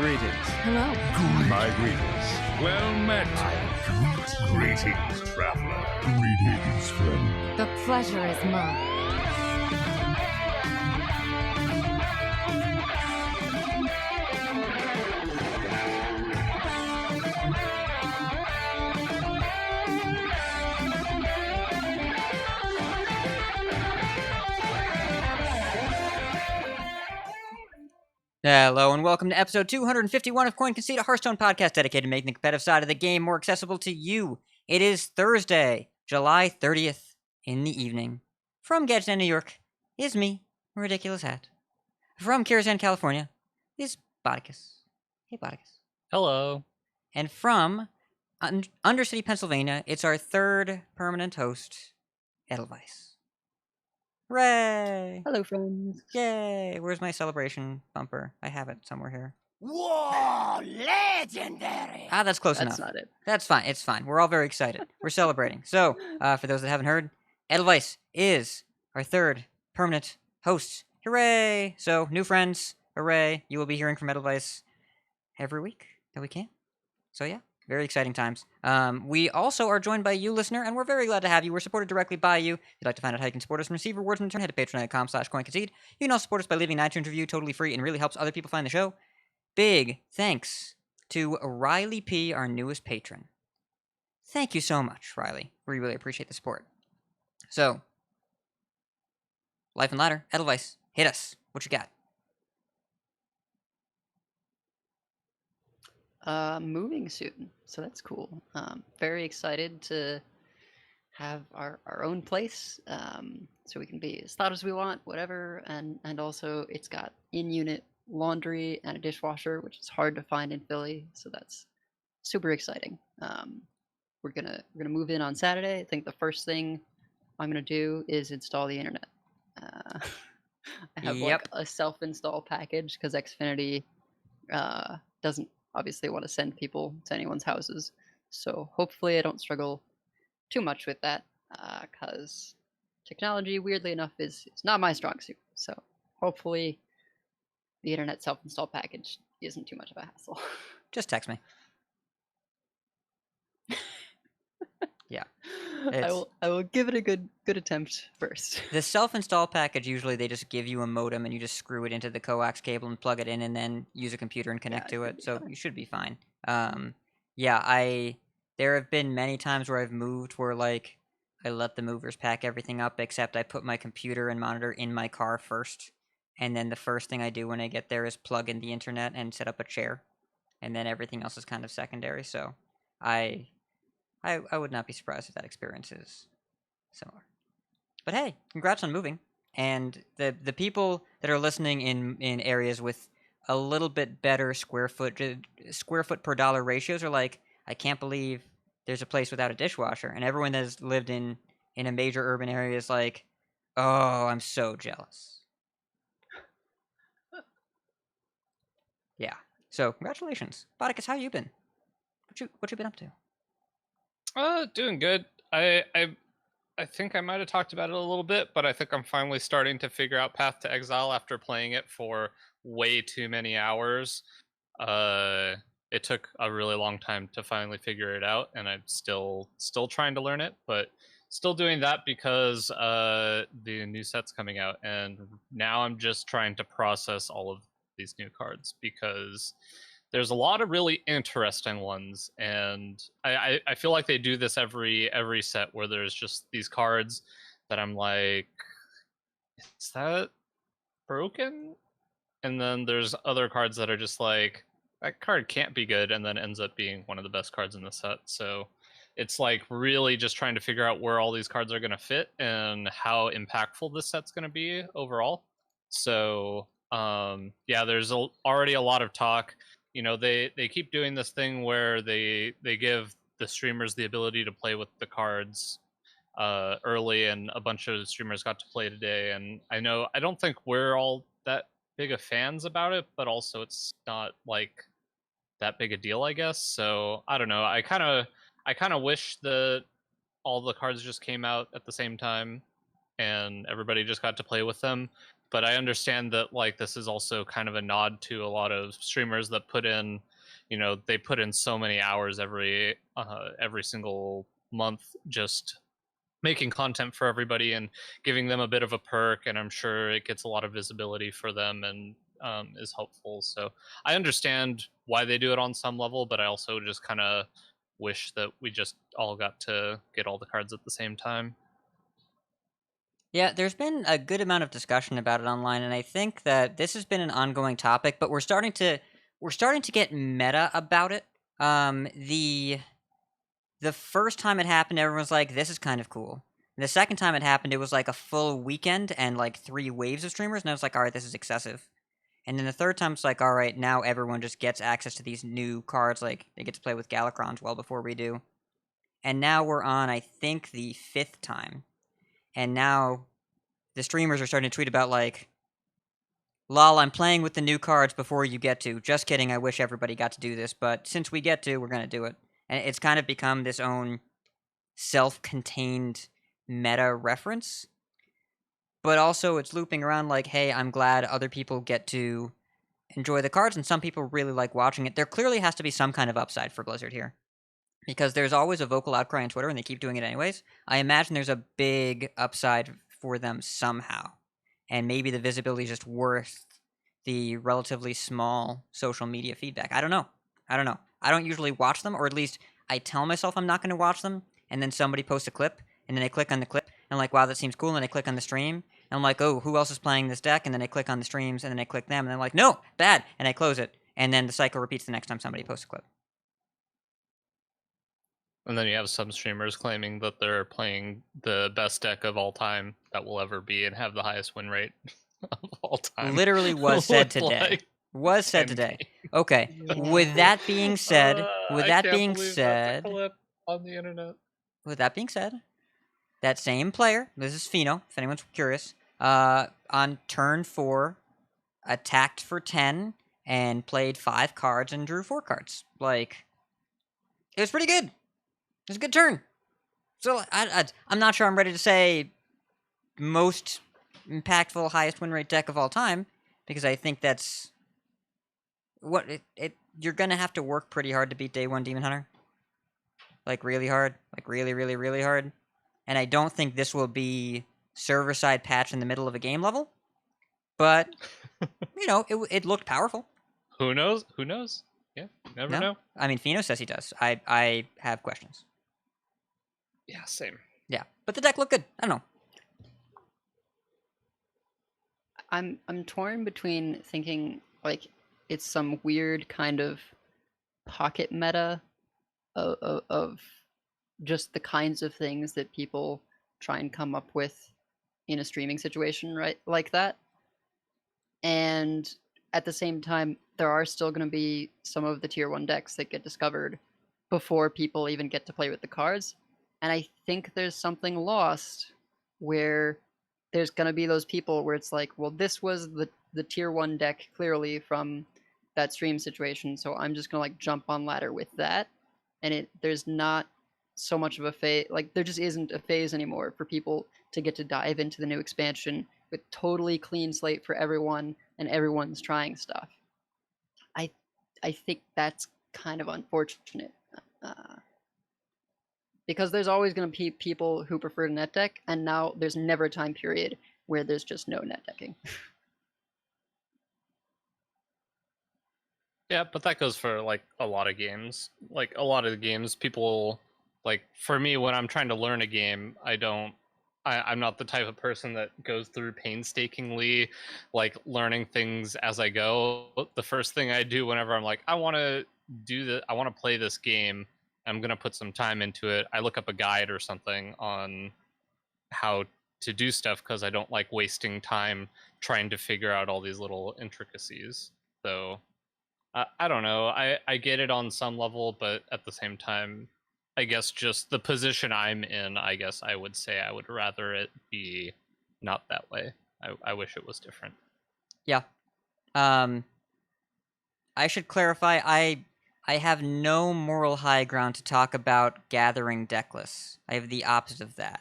Greetings. Hello. My greetings. Well met. Greetings, traveler. Greetings, friend. The pleasure is mine. Hello and welcome to episode 251 of Concede, a Hearthstone podcast dedicated to making the competitive side of the game more accessible to you. It is Thursday, July 30th in the evening. From Gadsden, New York, is me, Ridiculous Hat. From Kirazan, California, is Bodicus. Hey, Bodicus. Hello. And from Undercity, Pennsylvania, it's our third permanent host, Edelweiss. Hooray! Hello, friends. Yay! Where's my celebration bumper? I have it somewhere here. Whoa, legendary! Ah, that's close That's enough. not it. That's fine. It's fine. We're all very excited. We're celebrating. So, for those that haven't heard, Edelweiss is our third permanent host. Hooray! So, new friends, hooray. You will be hearing from Edelweiss every week that we can. So, yeah. Very exciting times. We also are joined by you, listener, and we're very glad to have you. We're supported directly by you. If you'd like to find out how you can support us and receive rewards in return, head to patreon.com/coinconcede. You can also support us by leaving an iTunes review, totally free, and really helps other people find the show. Big thanks to Riley P., our newest patron. Thank you so much, Riley. We really appreciate the support. So, Life and Ladder, Edelweiss, hit us. What you got? Moving soon, so that's cool. Very excited to have our own place, so we can be as loud as we want, whatever, and also it's got in-unit laundry and a dishwasher, which is hard to find in Philly, so that's super exciting. We're gonna move in on Saturday. I think the first thing I'm gonna do is install the internet. I have like a self-install package because Xfinity doesn't obviously want to send people to anyone's houses. So hopefully I don't struggle too much with that, because technology, weirdly enough, is not my strong suit. So hopefully the internet self-install package isn't too much of a hassle. Just text me. Yeah. I will give it a good attempt first. The self-install package, usually they just give you a modem and you just screw it into the coax cable and plug it in and then use a computer and connect to it. So you should be fine. There have been many times where I've moved where like I let the movers pack everything up, except I put my computer and monitor in my car first. And then the first thing I do when I get there is plug in the internet and set up a chair. And then everything else is kind of secondary. So I would not be surprised if that experience is similar. But hey, congrats on moving. And the people that are listening in areas with a little bit better square foot per dollar ratios are like, I can't believe there's a place without a dishwasher. And everyone that has lived in a major urban area is like, oh, I'm so jealous. Yeah. So congratulations. Bodicus, how you been? What you been up to? Doing good. I think I might have talked about it a little bit, but I think I'm finally starting to figure out Path to Exile after playing it for way too many hours. It took a really long time to finally figure it out, and I'm still trying to learn it, but still doing that because the new set's coming out, and now I'm just trying to process all of these new cards because there's a lot of really interesting ones, and I feel like they do this every set where there's just these cards that I'm like, is that broken? And then there's other cards that are just like, that card can't be good, and then ends up being one of the best cards in the set. So it's like really just trying to figure out where all these cards are going to fit and how impactful this set's going to be overall. So there's already a lot of talk. You know, they keep doing this thing where they give the streamers the ability to play with the cards early, and a bunch of streamers got to play today. And I don't think we're all that big of fans about it, but also it's not like that big a deal, I guess. So I don't know. I kind of wish that all the cards just came out at the same time and everybody just got to play with them. but I understand that like this is also kind of a nod to a lot of streamers that put in, they put in so many hours every single month just making content for everybody and giving them a bit of a perk, and I'm sure it gets a lot of visibility for them and is helpful. So I understand why they do it on some level, but I also just kind of wish that we just all got to get all the cards at the same time. Yeah, there's been a good amount of discussion about it online, and I think that this has been an ongoing topic, but we're starting to get meta about it. The first time it happened, everyone was like, "This is kind of cool." The second time it happened, it was like a full weekend and like 3 waves of streamers, and I was like, "All right, this is excessive." And then the third time, it's like, "All right, now everyone just gets access to these new cards. Like they get to play with Galacrons well before we do." And now we're on, I think, the 5th time, and now the streamers are starting to tweet about like, "Lol, I'm playing with the new cards before you get to. Just kidding. I wish everybody got to do this, but since we get to, we're gonna do it." And it's kind of become this own self-contained meta reference, but also it's looping around like, hey, I'm glad other people get to enjoy the cards, and some people really like watching it. There clearly has to be some kind of upside for Blizzard here, because there's always a vocal outcry on Twitter, and they keep doing it anyways. I imagine there's a big upside for them somehow, and maybe the visibility is just worth the relatively small social media feedback. I don't know. I don't usually watch them, or at least I tell myself I'm not going to watch them, and then somebody posts a clip, and then I click on the clip, and I'm like, wow, that seems cool, and then I click on the stream, and I'm like, oh, who else is playing this deck? And then I click on the streams, and then I click them, and then I'm like, no, bad, and I close it, and then the cycle repeats the next time somebody posts a clip. And then you have some streamers claiming that they're playing the best deck of all time that will ever be and have the highest win rate of all time. Literally was said With, today. like, Was said 10 today. games. Okay. With that being said, I can't believe that's a clip on the internet. with that being said, that same player, this is Fino, if anyone's curious, on turn 4, attacked for 10 and played 5 cards and drew 4 cards. Like, it was pretty good. It was a good turn. So I'm not sure I'm ready to say most impactful, highest win rate deck of all time, because I think that's what you're gonna have to work pretty hard to beat Day 1 Demon Hunter. Like really hard, like really, really, really hard. And I don't think this will be server side patch in the middle of a game level, but it looked powerful. Who knows? Who knows? Yeah, never know. I mean, Fino says he does. I have questions. Yeah, same. Yeah, but the deck looked good. I don't know. I'm torn between thinking like it's some weird kind of pocket meta of just the kinds of things that people try and come up with in a streaming situation, right? Like that. And at the same time, there are still going to be some of the tier 1 decks that get discovered before people even get to play with the cards. And I think there's something lost where there's going to be those people where it's like, well, this was the tier 1 deck clearly from that stream situation, so I'm just going to like jump on ladder with that. And there's not so much of a phase, like there just isn't a phase anymore for people to get to dive into the new expansion with totally clean slate for everyone, and everyone's trying stuff. I think that's kind of unfortunate. Because there's always going to be people who prefer to net deck, and now there's never a time period where there's just no net decking. Yeah, but that goes for like a lot of games. Like a lot of the games, people like for me when I'm trying to learn a game, I'm not the type of person that goes through painstakingly like learning things as I go. The first thing I do whenever I'm like, I want to play this game, I'm going to put some time into it. I look up a guide or something on how to do stuff because I don't like wasting time trying to figure out all these little intricacies. So I don't know. I get it on some level, but at the same time, I guess just the position I'm in, I guess I would say I would rather it be not that way. I wish it was different. Yeah. I should clarify, I have no moral high ground to talk about gathering deck lists. I have the opposite of that.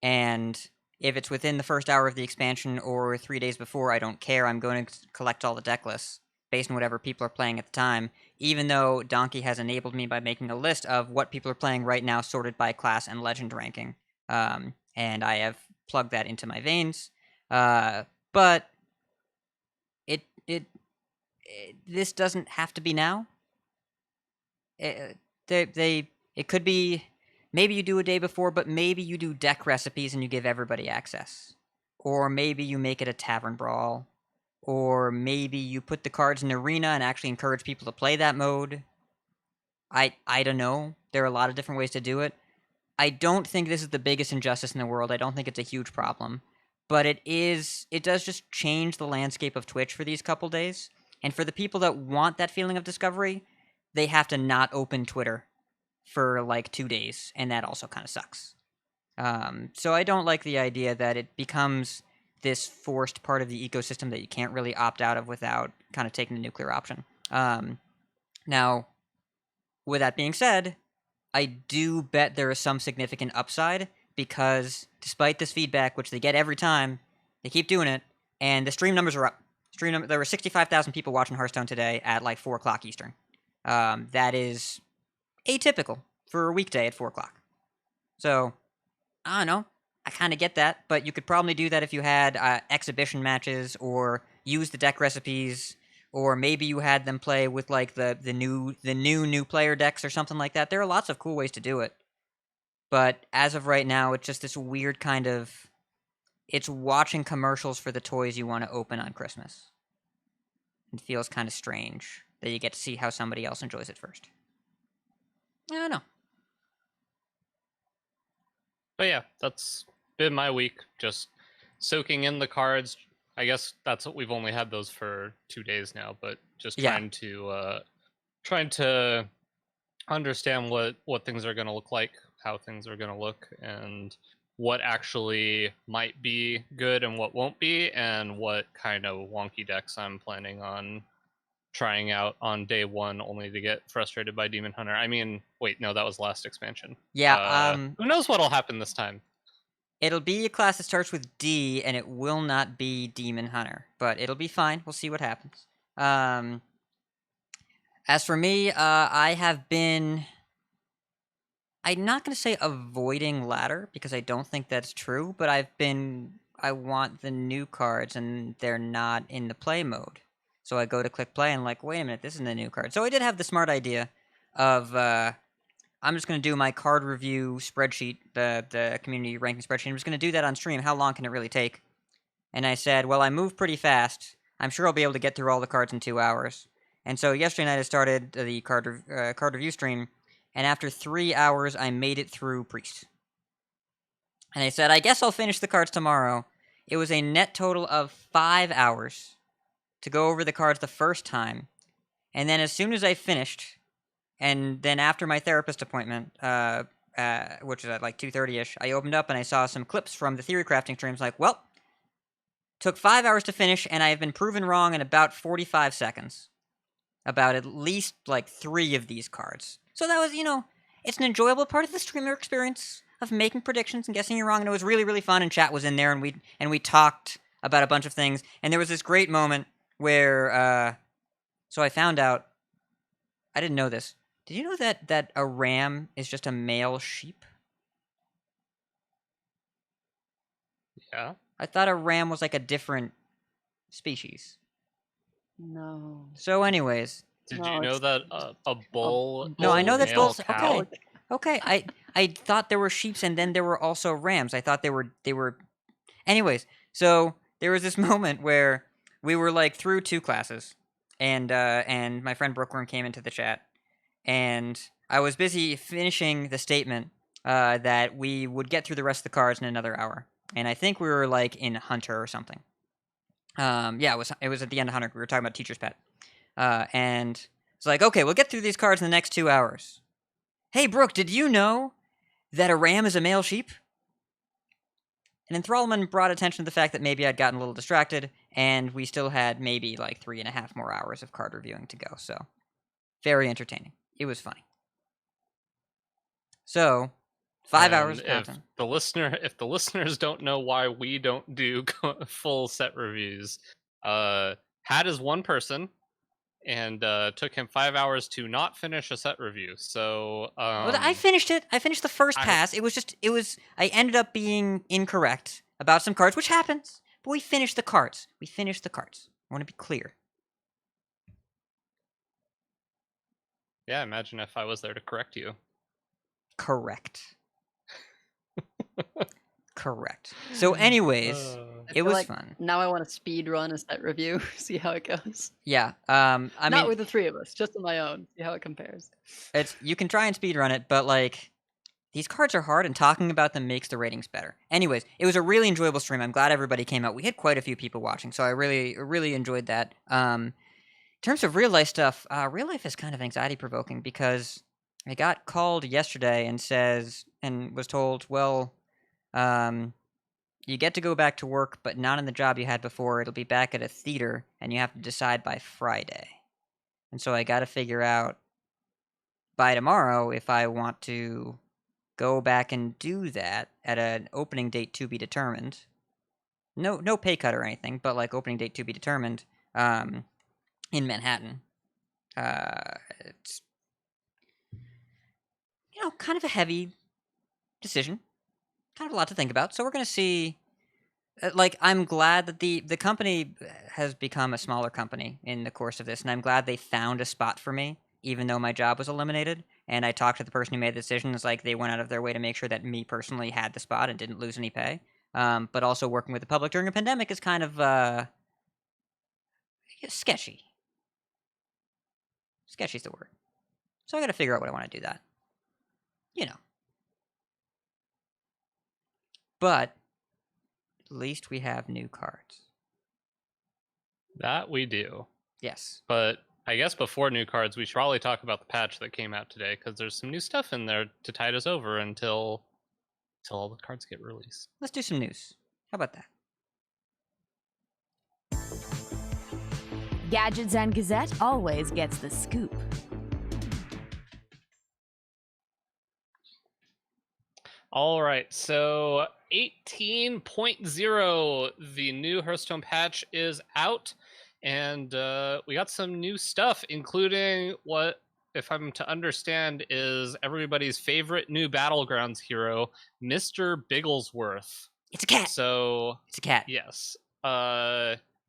And If it's within the first hour of the expansion or 3 days before, I don't care. I'm going to collect all the deck lists based on whatever people are playing at the time, even though Donkey has enabled me by making a list of what people are playing right now sorted by class and legend ranking. And I have plugged that into my veins. But this doesn't have to be now. It could be, maybe you do a day before, but maybe you do deck recipes and you give everybody access. Or maybe you make it a tavern brawl. Or maybe you put the cards in arena and actually encourage people to play that mode. I don't know. There are a lot of different ways to do it. I don't think this is the biggest injustice in the world. I don't think it's a huge problem. But it does just change the landscape of Twitch for these couple days. And for the people that want that feeling of discovery, they have to not open Twitter for like 2 days, and that also kind of sucks. So I don't like the idea that it becomes this forced part of the ecosystem that you can't really opt out of without kind of taking the nuclear option. Now, with that being said, I do bet there is some significant upside, because despite this feedback, which they get every time, they keep doing it, and the stream numbers are up. There were 65,000 people watching Hearthstone today at like 4 o'clock Eastern. That is atypical for a weekday at 4 o'clock. So, I don't know. I kind of get that, but you could probably do that if you had exhibition matches, or use the deck recipes, or maybe you had them play with like the new player decks or something like that. There are lots of cool ways to do it. But as of right now, it's just this weird kind of, it's watching commercials for the toys you want to open on Christmas. It feels kind of strange that you get to see how somebody else enjoys it first. I don't know. But yeah, that's been my week. Just soaking in the cards. I guess that's what we've only had those for 2 days now, but just Yeah. trying to understand what things are going to look like, how things are going to look, and what actually might be good and what won't be, and what kind of wonky decks I'm planning on trying out on day one, only to get frustrated by Demon Hunter. I mean, wait, no, that was last expansion. Yeah, Who knows what'll happen this time? it'll be a class that starts with D, and it will not be Demon Hunter, but it'll be fine. We'll see what happens. As for me, I have been, I'm not going to say avoiding ladder, because I don't think that's true, but I want the new cards, and they're not in the play mode. So I go to click play, and like, wait a minute, this isn't the new card. So I did have the smart idea of, I'm just going to do my card review spreadsheet, the community ranking spreadsheet. I'm just going to do that on stream. How long can it really take? And I said, well, I move pretty fast. I'm sure I'll be able to get through all the cards in 2 hours. And so yesterday night I started the card review stream, and after 3 hours I made it through Priest. And I said, I guess I'll finish the cards tomorrow. It was a net total of 5 hours to go over the cards the first time. And then as soon as I finished, and then after my therapist appointment, which was at like 2:30ish, I opened up and I saw some clips from the theory crafting streams. Like, well, took 5 hours to finish, and I have been proven wrong in about 45 seconds about at least like 3 of these cards. So that was, it's an enjoyable part of the streamer experience of making predictions and guessing you're wrong, and it was really, really fun. And chat was in there, and we talked about a bunch of things. And there was this great moment where, so I found out, I didn't know this. Did you know that a ram is just a male sheep? Yeah. I thought a ram was like a different species. No. So, anyways, Did No, you know it's- that a bull? No, I is know a that's male bulls. cow? Okay. I thought there were sheeps, and then there were also rams. I thought they were. Anyways, so there was this moment where we were like through 2 classes, and my friend Brookworm came into the chat, and I was busy finishing the statement that we would get through the rest of the cards in another hour, and I think we were like in Hunter or something. Yeah, it was at the end of Hunter. We were talking about Teacher's Pet. And it's like, okay, we'll get through these cards in the next 2 hours. Hey, Brooke, did you know that a ram is a male sheep? And Enthrallman brought attention to the fact that maybe I'd gotten a little distracted, and we still had maybe like 3.5 more hours of card reviewing to go. So, very entertaining. It was funny. So, 5 hours And of content. if the listeners don't know why we don't do full set reviews, Hat is one person, and took him 5 hours to not finish a set review. So I finished it. I finished the first pass. I ended up being incorrect about some cards, which happens. But we finished the cards. I want to be clear. Yeah, imagine if I was there to correct you. Correct. Correct. So, anyways, I it feel was like fun. Now I want to speed run a set review, see how it goes. Yeah. Not mean, with the three of us, just on my own, see how it compares. you can try and speedrun it, but like these cards are hard, and talking about them makes the ratings better. Anyways, it was a really enjoyable stream. I'm glad everybody came out. We had quite a few people watching, so I really enjoyed that. In terms of real life stuff, real life is kind of anxiety provoking because I got called yesterday and was told, well, you get to go back to work, but not in the job you had before. It'll be back at a theater, and you have to decide by Friday. And so I got to figure out by tomorrow if I want to go back and do that at an opening date to be determined. No pay cut or anything, but like opening date to be determined in Manhattan. It's kind of a heavy decision, kind of a lot to think about. So we're gonna see. I'm glad that the company has become a smaller company in the course of this, and I'm glad they found a spot for me, even though my job was eliminated. And I talked to the person who made the decision. It's like they went out of their way to make sure that me personally had the spot and didn't lose any pay. But also working with the public during a pandemic is kind of sketchy. Sketchy's the word. So I got to figure out what I want to do that. But at least we have new cards. That we do. Yes. But I guess before new cards, we should probably talk about the patch that came out today, because there's some new stuff in there to tide us over until all the cards get released. Let's do some news. How about that? Gadgets and Gazette always gets the scoop. All right, so 18.0, the new Hearthstone patch is out, and we got some new stuff, including what, if I'm to understand, is everybody's favorite new Battlegrounds hero, Mr. Bigglesworth. It's a cat. So It's a cat. yes, we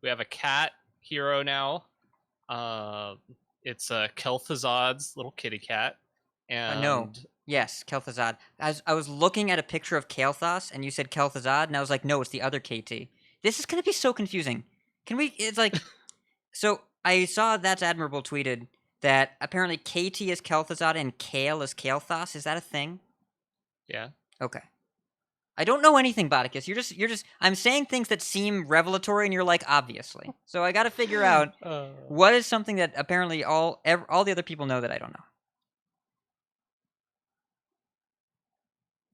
have a cat hero now. It's Kel'Thuzad's little kitty cat, and No. Yes, Kel'Thuzad. I was looking at a picture of Kael'thas, and you said Kel'Thuzad, and I was like, no, it's the other KT. This is going to be so confusing. It's like... So, I saw That's Admirable tweeted that apparently KT is Kel'Thuzad and Kael is Kael'thas. Is that a thing? yeah. Okay. I don't know anything, Botticus. You're just... I'm saying things that seem revelatory, and you're like, obviously. So I got to figure out what is something that apparently all the other people know that I don't know.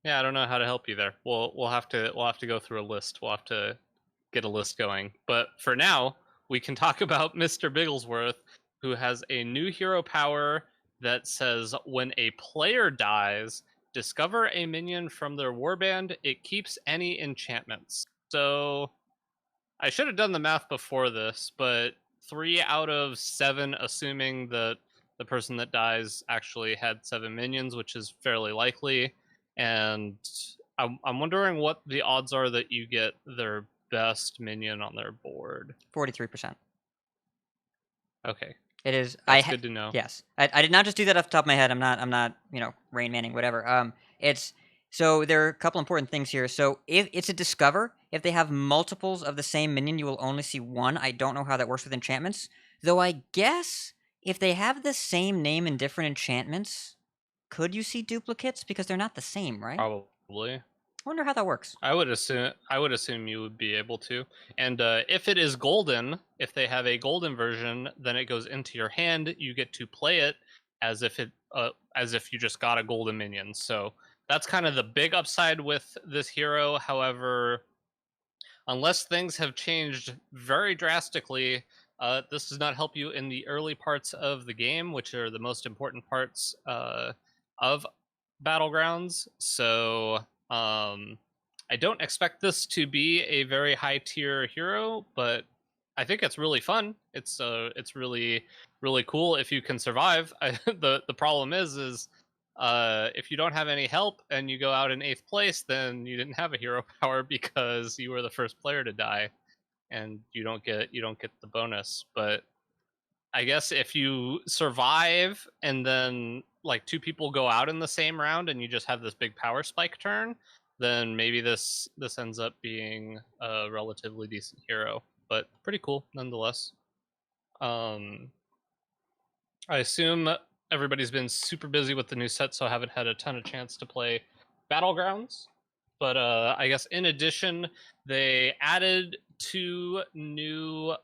Yeah, I don't know how to help you there. We'll have to go through a list. We'll have to get a list going. But for now, we can talk about Mr. Bigglesworth, who has a new hero power that says when a player dies, discover a minion from their warband. It keeps any enchantments. So I should have done the math before this, but 3 out of 7, assuming that the person that dies actually had 7 minions, which is fairly likely. And I'm wondering what the odds are that you get their best minion on their board. 43%. Okay. It is. That's good to know. Yes, I did not just do that off the top of my head. I'm not Rain Manning, whatever. So there are a couple important things here. So if it's a discover, if they have multiples of the same minion, you will only see one. I don't know how that works with enchantments, though. I guess if they have the same name in different enchantments, could you see duplicates because they're not the same, right? Probably. I wonder how that works. I would assume you would be able to. And if it is golden, if they have a golden version, then it goes into your hand. You get to play it as if you just got a golden minion. So that's kind of the big upside with this hero. However, unless things have changed very drastically, this does not help you in the early parts of the game, which are the most important parts of Battlegrounds, so I don't expect this to be a very high tier hero, but I think it's really fun. It's really cool if you can survive. The problem is if you don't have any help and you go out in 8th place, then you didn't have a hero power because you were the first player to die, and you don't get the bonus. But I guess if you survive and then like 2 people go out in the same round and you just have this big power spike turn, then maybe this ends up being a relatively decent hero, but pretty cool nonetheless. I assume everybody's been super busy with the new set, so I haven't had a ton of chance to play Battlegrounds. But I guess in addition, they added 2 new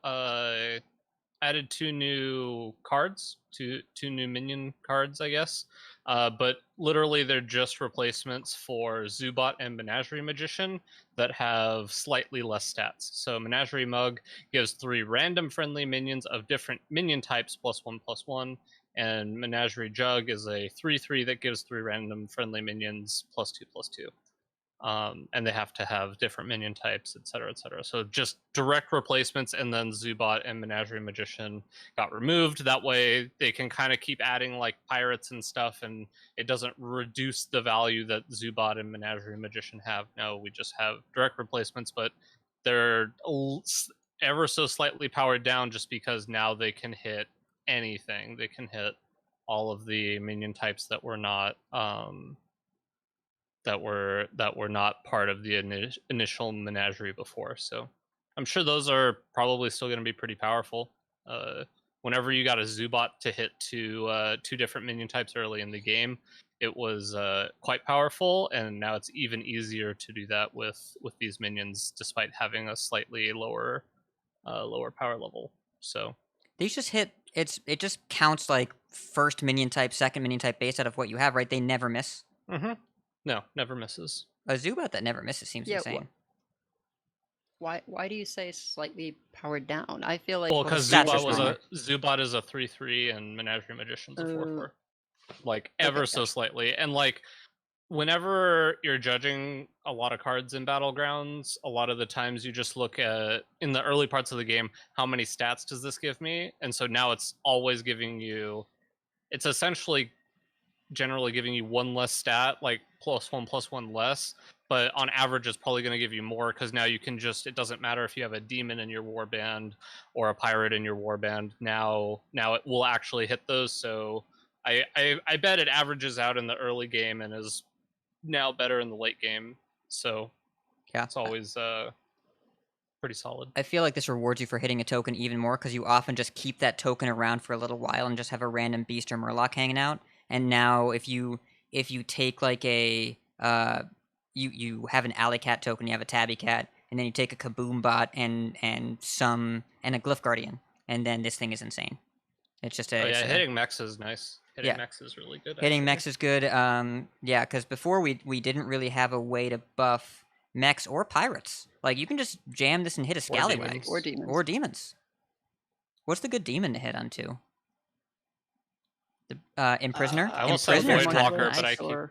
cards, two new minion cards, I guess. But literally they're just replacements for Zubat and Menagerie Magician that have slightly less stats. So Menagerie Mug gives 3 random friendly minions of different minion types +1/+1, and Menagerie Jug is a 3/3 that gives 3 random friendly minions +2/+2. And they have to have different minion types, etc., etc. So just direct replacements, and then Zubat and Menagerie Magician got removed. That way they can kind of keep adding like pirates and stuff, and it doesn't reduce the value that Zubat and Menagerie Magician have. No, we just have direct replacements, but they're ever so slightly powered down just because now they can hit anything. They can hit all of the minion types that were not not part of the initial menagerie before. So I'm sure those are probably still going to be pretty powerful. Whenever you got a Zubat to hit 2 different minion types early in the game, it was quite powerful, and now it's even easier to do that with these minions, despite having a slightly lower power level. So These just hit. It just counts like first minion type, second minion type based out of what you have, right? They never miss. Mm-hmm. No, never misses. A Zubat that never misses seems insane. Why do you say slightly powered down? I feel like Well, because stats are Zubat is a 3/3 and Menagerie Magician's a 4/4. Like Okay, ever so slightly. And like whenever you're judging a lot of cards in Battlegrounds, a lot of the times you just look at, in the early parts of the game, how many stats does this give me? And so now it's always giving you, it's essentially generally giving you 1 less stat, like +1/+1 less, but on average it's probably going to give you more, because now you can just, it doesn't matter if you have a demon in your warband or a pirate in your warband, now it will actually hit those. So I bet it averages out in the early game and is now better in the late game. So Yeah, it's always pretty solid. I feel like this rewards you for hitting a token even more, because you often just keep that token around for a little while and just have a random beast or murloc hanging out. And now if you take like a you have an alley cat token, you have a tabby cat, and then you take a kaboom bot and a glyph guardian, and then this thing is insane. It's just Hitting mechs is nice. Hitting mechs is really good. Hitting actually. mechs is good. Yeah, because before we didn't really have a way to buff mechs or pirates. Like you can just jam this and hit a scallywag or demons. What's the good demon to hit onto? The Imprisoner. I almost said Imprisoner's kind of Voidwalker, nice. but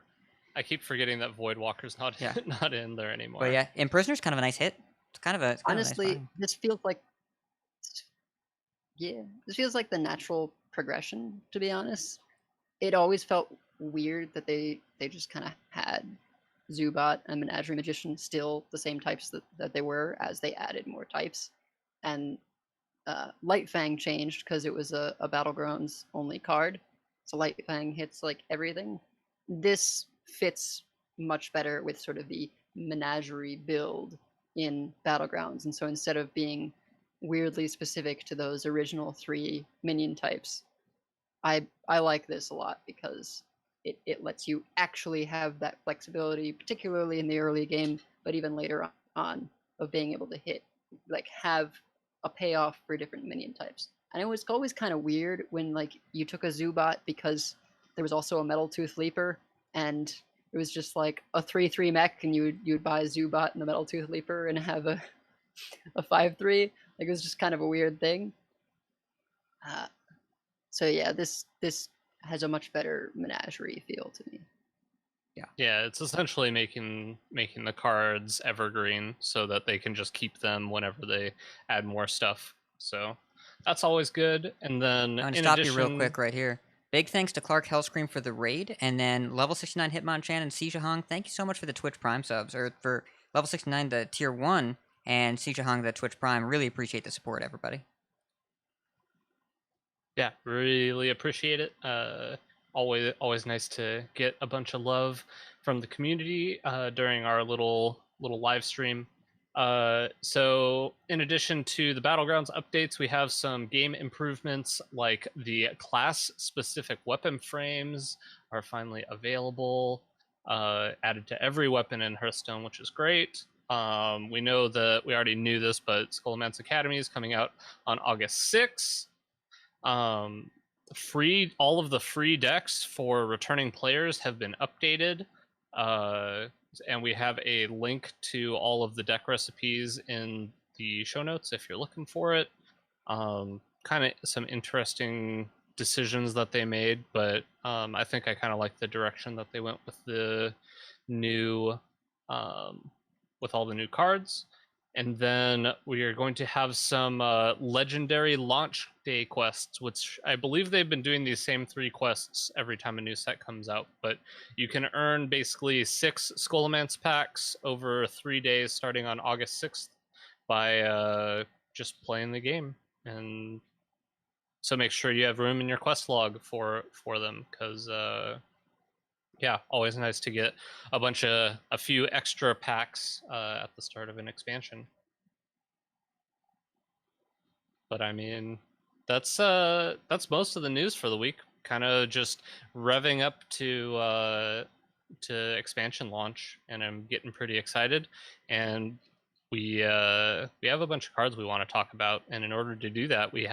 I keep forgetting that Voidwalker's not not in there anymore. But yeah, Imprisoner's kind of a nice hit. It's kind of a honestly, this feels like this feels like the natural progression, to be honest. It always felt weird that they just kind of had Zubat and Menagerie Magician still the same types that they were, as they added more types. And Light Fang changed because it was a Battlegrounds only card. So Light Fang hits like everything. This fits much better with sort of the Menagerie build in Battlegrounds. And so instead of being weirdly specific to those original 3 minion types, I like this a lot, because it lets you actually have that flexibility, particularly in the early game, but even later on, of being able to hit, like have a payoff for different minion types. And it was always kind of weird when like you took a Zubat, because there was also a Metal Tooth Leaper, and it was just like a 3/3 mech, and you'd buy a Zubat and the Metal Tooth Leaper and have a 5/3. Like it was just kind of a weird thing. So yeah, this has a much better menagerie feel to me. Yeah, it's essentially making the cards evergreen so that they can just keep them whenever they add more stuff. So that's always good. And then I'm going to in stop addition, you real quick right here. Big thanks to Clark Hellscream for the raid, and then level 69 Hitmonchan and Sijahong, thank you so much for the Twitch Prime subs, or for level 69 the Tier 1, and Sijahong the Twitch Prime. Really appreciate the support, everybody. Yeah, really appreciate it. Always nice to get a bunch of love from the community during our little live stream. So in addition to the Battlegrounds updates, we have some game improvements, like the class-specific weapon frames are finally available, added to every weapon in Hearthstone, which is great. We know that we already knew this, but Scholomance Academy is coming out on August 6th. All of the free decks for returning players have been updated, and we have a link to all of the deck recipes in the show notes if you're looking for it. Kind of some interesting decisions that they made, but I think I kind of like the direction that they went with the new with all the new cards. And then we are going to have some legendary launch day quests, which I believe they've been doing these same 3 quests every time a new set comes out. But you can earn basically 6 Scholomance packs over 3 days starting on August 6th by just playing the game. And so make sure you have room in your quest log for them, because yeah, always nice to get a few extra packs at the start of an expansion. But I mean, that's most of the news for the week. Kind of just revving up to expansion launch, and I'm getting pretty excited. And we have a bunch of cards we want to talk about, and in order to do that, we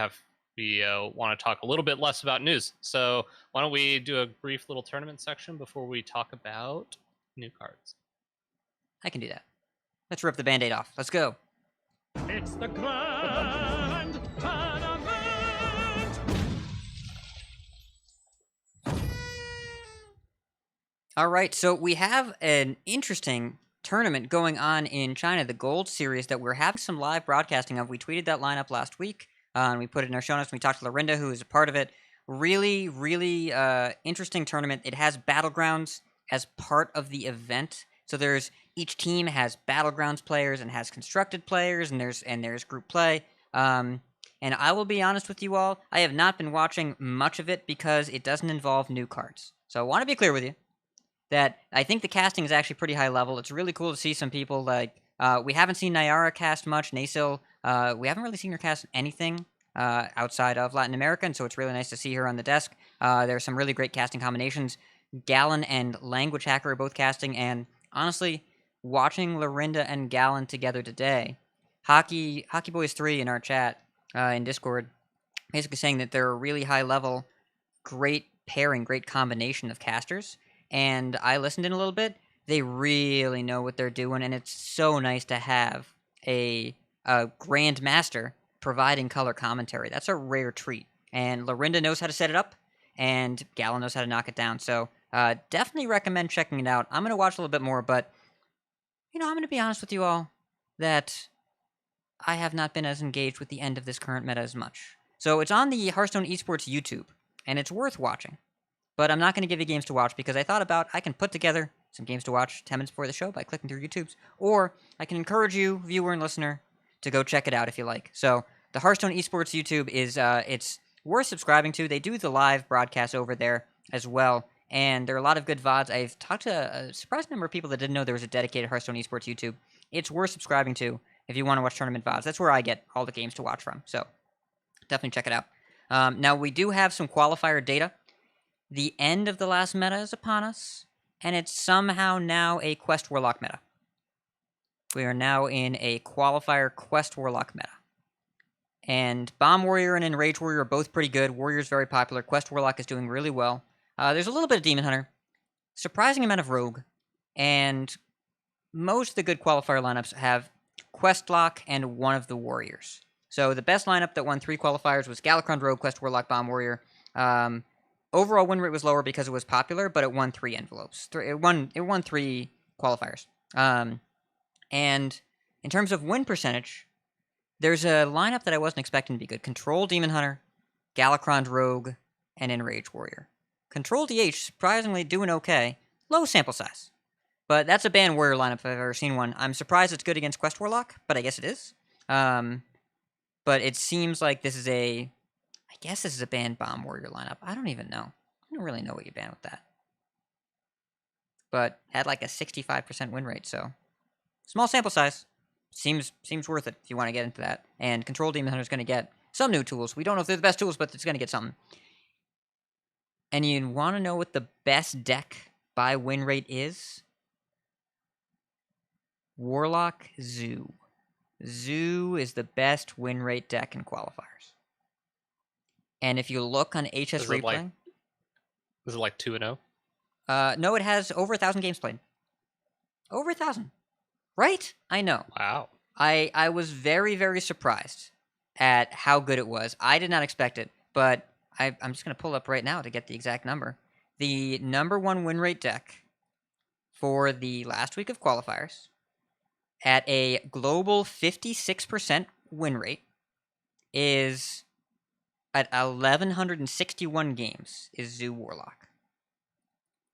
want to talk a little bit less about news. So why don't we do a brief little tournament section before we talk about new cards? I can do that. Let's rip the Band-Aid off. Let's go. It's the grand tournament! All right, so we have an interesting tournament going on in China, the Gold Series, that we're having some live broadcasting of. We tweeted that lineup last week, and we put it in our show notes. We talked to Lorinda, who is a part of it. Really, really interesting tournament. It has Battlegrounds as part of the event. So each team has Battlegrounds players and has constructed players, and there's group play. And I will be honest with you all, I have not been watching much of it because it doesn't involve new cards. So I want to be clear with you that I think the casting is actually pretty high level. It's really cool to see some people like we haven't seen Nayara cast much. Nasil, we haven't really seen her cast anything outside of Latin America, and so it's really nice to see her on the desk. There's some really great casting combinations. Gallon and Language Hacker are both casting, and honestly, watching Lorinda and Gallon together today, Hockey Boys 3 in our chat in Discord, basically saying that they're a really high level, great pairing, great combination of casters. And I listened in a little bit. They really know what they're doing, and it's so nice to have a grandmaster providing color commentary. That's a rare treat. And Lorinda knows how to set it up, and Gallon knows how to knock it down. So definitely recommend checking it out. I'm going to watch a little bit more, but I'm going to be honest with you all that I have not been as engaged with the end of this current meta as much. So it's on the Hearthstone Esports YouTube, and it's worth watching. But I'm not going to give you games to watch because I thought about I can put together some games to watch 10 minutes before the show by clicking through YouTube's, or I can encourage you, viewer and listener, to go check it out if you like. So the Hearthstone Esports YouTube is it's worth subscribing to. They do the live broadcast over there as well, and there are a lot of good VODs. I've talked to a surprising number of people that didn't know there was a dedicated Hearthstone Esports YouTube. It's worth subscribing to if you want to watch tournament VODs. That's where I get all the games to watch from, so definitely check it out. Now, we do have some qualifier data. The end of the last meta is upon us, and it's somehow now a Quest Warlock meta. We are now in a qualifier Quest Warlock meta. And Bomb Warrior and Enrage Warrior are both pretty good. Warrior's very popular. Quest Warlock is doing really well. There's a little bit of Demon Hunter. Surprising amount of Rogue. And most of the good qualifier lineups have Quest Lock and one of the Warriors. So the best lineup that won 3 qualifiers was Galakrond, Rogue, Quest Warlock, Bomb Warrior. overall win rate was lower because it was popular, but it won 3 envelopes. It won 3 qualifiers. And in terms of win percentage, there's a lineup that I wasn't expecting to be good. Control Demon Hunter, Galakron Rogue, and Enrage Warrior. Control DH surprisingly doing okay. Low sample size. But that's a banned warrior lineup if I've ever seen one. I'm surprised it's good against Quest Warlock, but I guess it is. But it seems like this is a banned bomb warrior lineup. I don't even know. I don't really know what you ban with that. But had like a 65% win rate, so small sample size. Seems worth it if you want to get into that. And Control Demon Hunter is going to get some new tools. We don't know if they're the best tools, but it's going to get something. And you want to know what the best deck by win rate is? Warlock Zoo. Zoo is the best win rate deck in qualifiers. And if you look on HS Replay... Is it like 2-0? No, it has over 1,000 games played. Over 1,000. Right? I know. Wow. I was very, very surprised at how good it was. I did not expect it, but I'm just going to pull up right now to get the exact number. The number 1 win rate deck for the last week of qualifiers at a global 56% win rate is at 1,161 games is Zoo Warlock.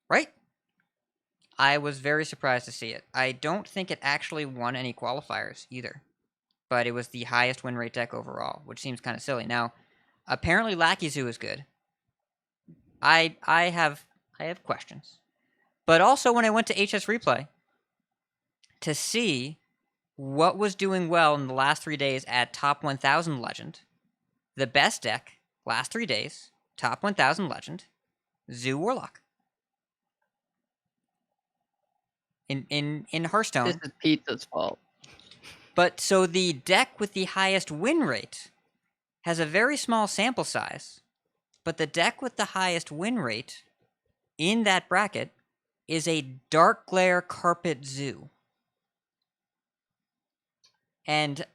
Right? I was very surprised to see it. I don't think it actually won any qualifiers either, but it was the highest win rate deck overall, which seems kind of silly. Now, apparently Lackey Zoo is good. I have questions. But also when I went to HS Replay to see what was doing well in the last 3 days at top 1,000 Legend, the best deck, last 3 days, top 1,000 Legend, Zoo Warlock. In Hearthstone. This is Pizza's fault. But so the deck with the highest win rate has a very small sample size, but the deck with the highest win rate in that bracket is a Dark Glare Carpet Zoo. And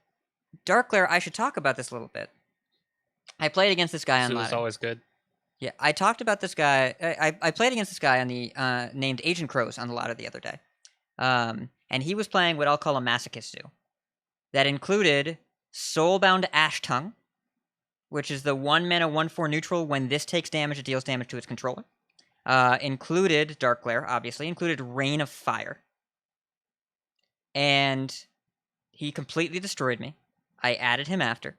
Dark Glare, I should talk about this a little bit. I played against this guy on Zoo ladder. is always good. Yeah, I talked about this guy. I played against this guy on the named Agent Crows on the ladder the other day. And he was playing what I'll call a masochist zoo. That included Soulbound Ash Tongue, which is the 1 mana 1/4 neutral. When this takes damage, it deals damage to its controller. Included Dark Glare, obviously. Included Rain of Fire. And he completely destroyed me. I added him after.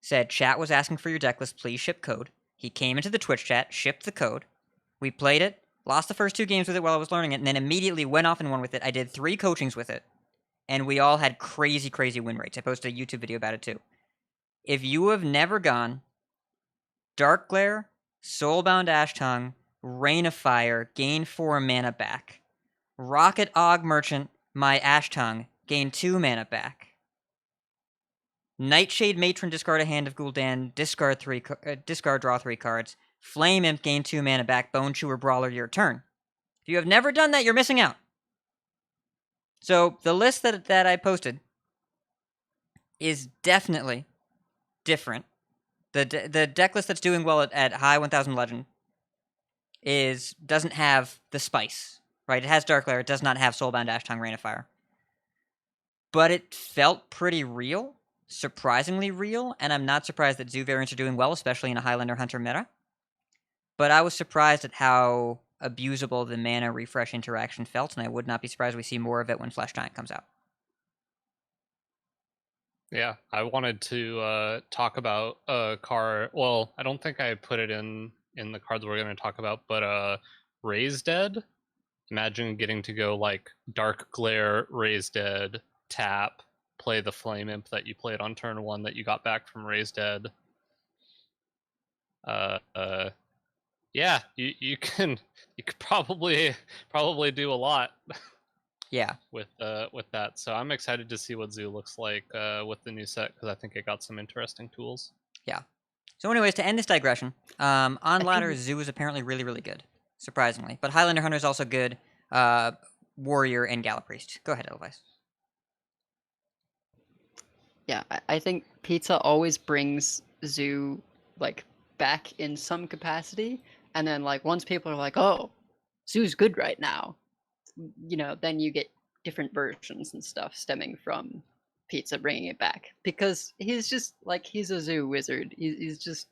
Said, chat was asking for your deck list, please ship code. He came into the Twitch chat, shipped the code. We played it, lost the first 2 games with it while I was learning it, and then immediately went off and won with it. I did 3 coachings with it, and we all had crazy, crazy win rates. I posted a YouTube video about it too. If you have never gone Dark Glare, Soulbound Ash Tongue, Rain of Fire, gain 4 mana back. Rocket Og Merchant, my Ash Tongue, gain 2 mana back. Nightshade Matron, discard a Hand of Gul'dan, discard draw 3 cards. Flame Imp, gain 2 mana back. Bone Chewer Brawler, your turn. If you have never done that, you're missing out. So the list that I posted is definitely different. The deck list that's doing well at high 1,000 Legend doesn't have the spice, right? It has Dark Glare. It does not have Soulbound Ash Tongue, Rain of Fire. But it felt pretty real. Surprisingly real, and I'm not surprised that Zoo variants are doing well, especially in a Highlander Hunter meta. But I was surprised at how abusable the mana refresh interaction felt, and I would not be surprised we see more of it when Flesh Giant comes out. Yeah, I wanted to talk about a card. Well, I don't think I put it in the cards we're going to talk about, but Raise Dead. Imagine getting to go like Dark Glare, Raise Dead, tap, play the Flame Imp that you played on turn 1 that you got back from Raise Dead. Yeah, you could probably do a lot. Yeah. With that, so I'm excited to see what Zoo looks like with the new set because I think it got some interesting tools. Yeah. So, anyways, to end this digression, on ladder, Zoo is apparently really, really good, surprisingly. But Highlander Hunter is also good. Warrior and Gala Priest. Go ahead, Edelweiss. Yeah, I think Pizza always brings Zoo like back in some capacity, And then like once people are like, oh, Zoo's good right now, then you get different versions and stuff stemming from Pizza bringing it back, because he's just like, he's a Zoo wizard. He's just,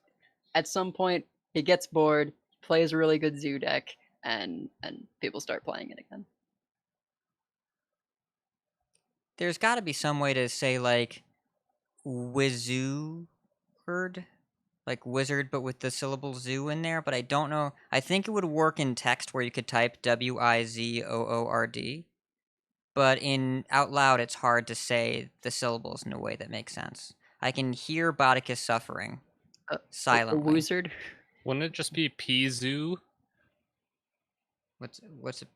at some point he gets bored, plays a really good Zoo deck, and people start playing it again. There's got to be some way to say like wizard, like wizard, but with the syllable zoo in there. But I don't know. I think it would work in text where you could type WIZOORD. But in out loud, it's hard to say the syllables in a way that makes sense. I can hear Bodikus suffering A silently. wizard. Wouldn't it just be P-Zoo? What's it?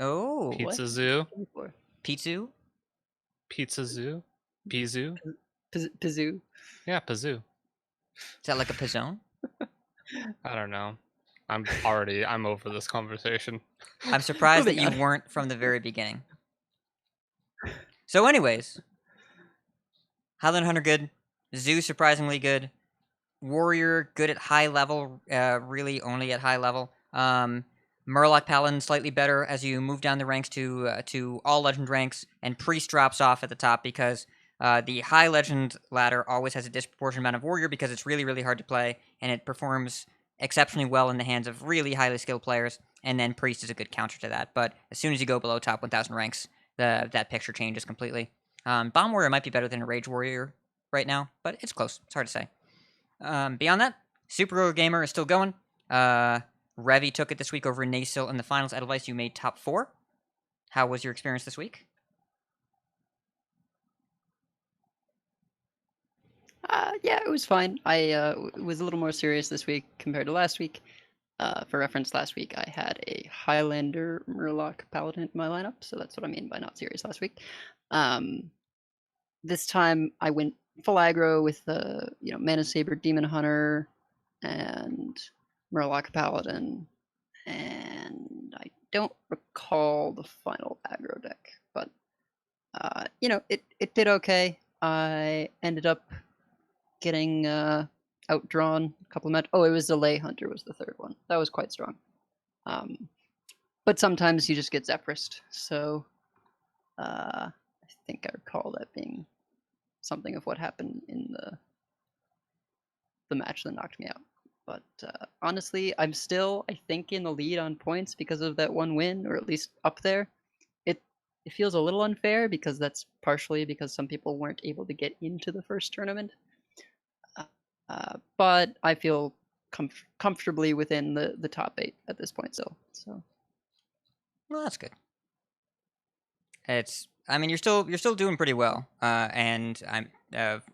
Oh, Pizza What? Zoo? Pizzu? Pizza Zoo? P-Zoo? Pizoo. Yeah, Pazoo. Is that like a pizzone? I don't know. I'm over this conversation. I'm surprised that Moving you on. weren't from the very beginning. So, anyways, Highland Hunter good, Zoo surprisingly good, Warrior good at high level, really only at high level. Murloc Paladin slightly better as you move down the ranks to all legend ranks, and Priest drops off at the top because the high legend ladder always has a disproportionate amount of Warrior because it's really, really hard to play, and it performs exceptionally well in the hands of really highly skilled players, and then Priest is a good counter to that. But as soon as you go below top 1,000 ranks, that picture changes completely. Bomb Warrior might be better than a Rage Warrior right now, but it's close. It's hard to say. Beyond that, Super Gamer is still going. Revi took it this week over Nasil in the finals. Edelweiss, you made top 4. How was your experience this week? Yeah, it was fine. I was a little more serious this week compared to last week. For reference, last week I had a Highlander Murloc Paladin in my lineup, so that's what I mean by not serious last week. This time I went full aggro with the Mana Saber Demon Hunter and Murloc Paladin, and I don't recall the final aggro deck, but it did okay. I ended up getting outdrawn a couple of matches. Oh, it was Delay Hunter was the third one. That was quite strong. But sometimes you just get Zephyrist. So I think I recall that being something of what happened in the match that knocked me out. But honestly, I'm still, I think, in the lead on points because of that one win, or at least up there. It feels a little unfair because that's partially because some people weren't able to get into the first tournament. But I feel comfortably within the top 8 at this point still. So, Well, that's good. I mean, you're still doing pretty well. And I'm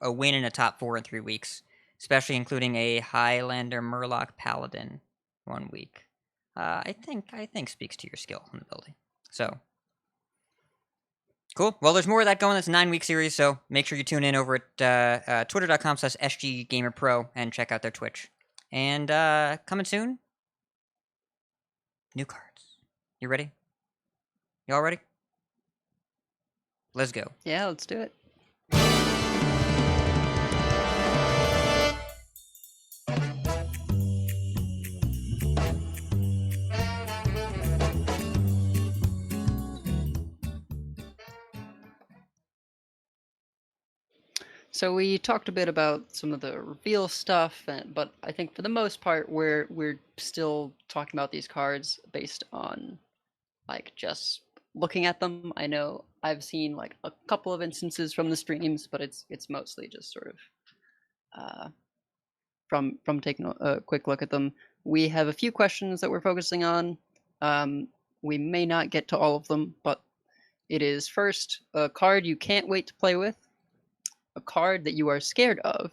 a win in a top 4 in 3 weeks, especially including a Highlander Murloc Paladin 1 week. I think speaks to your skill in the building. So cool. Well, there's more of that going. That's a 9-week series, so make sure you tune in over at twitter.com/sggamerpro and check out their Twitch. And coming soon, new cards. You ready? Y'all ready? Let's go. yeah, let's do it. So we talked a bit about some of the reveal stuff, but I think for the most part we're still talking about these cards based on like just looking at them. I know I've seen like a couple of instances from the streams, but it's mostly just sort of from taking a quick look at them. We have a few questions that we're focusing on. We may not get to all of them, but it is first a card you can't wait to play with, a card that you are scared of,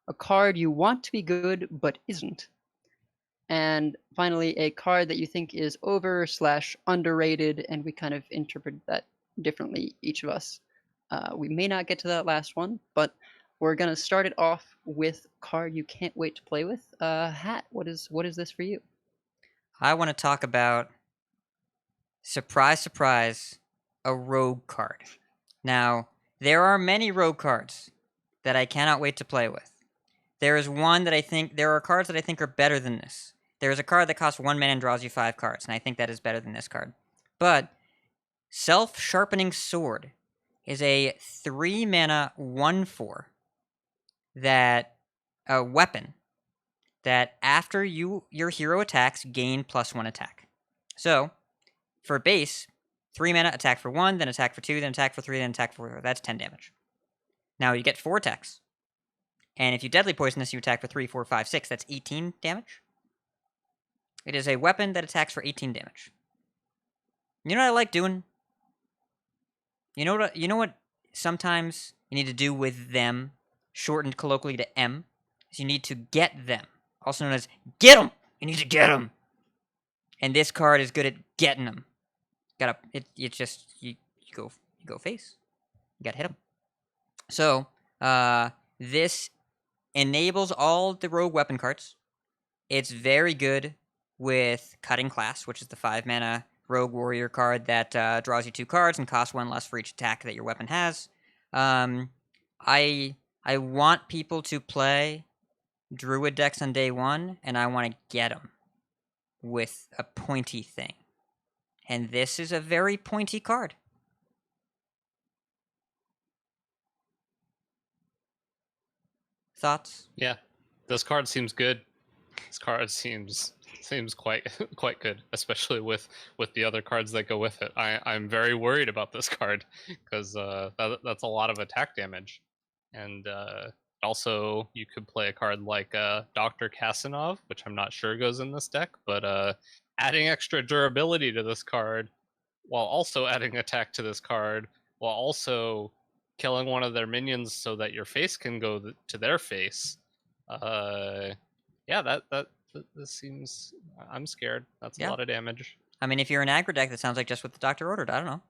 a card you want to be good but isn't, and finally a card that you think is over/underrated, and we kind of interpret that differently, each of us. We may not get to that last one, but we're going to start it off with a card you can't wait to play with. Hat, what is this for you? I want to talk about, surprise, surprise, a rogue card. Now, there are many rogue cards that I cannot wait to play with. There is one that I think, there are cards that I think are better than this. There's a card that costs 1 mana and draws you 5 cards, and I think that is better than this card. But Self-Sharpening Sword is a 3 mana 1/4 that a weapon that after your hero attacks, gain +1 attack. So, for base, 3 mana, attack for 1, then attack for 2, then attack for 3, then attack for 4. That's 10 damage. Now you get 4 attacks. And if you deadly poison this, you attack for 3, 4, 5, 6. That's 18 damage. It is a weapon that attacks for 18 damage. You know what I like doing? You know what sometimes you need to do with them, shortened colloquially to M, is you need to get them. Also known as get them. You need to get them. And this card is good at getting them. You go face. You gotta hit them. So this enables all the rogue weapon cards. It's very good with Cutting Class, which is the 5 mana rogue warrior card that draws you 2 cards and costs 1 less for each attack that your weapon has. I want people to play Druid decks on day 1, and I want to get them with a pointy thing. And this is a very pointy card. Thoughts? Yeah, this card seems good. This card seems quite good, especially with the other cards that go with it. I'm very worried about this card because that's a lot of attack damage, and also you could play a card like Dr. Kasanov, which I'm not sure goes in this deck, but adding extra durability to this card while also adding attack to this card while also killing one of their minions so that your face can go to their face. Yeah, this seems. I'm scared. That's a lot of damage. I mean, if you're an aggro deck, that sounds like just what the doctor ordered. I don't know.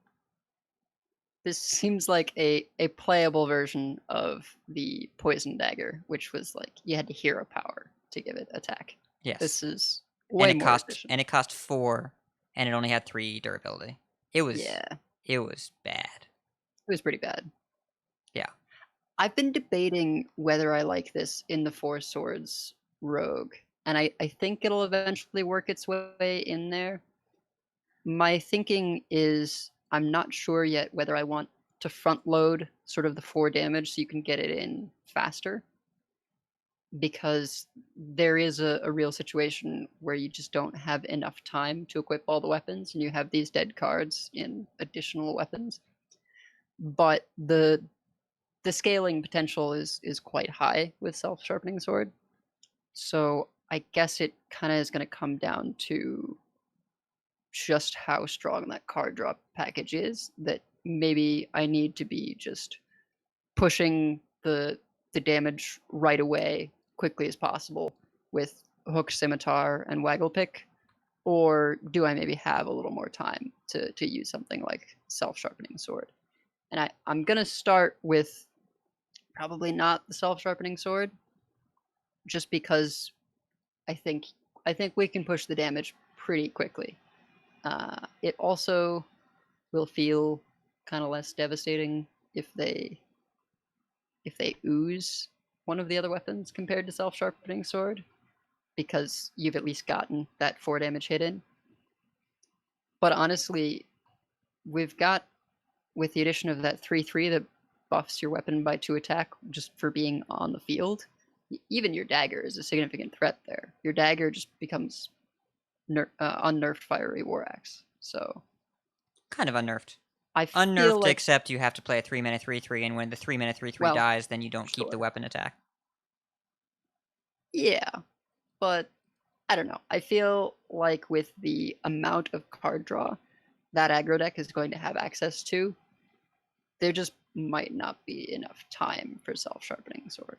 This seems like a playable version of the Poison Dagger, which was like you had to hero power to give it attack. Yes. This is way more efficient. And it cost 4, and it only had 3 durability. It was bad. It was pretty bad. Yeah. I've been debating whether I like this in the 4 Swords Rogue, and I think it'll eventually work its way in there. My thinking is I'm not sure yet whether I want to front load sort of the 4 damage so you can get it in faster, because there is a real situation where you just don't have enough time to equip all the weapons, and you have these dead cards in additional weapons. But the scaling potential is quite high with Self-Sharpening Sword. So I guess it kind of is going to come down to just how strong that card drop package is, that maybe I need to be just pushing the damage right away, quickly as possible, with Hook, Scimitar, and Waggle Pick, or do I maybe have a little more time to use something like Self-Sharpening Sword? And I'm going to start with probably not the Self-Sharpening Sword, just because I think we can push the damage pretty quickly. It also will feel kind of less devastating if they ooze one of the other weapons compared to Self-Sharpening Sword, because you've at least gotten that 4 damage hit in. But honestly, we've got, with the addition of that 3/3 that buffs your weapon by 2 attack just for being on the field, even your dagger is a significant threat there. Your dagger just becomes unnerfed Fiery War Axe. So kind of unnerfed. I feel unnerfed, like, except you have to play a 3-mana 3/3, and when the 3-mana 3/3 dies, then you don't keep the weapon attack. Yeah, but I don't know. I feel like with the amount of card draw that aggro deck is going to have access to, there just might not be enough time for Self-Sharpening Sword.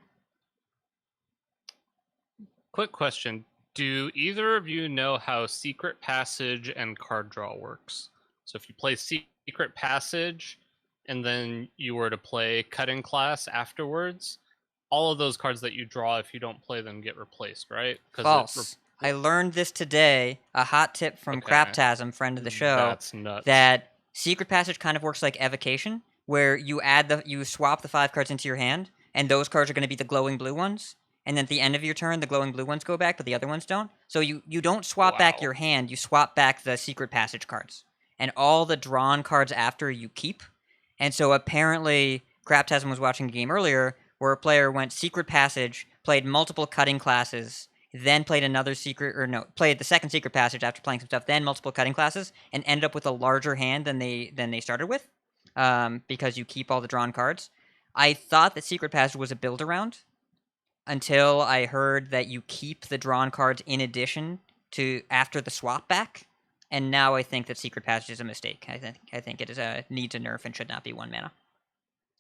Quick question. Do either of you know how Secret Passage and card draw works? So if you play Secret Passage and then you were to play Cutting Class afterwards, all of those cards that you draw, if you don't play them, get replaced, right? False. I learned this today. A hot tip from Craptasm, friend of the show. That's nuts. That Secret Passage kind of works like Evocation, where you swap the 5 cards into your hand, and those cards are going to be the glowing blue ones. and then at the end of your turn, the glowing blue ones go back, but the other ones don't. So you don't swap back Wow. your hand, you swap back the secret passage cards. And all the drawn cards after you keep. And so apparently, Craptasm was watching a game earlier where a player went secret passage, played multiple cutting classes, then played played the second secret passage after playing some stuff, then multiple cutting classes, and ended up with a larger hand than they started with, because you keep all the drawn cards. I thought that secret passage was a build around until I heard that you keep the drawn cards in addition to after the swap back, and now I think that secret passage is a mistake. I think it needs a nerf and should not be 1 mana.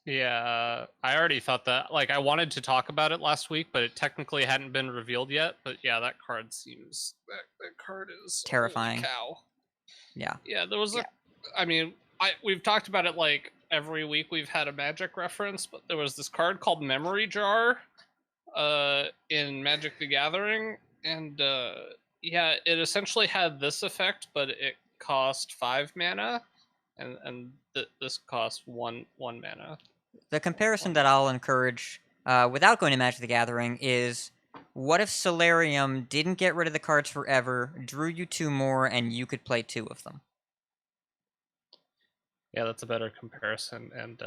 Yeah, I already thought that. Like, I wanted to talk about it last week, but it technically hadn't been revealed yet. But yeah, that card seems that card is Terrifying. Holy cow. Yeah. Yeah, there was I mean, we've talked about it like every week. We've had a Magic reference, but there was this card called Memory Jar, in Magic the Gathering, and yeah, it essentially had this effect, but it cost 5 mana, and this cost one mana. The comparison that I'll encourage, without going to Magic the Gathering, is what if Solarium didn't get rid of the cards forever, drew you 2 more, and you could play 2 of them? Yeah, that's a better comparison, and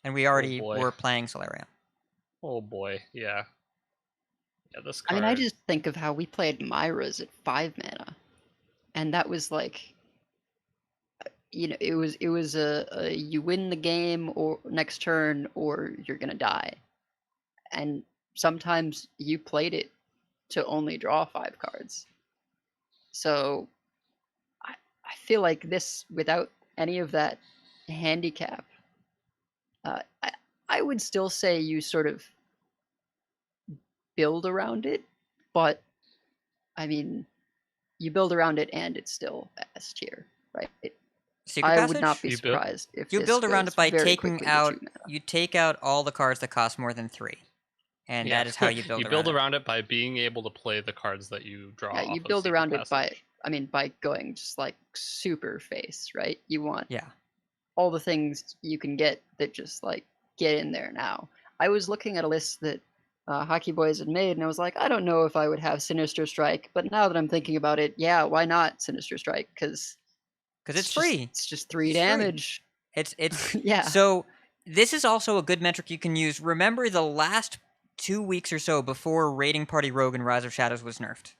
And we already boy. were playing Solarium. Oh boy, yeah. Yeah, this I card. mean, I just think of how we played Myra's at 5 mana, and that was like, it was a you win the game or next turn or you're gonna die, and sometimes you played it to only draw 5 cards. So I feel like this, without any of that handicap, I would still say you sort of build around it, but I mean, you build around it and it's still S tier, right? Secret I passage? would not be You build- surprised if You this build around goes it by very taking quickly to out. 2 mana. You take out all the cards that cost more than 3, and Yeah. that is how you build. You build around it by being able to play the cards that you draw. Yeah, you off of build Secret around it Passage. by going just like super face, right? You want Yeah. all the things you can get that just like get in there now. I was looking at a list that Hockey Boys had made, and I was like, I don't know if I would have Sinister Strike, but now that I'm thinking about it, yeah, why not Sinister Strike? Because It's free. It's just 3 It's free. damage. It's Yeah. So this is also a good metric you can use. Remember the last 2 weeks or so before Raiding Party Rogue and Rise of Shadows was nerfed,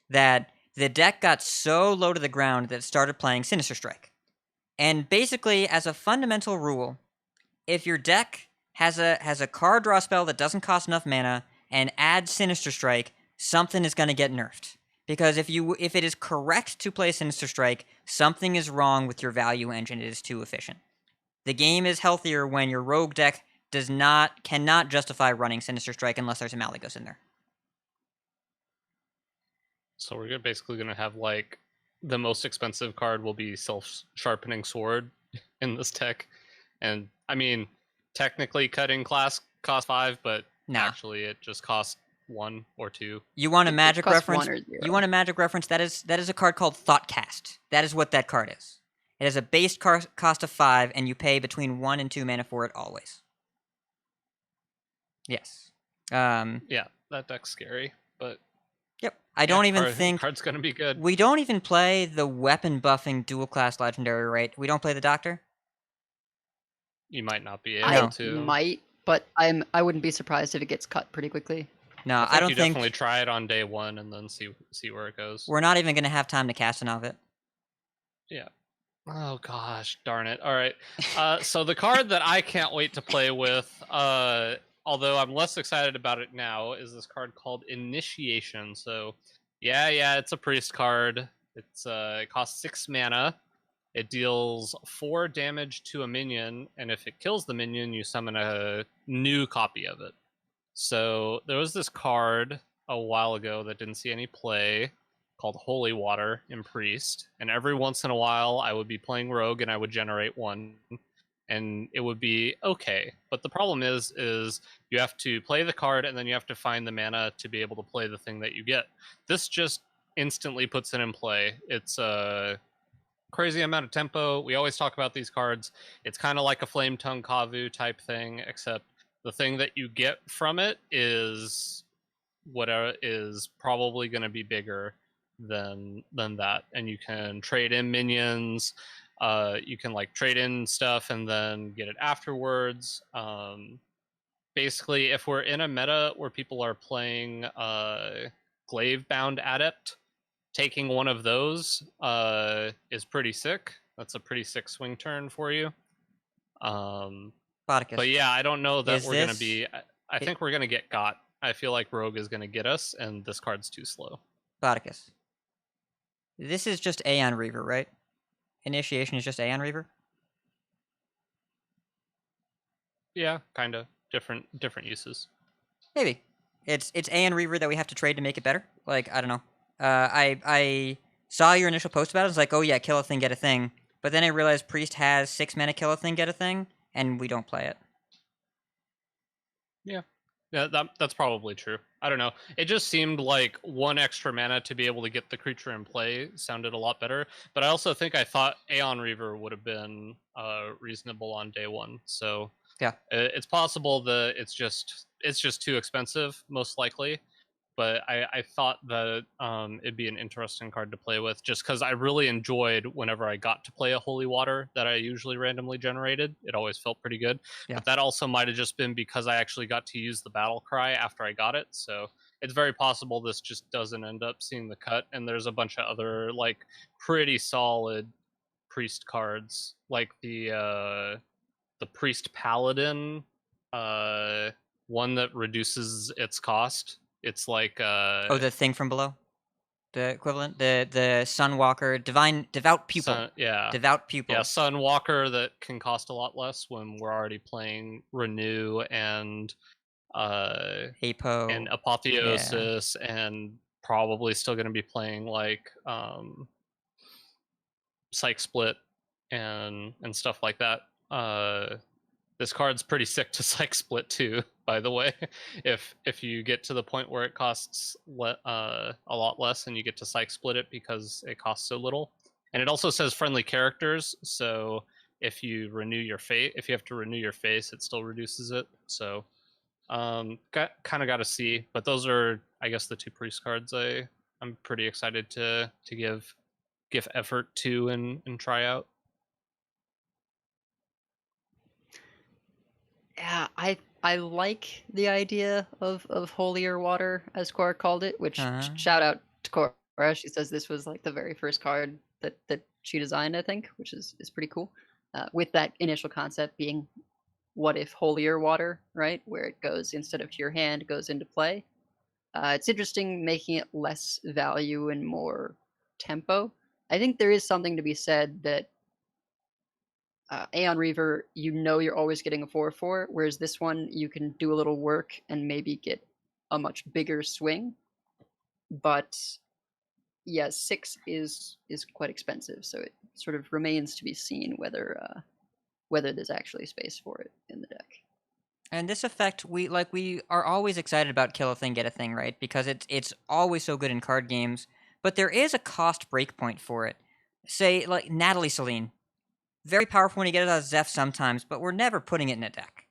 that the deck got so low to the ground that it started playing Sinister Strike. And basically, as a fundamental rule, if your deck has a card draw spell that doesn't cost enough mana and adds Sinister Strike, something is going to get nerfed. Because if it is correct to play Sinister Strike, something is wrong with your value engine. It is too efficient. The game is healthier when your rogue deck cannot justify running Sinister Strike unless there's a Malygos in there. So we're basically going to have like the most expensive card will be Self-Sharpening Sword in this deck. And I mean, technically Cutting Class costs 5, but Nah. actually it just costs 1 or 2. You want a It magic costs reference? 1 or 0. You want a magic reference? That is a card called Thoughtcast. That is what that card is. It has a base cost of 5, and you pay between 1 and 2 mana for it always. Yes. Yeah, that deck's scary, but Yep. I don't even card, think card's going to be good. we don't even play the weapon buffing dual class legendary, right? We don't play the Doctor. You might not be able I to. might, but I wouldn't be surprised if it gets cut pretty quickly. No, I, I don't you think definitely try it on day 1 and then see where it goes. we're not even going to have time to cast enough of it. Yeah. Oh gosh, darn it. All right. So the card that I can't wait to play with, although I'm less excited about it now, is this card called Initiation. So yeah, it's a priest card. It costs 6 mana. It deals 4 damage to a minion, and if it kills the minion, you summon a new copy of it. So there was this card a while ago that didn't see any play called Holy Water in Priest, and every once in a while I would be playing Rogue and I would generate 1, and it would be okay. But the problem is you have to play the card and then you have to find the mana to be able to play the thing that you get. This just instantly puts it in play. It's a crazy amount of tempo. We always talk about these cards. It's kind of like a Flame Tongue Kavu type thing, except The thing that you get from it is whatever is probably going to be bigger than that, and you can trade in minions. You can like trade in stuff and then get it afterwards. Basically, if we're in a meta where people are playing Glaive-bound Adept, taking one of those is pretty sick. That's a pretty sick swing turn for you. Spartacus. But yeah, I don't know that Is we're going to this- be... I think we're going to get got. I feel like Rogue is going to get us, and this card's too slow. Spartacus. This is just Aeon Reaver, right? Initiation is just Aeon Reaver? Yeah, kind of. Different uses. Maybe. It's Aeon Reaver that we have to trade to make it better. Like, I don't know. I saw your initial post about it. I was like, oh yeah, kill a thing, get a thing. But then I realized Priest has 6 mana, kill a thing, get a thing, and we don't play it. Yeah, that's probably true. I don't know. It just seemed like 1 extra mana to be able to get the creature in play sounded a lot better. But I also think I thought Aeon Reaver would have been reasonable on day 1. So Yeah. It's possible that it's just too expensive, most likely. But I thought that it'd be an interesting card to play with, just because I really enjoyed whenever I got to play a Holy Water that I usually randomly generated. It always felt pretty good. Yeah. But that also might have just been because I actually got to use the Battle Cry after I got it. So it's very possible this just doesn't end up seeing the cut. And there's a bunch of other like pretty solid Priest cards, like the Priest Paladin, one that reduces its cost. It's like Oh, the thing from below? The equivalent? The Sunwalker, Devout Pupil. yeah. Devout Pupil. Yeah, Sunwalker that can cost a lot less when we're already playing Renew and Apo. and Apotheosis, and probably still going to be playing like Psych Split and stuff like that. This card's pretty sick to Psych Split too, by the way. If you get to the point where it costs a lot less and you get to Psych Split it because it costs so little. And it also says friendly characters, so if you renew your face, if you have to renew your face, it still reduces it. So kind of got to see. But those are, I guess, the 2 Priest cards I'm pretty excited to give effort to and try out. Yeah, I like the idea of holier water, as Cora called it, which shout out to Cora. She says this was like the very first card that she designed, I think, which is pretty cool. With that initial concept being, what if holier water, right? Where it goes, instead of to your hand, it goes into play. It's interesting making it less value and more tempo. I think there is something to be said that Aeon Reaver, you're always getting a 4/4, whereas this one you can do a little work and maybe get a much bigger swing. But yeah, 6 is quite expensive, so it sort of remains to be seen whether there's actually space for it in the deck. And this effect, we are always excited about kill a thing, get a thing, right? Because it's always so good in card games. But there is a cost breakpoint for it. Say, like, Natalie Celine. Very powerful when you get it out of Zeph sometimes, but we're never putting it in a deck.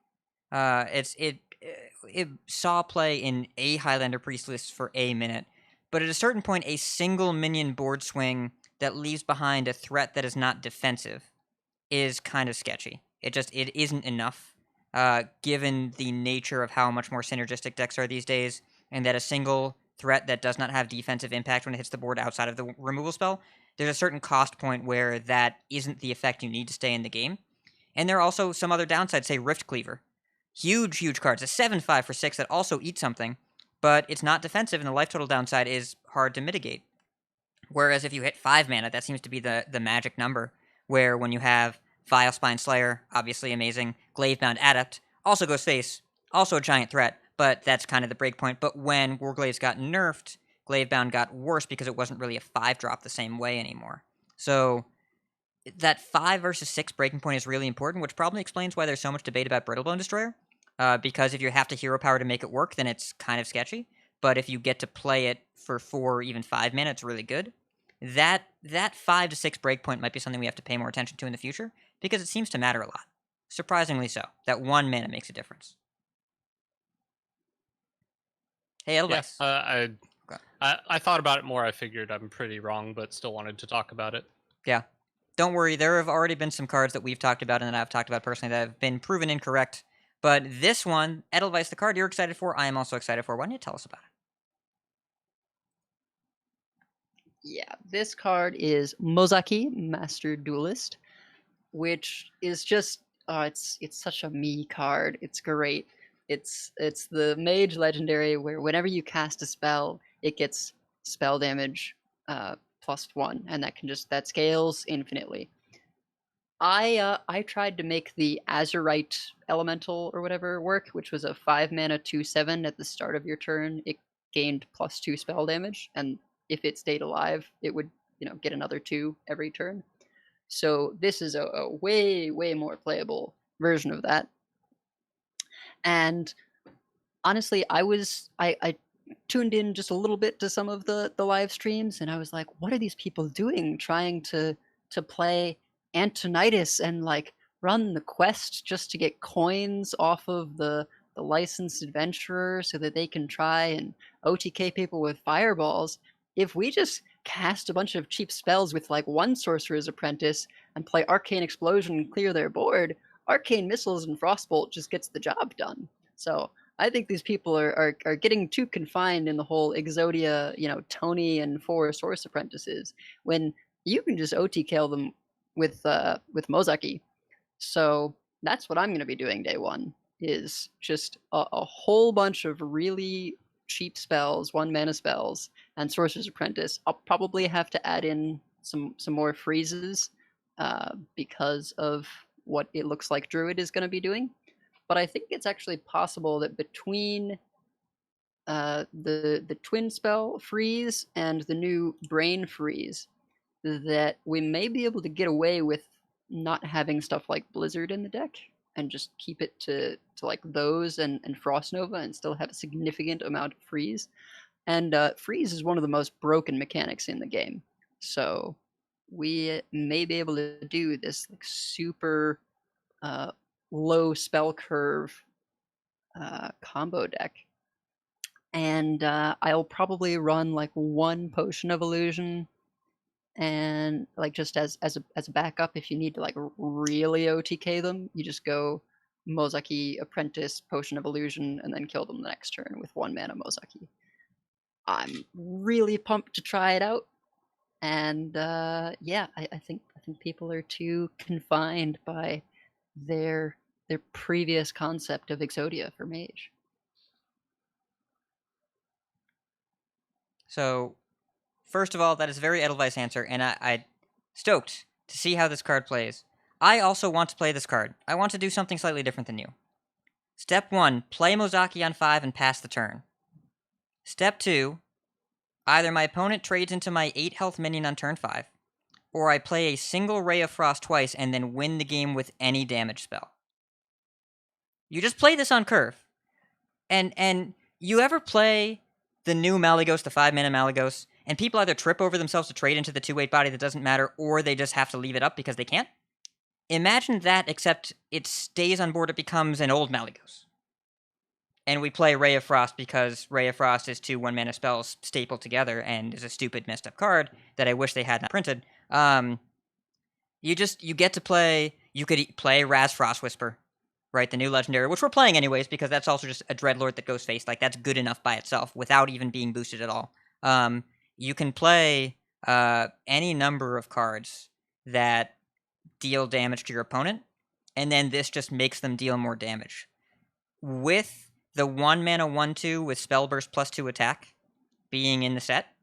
It saw play in a Highlander Priest list for a minute, but at a certain point, a single minion board swing that leaves behind a threat that is not defensive is kind of sketchy. It isn't enough, given the nature of how much more synergistic decks are these days, and that a single threat that does not have defensive impact when it hits the board outside of the removal spell, there's a certain cost point where that isn't the effect you need to stay in the game. And there are also some other downsides, say Rift Cleaver. Huge cards. A 7/5 for 6 that also eats something, but it's not defensive, and the life total downside is hard to mitigate. Whereas if you hit 5 mana, that seems to be the magic number, where when you have Vilespine Slayer, obviously amazing, Glaive-bound Adept, also goes face, also a giant threat, but that's kind of the breakpoint. But when Warglaives got nerfed, Glaive-bound got worse because it wasn't really a 5-drop the same way anymore. So that 5 versus 6 breaking point is really important, which probably explains why there's so much debate about Brittlebone Destroyer. Because if you have to hero power to make it work, then it's kind of sketchy. But if you get to play it for 4 or even 5 mana, it's really good. That 5 to 6 breakpoint might be something we have to pay more attention to in the future, because it seems to matter a lot. Surprisingly so. That 1 mana makes a difference. Hey, Edelweiss. I thought about it more. I figured I'm pretty wrong, but still wanted to talk about it. Yeah. Don't worry, there have already been some cards that we've talked about and that I've talked about personally that have been proven incorrect. But this one, Edelweiss, the card you're excited for, I am also excited for. Why don't you tell us about it? Yeah, this card is Mozaki, Master Duelist, which is just it's such a me card. It's great. It's the mage legendary where whenever you cast a spell, it gets spell damage +1, and that scales infinitely. I tried to make the Azurite Elemental or whatever work, which was a 5 mana 2/7 at the start of your turn. It gained +2 spell damage, and if it stayed alive, it would get another 2 every turn. So this is a way more playable version of that. And honestly, I tuned in just a little bit to some of the live streams, and I was like, what are these people doing trying to play Antonitis and like run the quest just to get coins off of the licensed adventurer so that they can try and OTK people with fireballs? If we just cast a bunch of cheap spells with like one Sorcerer's Apprentice and play Arcane Explosion and clear their board, Arcane Missiles and Frostbolt just gets the job done. So I think these people are getting too confined in the whole Exodia, Tony and 4 Source Apprentices, when you can just OTK them with Mozaki. So that's what I'm going to be doing day one, is just a whole bunch of really cheap spells, 1 mana spells, and Sorcerer's Apprentice. I'll probably have to add in some more freezes because of what it looks like Druid is going to be doing. But I think it's actually possible that between the twin spell freeze and the new brain freeze, that we may be able to get away with not having stuff like Blizzard in the deck and just keep it to like those and Frost Nova and still have a significant amount of freeze. And freeze is one of the most broken mechanics in the game. So we may be able to do this like super low spell curve combo deck. And I'll probably run like 1 Potion of Illusion, and like just as a backup, if you need to like really OTK them, you just go Mozaki Apprentice, Potion of Illusion, and then kill them the next turn with 1 mana Mozaki. I'm really pumped to try it out, and yeah, I think people are too confined by their previous concept of Exodia for Mage. So, first of all, that is a very Edelweiss answer, and I stoked to see how this card plays. I also want to play this card. I want to do something slightly different than you. Step 1, play Mozaki on 5 and pass the turn. Step 2, either my opponent trades into my 8 health minion on turn 5, or I play a single Ray of Frost twice and then win the game with any damage spell. You just play this on curve. And you ever play the new Malygos, the 5 mana Malygos, and people either trip over themselves to trade into the 2/8 body that doesn't matter, or they just have to leave it up because they can't? Imagine that, except it stays on board, it becomes an old Malygos. And we play Ray of Frost because Ray of Frost is 2 1 mana spells stapled together and is a stupid messed up card that I wish they had not printed. You get to play, you could play Raz Frost Whisper, right? The new legendary, which we're playing anyways because that's also just a Dreadlord that goes face. Like, that's good enough by itself without even being boosted at all. You can play any number of cards that deal damage to your opponent, and then this just makes them deal more damage. With the 1 mana 1/2 with Spellburst +2 attack being in the set,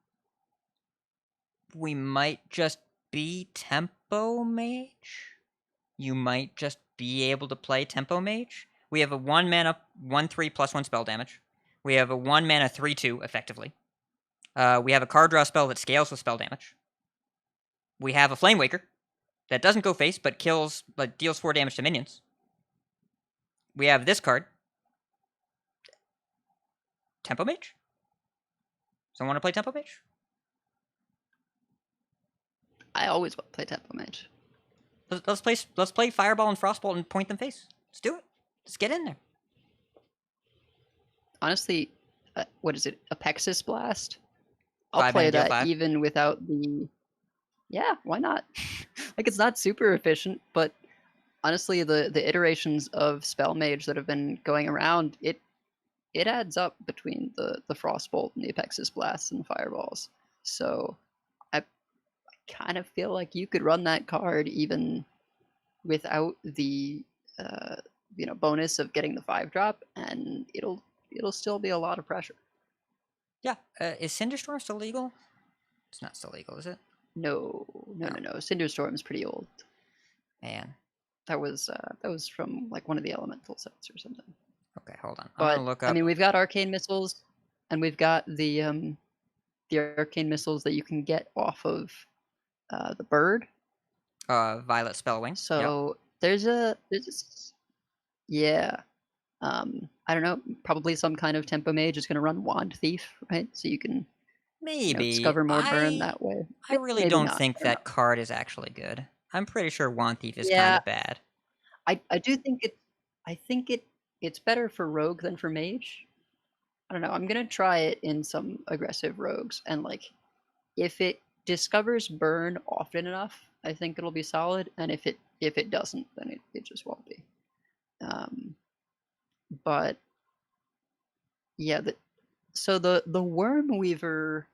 we might just be Tempo Mage. You might just be able to play Tempo Mage. We have a 1 mana 1/3 +1 spell damage. We have a 1 mana 3/2 effectively. We have a card draw spell that scales with spell damage. We have a Flame Waker that doesn't go face but deals 4 damage to minions. We have this card, Tempo Mage. Someone want to play Tempo Mage? I always want to play Tempo Mage. Let's play Fireball and Frostbolt and point them face. Let's do it. Let's get in there. Honestly, what is it? Apexis Blast. I'll 5 play mana, deal that 5. even without the. Yeah, why not? Like, it's not super efficient, but honestly, the iterations of Spell Mage that have been going around, it adds up between the Frostbolt and the Apexis Blasts and the Fireballs. So I kind of feel like you could run that card even without the bonus of getting the 5-drop, and it'll still be a lot of pressure. Yeah. Is Cinderstorm still legal? It's not still legal, is it? No. Cinderstorm's pretty old. Man. That was from like one of the elemental sets or something. Okay, hold on. I'm But gonna look up. I mean, we've got arcane missiles, and we've got the arcane missiles that you can get off of the bird. Violet Spellwing. So there's a yeah. I don't know. Probably some kind of tempo mage is going to run Wand Thief, right? So you can Maybe. discover more burn that way. I really Maybe don't not, think I don't that card is actually good. I'm pretty sure Wand Thief is kind Yeah. of bad. I do think it's better for rogue than for mage. I don't know. I'm gonna try it in some aggressive rogues, and like, if it discovers burn often enough, I think it'll be solid. And if it doesn't, then it just won't be. But yeah, so the Worm Weaver,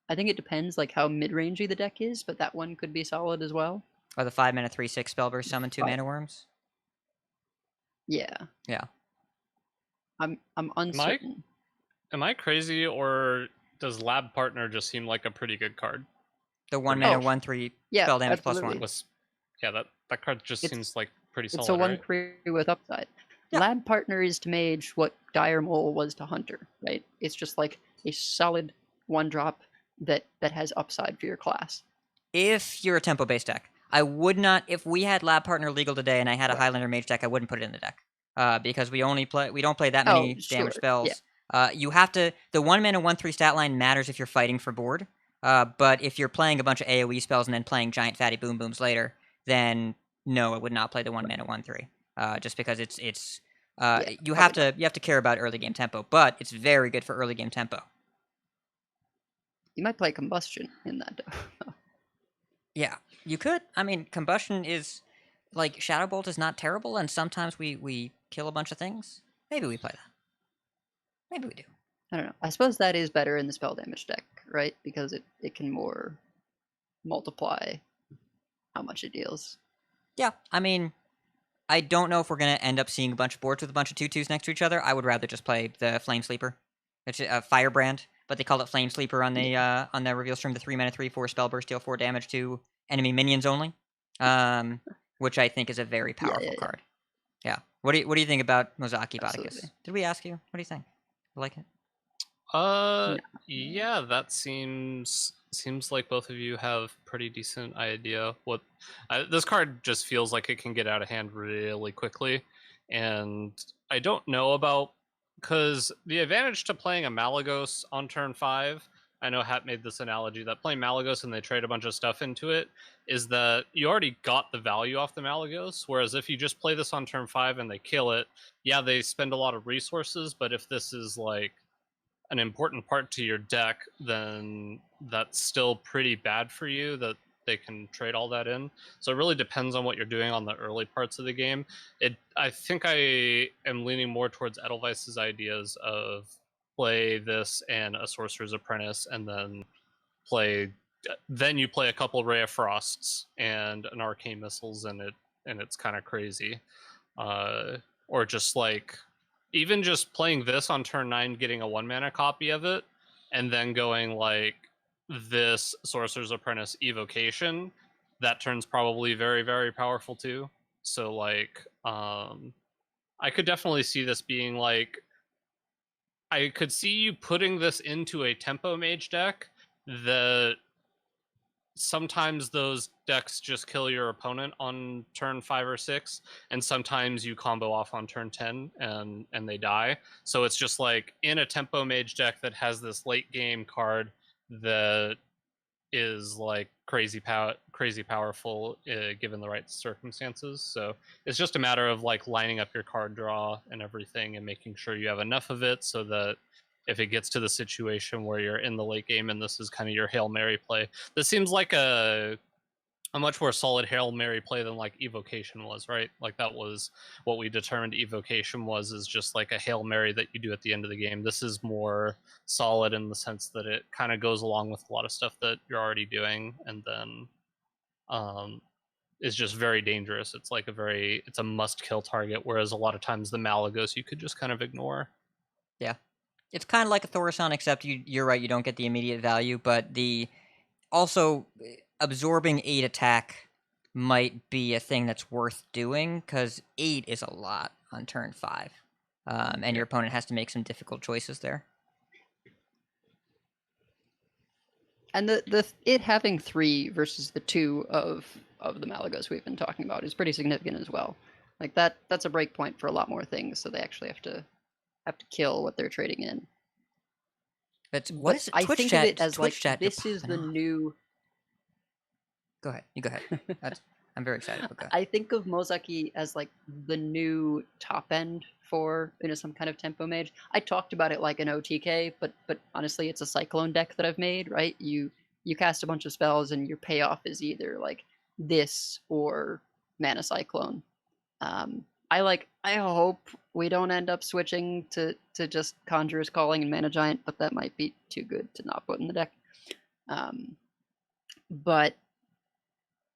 I think it depends like how mid-rangey the deck is, but that one could be solid as well. Or the 5 mana 3/6 Spellburst summon 2 mana worms. Yeah. Yeah. I'm uncertain. Am I crazy, or does Lab Partner just seem like a pretty good card? The 1 mana Oh, 1/3 yeah, spell damage absolutely. +1. Yeah, that card just It's- seems like pretty solid. It's a 1 right? 3 with upside. Yeah. Lab Partner is to mage what Dire Mole was to Hunter, right? It's just like a solid 1-drop that has upside for your class. If you're a tempo based deck, I would not. If we had Lab Partner legal today and I had a Right. Highlander mage deck, I wouldn't put it in the deck. Because we don't play that many damage sure, spells. yeah. You have to. The 1 mana 1/3 stat line matters if you're fighting for board. But if you're playing a bunch of AOE spells and then playing giant fatty boom booms later, then no, I would not play the 1 mana 1/3. Just because it's you have to care about early game tempo, but it's very good for early game tempo. You might play Combustion in that though. Yeah, you could. I mean, Combustion is like Shadow Bolt is not terrible, and sometimes we kill a bunch of things. Maybe we play that. Maybe we do. I don't know. I suppose that is better in the spell damage deck, right? Because it can more multiply how much it deals. Yeah, I mean, I don't know if we're gonna end up seeing a bunch of boards with a bunch of 2/2s next to each other. I would rather just play the Flame Sleeper. It's a Firebrand, but they call it Flame Sleeper on the reveal stream. The 3 mana 3/4 spellburst, deal 4 damage to enemy minions only. Which I think is a very powerful card. Yeah. What do you think about Mozaki Botticus? Absolutely. Did we ask you? What do you think? You like it? Yeah, that seems like both of you have pretty decent idea. What this card just feels like it can get out of hand really quickly, and I don't know about, because the advantage to playing a Malagos on turn 5, I know Hat made this analogy that playing Malagos and they trade a bunch of stuff into it, is that you already got the value off the Malagos, whereas if you just play this on turn 5 and they kill it, yeah, they spend a lot of resources, but if this is like an important part to your deck, then that's still pretty bad for you that they can trade all that in. So it really depends on what you're doing on the early parts of the game. I think I am leaning more towards Edelweiss's ideas of play this and a Sorcerer's Apprentice, and then you play a couple Ray of Frosts and an Arcane Missiles, and it's kind of crazy. Or just like, even just playing this on turn 9, getting a 1 mana copy of it, and then going like this Sorcerer's Apprentice Evocation, that turn's probably very, very powerful too. So like, I could definitely see this being like, I could see you putting this into a tempo mage deck that sometimes those decks just kill your opponent on turn 5 or 6, and sometimes you combo off on turn 10 and they die. So it's just like in a tempo mage deck that has this late game card that is like crazy powerful given the right circumstances. So it's just a matter of like lining up your card draw and everything and making sure you have enough of it so that if it gets to the situation where you're in the late game and this is kind of your Hail Mary play. This seems like a much more solid Hail Mary play than like Evocation was, right? Like that was what we determined Evocation was, is just like a Hail Mary that you do at the end of the game. This is more solid in the sense that it kind of goes along with a lot of stuff that you're already doing, and then is just very dangerous. It's like it's a must kill target, whereas a lot of times the Malagos you could just kind of ignore. Yeah. It's kind of like a Thaurissan, except you're right, you don't get the immediate value, but also absorbing 8 attack might be a thing that's worth doing, because 8 is a lot on turn 5. And your opponent has to make some difficult choices there. And it having 3 versus the 2 of the Malagos we've been talking about is pretty significant as well. Like that's a break point for a lot more things, so they actually have to kill what they're trading in. But I Twitch think chat, of it as Twitch like chat, this is the new. Go ahead. You go ahead. I'm very excited. Okay. I think of Mozaki as like the new top end for some kind of tempo mage. I talked about it like an OTK, but honestly, it's a Cyclone deck that I've made. Right? You cast a bunch of spells, and your payoff is either like this or Mana Cyclone. I hope we don't end up switching to just Conjurer's Calling and Mana Giant, but that might be too good to not put in the deck. But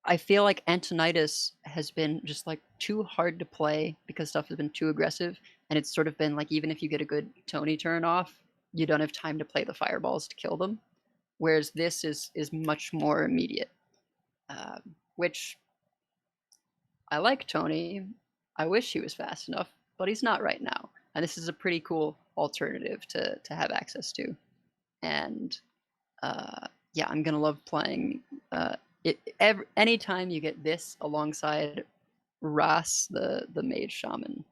I feel like Antonidas has been just like too hard to play because stuff has been too aggressive, and it's sort of been like, even if you get a good Tony turn off, you don't have time to play the fireballs to kill them. Whereas this is much more immediate, which I like Tony. I wish he was fast enough, but he's not right now. And this is a pretty cool alternative to have access to. And yeah, I'm gonna love playing it. Anytime you get this alongside Ras, the Mage Shaman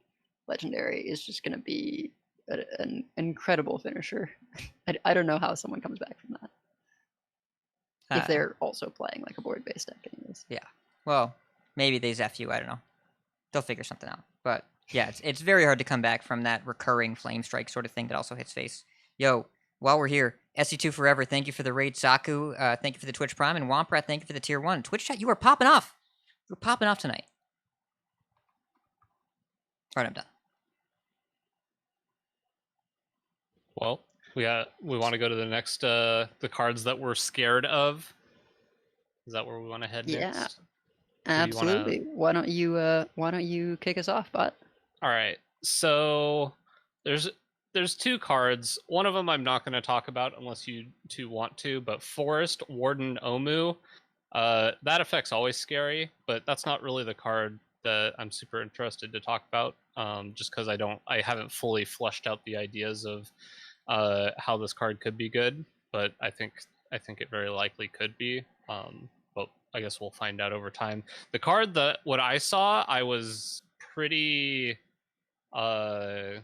legendary, is just gonna be an incredible finisher. I don't know how someone comes back from that. If they're also playing like a board-based deck, anyways. Yeah. Well, maybe they Zeph you. I don't know. They'll figure something out. But yeah, it's very hard to come back from that recurring flame strike sort of thing that also hits face. Yo, while we're here, SC2 Forever, thank you for the raid. Saku, thank you for the Twitch Prime. And Womprat, thank you for the Tier 1. Twitch chat, you are popping off. You're popping off tonight. All right, I'm done. Well, we want to go to the next the cards that we're scared of. Is that where we want to head next? Yeah. Absolutely. Why don't you kick us off, Bot? All right. So there's 2 cards. One of them I'm not going to talk about unless you 2 want to, but Forest Warden Omu. That effect's always scary, but that's not really the card that I'm super interested to talk about. Just because I haven't fully fleshed out the ideas of how this card could be good, but I think it very likely could be. But I guess we'll find out over time. The card that what I saw, I was pretty I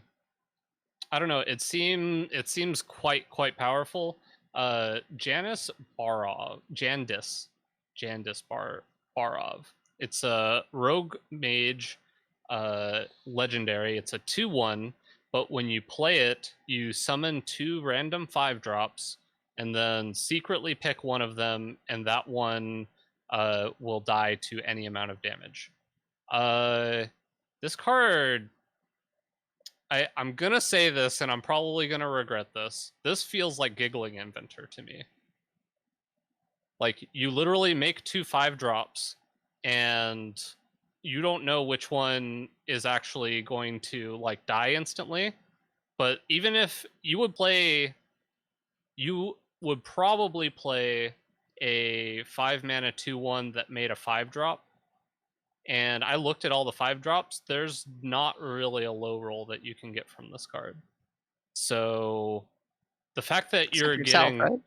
don't know, it seems quite powerful. Jandis Barov. It's a rogue mage legendary. It's a 2/1, but when you play it, you summon 2 random 5-drops and then secretly pick one of them, and that one will die to any amount of damage. This card, I'm gonna say this, and I'm probably gonna regret this. This feels like Giggling Inventor to me. Like, you literally make 2 5-drops, and you don't know which one is actually going to like die instantly. But even if you would probably play a 5-mana 2/1 that made a 5-drop. And I looked at all the 5-drops. There's not really a low roll that you can get from this card. So the fact that you're yourself, getting, right?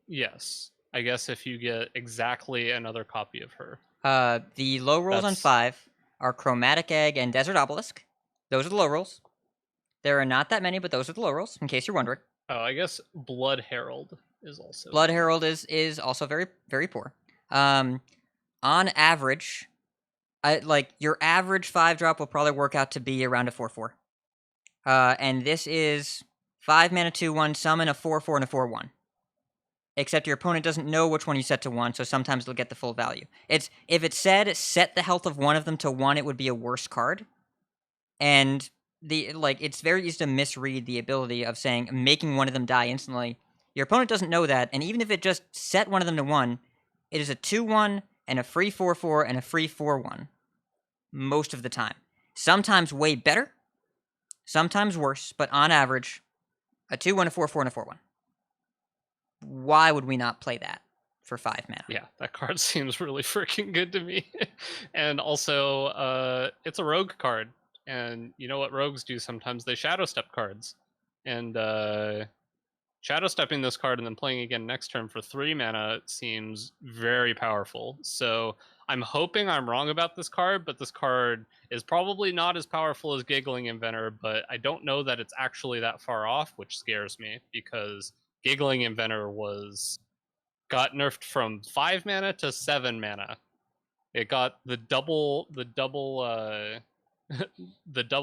Yes, I guess if you get exactly another copy of her. The low rolls on 5 are Chromatic Egg and Desert Obelisk. Those are the low rolls. There are not that many, but those are the low rolls, in case you're wondering. Oh, I guess Blood Herald is also. Blood Herald is also very, very poor. On average, your average 5-drop will probably work out to be around a 4/4. And this is 5 mana 2/1, summon a 4/4 and a 4/1. Except your opponent doesn't know which one you set to 1, so sometimes they'll get the full value. If it said set the health of one of them to 1, it would be a worse card. And it's very easy to misread the ability of saying making one of them die instantly. Your opponent doesn't know that, and even if it just set one of them to 1, it is a 2/1 and a free 4/4 and a free 4/1 most of the time. Sometimes way better, sometimes worse, but on average, a 2/1, a 4/4, and a 4/1. Why would we not play that for 5 mana? Yeah, that card seems really freaking good to me. And also, it's a rogue card. And you know what rogues do sometimes? They shadow step cards. And shadow stepping this card and then playing again next turn for 3 mana seems very powerful. So I'm hoping I'm wrong about this card, but this card is probably not as powerful as Giggling Inventor, but I don't know that it's actually that far off, which scares me because Giggling Inventor got nerfed from 5 mana to 7 mana. It got the double the double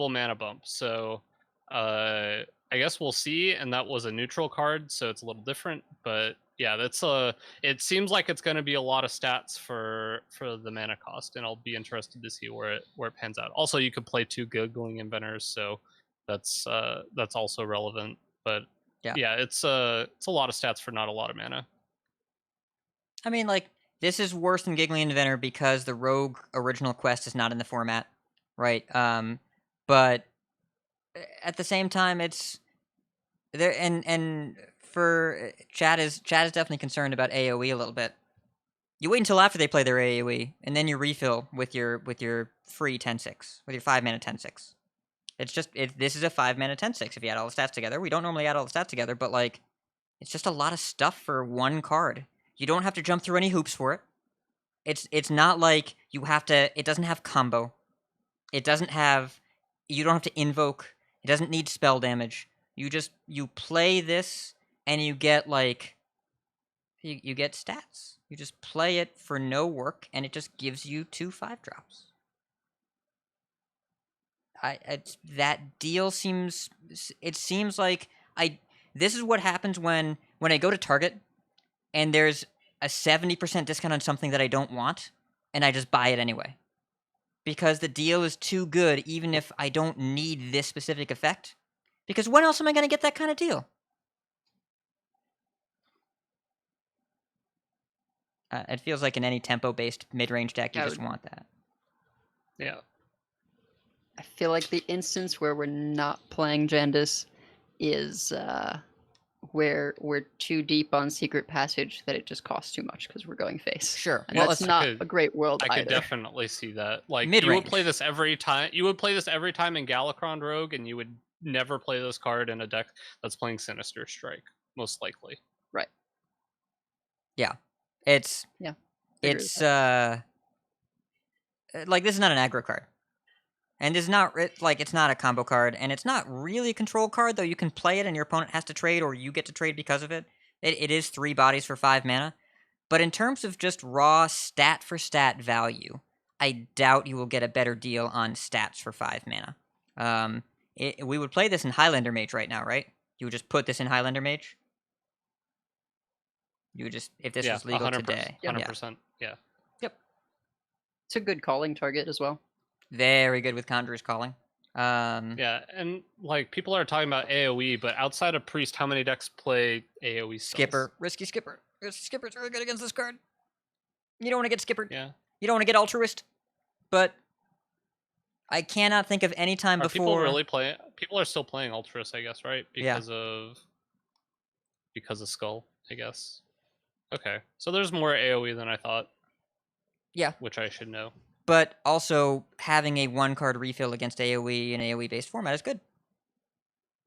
mana bump. So I guess we'll see, and that was a neutral card, so it's a little different. But yeah, it seems like it's going to be a lot of stats for the mana cost, and I'll be interested to see where it pans out. Also, you could play 2 Giggling Inventors, so that's also relevant. But yeah, it's a lot of stats for not a lot of mana. I mean, this is worse than Giggling Inventor because the Rogue original quest is not in the format, right? But at the same time, it's there, and for Chad is definitely concerned about AOE a little bit. You wait until after they play their AOE, and then you refill with your free 10/6, with your 5 mana 10/6. It's just this is a 5 mana 10/6 if you add all the stats together. We don't normally add all the stats together, but it's just a lot of stuff for one card. You don't have to jump through any hoops for it. It's not like you have to. It doesn't have combo. It doesn't have. You don't have to invoke. It doesn't need spell damage. You play this and you get you get stats. You just play it for no work and it just gives you 2 5-drops. That deal seems. It seems like This is what happens when I go to Target and there's a 70% discount on something that I don't want, and I just buy it anyway. Because the deal is too good, even if I don't need this specific effect. Because when else am I going to get that kind of deal? It feels like in any tempo-based mid-range deck, you just want that. Yeah. I feel like the instance where we're not playing Jandis is where we're too deep on Secret Passage that it just costs too much because we're going face. Sure. And that's not a great world I either. could definitely see that. Mid-range. You would play this every time. You would play this every time in Galakron Rogue, and you would never play this card in a deck that's playing Sinister Strike, most likely. Right. Yeah. It's this is not an aggro card. And it's not it's not a combo card, and it's not really a control card, though you can play it and your opponent has to trade, or you get to trade because of it. It is 3 bodies for 5 mana. But in terms of just raw stat for stat value, I doubt you will get a better deal on stats for 5 mana. We would play this in Highlander Mage right now, right? You would just put this in Highlander Mage? You would just, if this was legal 100%, today. 100%. Yeah. Yep. It's a good calling target as well. Very good with Conjurer's Calling. Yeah, and people are talking about AoE, but outside of Priest, how many decks play AoE spells? Skipper. Risky Skipper. Skipper's really good against this card. You don't want to get skippered. Yeah. You don't want to get Altruist. But I cannot think of any time before... People really playing? People are still playing Altruist, I guess, right? Because of Skull, I guess. Okay, so there's more AoE than I thought. Yeah. Which I should know. But also, having a 1-card refill against AoE in AoE-based format is good.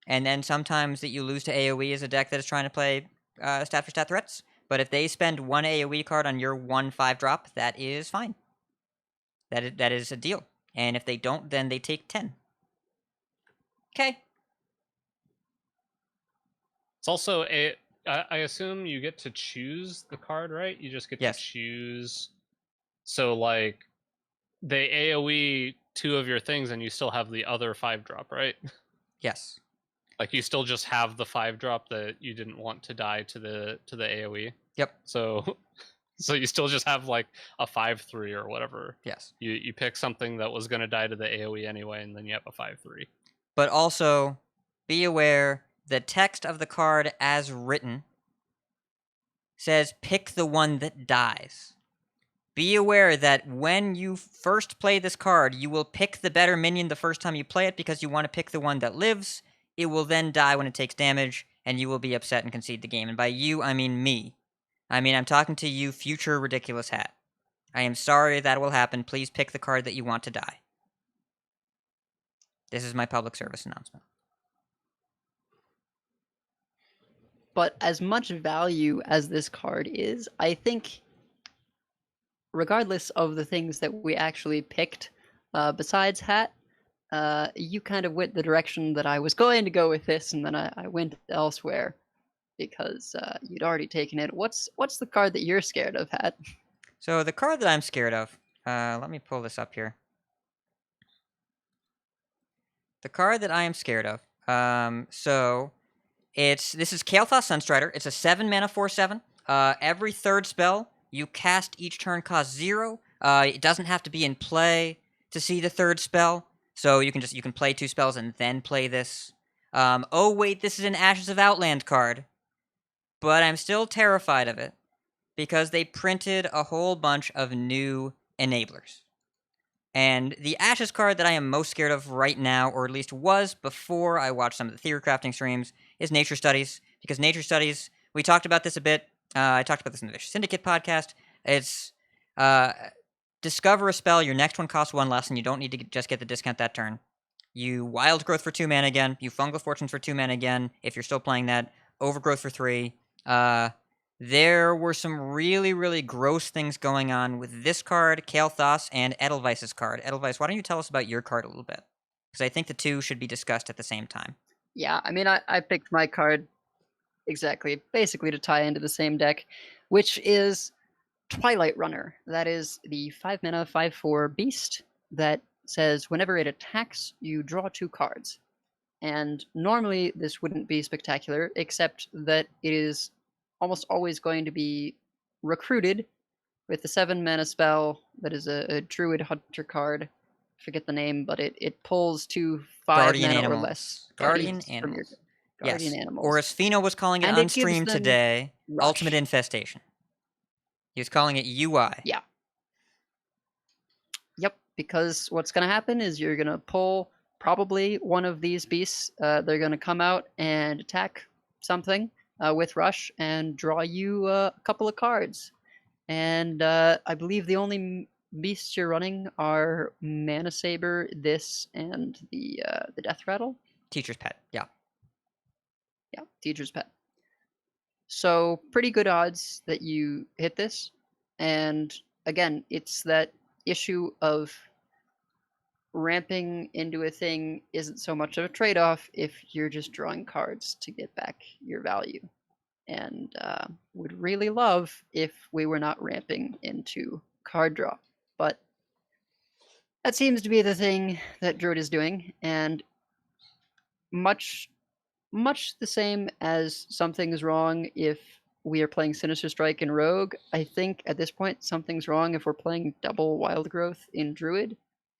And then sometimes that you lose to AoE is a deck that is trying to play stat-for-stat threats. But if they spend 1 AoE card on your 1 5-drop, that is fine. That is a deal. And if they don't, then they take 10. Okay. It's also I assume you get to choose the card, right? You just get to choose. So, they AoE 2 of your things and you still have the other 5-drop, right? Yes. Like you still just have the 5-drop that you didn't want to die to the AoE. Yep. So you still just have like a 5/3 or whatever. Yes. You pick something that was going to die to the AoE anyway, and then you have a 5/3. But also, be aware the text of the card as written says pick the one that dies. Be aware that when you first play this card, you will pick the better minion the first time you play it because you want to pick the one that lives. It will then die when it takes damage, and you will be upset and concede the game. And by you, I mean me. I'm talking to you, future Ridiculous Hat. I am sorry that will happen. Please pick the card that you want to die. This is my public service announcement. But as much value as this card is, I think, regardless of the things that we actually picked, besides Hat, you kind of went the direction that I was going to go with this, and then I went elsewhere because you'd already taken it. What's the card that you're scared of, Hat? So the card that I'm scared of, let me pull this up here. The card that I am scared of, this is Kael'thas Sunstrider. It's a 7-mana 4/7. Every third spell you cast each turn costs 0. It doesn't have to be in play to see the third spell, so you can play 2 spells and then play this. Oh wait, this is an Ashes of Outland card, but I'm still terrified of it because they printed a whole bunch of new enablers. And the Ashes card that I am most scared of right now, or at least was before I watched some of the theory crafting streams, is Nature Studies. Because Nature Studies, we talked about this a bit. I talked about this in the Vicious Syndicate podcast. It's discover a spell, your next one costs 1 less, and you don't need to just get the discount that turn. You Wild Growth for 2 mana again. You Fungal Fortunes for 2 mana again, if you're still playing that. Overgrowth for 3. There were some really, really gross things going on with this card, Kael'thas, and Edelweiss's card. Edelweiss, why don't you tell us about your card a little bit? Because I think the two should be discussed at the same time. Yeah, I picked my card basically to tie into the same deck, which is Twilight Runner. That is the 5-mana 5/4 beast that says whenever it attacks, you draw 2 cards. And normally this wouldn't be spectacular, except that it is almost always going to be recruited with the 7-mana spell that is a Druid Hunter card. I forget the name, but it pulls 2 5-mana or less. Guardian Animals. Or as Fino was calling it And on it gives stream them today, rush. Ultimate Infestation. He was calling it UI. Yeah. Yep, because what's going to happen is you're going to pull probably one of these beasts. They're going to come out and attack something with Rush and draw you a couple of cards. And I believe the only beasts you're running are Mana Saber, this, and the Death Rattle. Teacher's Pet, yeah. Yeah, Teacher's Pet. So pretty good odds that you hit this. And again, it's that issue of ramping into a thing isn't so much of a trade-off if you're just drawing cards to get back your value. And would really love if we were not ramping into card draw. But that seems to be the thing that Druid is doing, and much the same as something's wrong if we are playing Sinister Strike in Rogue. I think at this point something's wrong if we're playing double Wild Growth in Druid,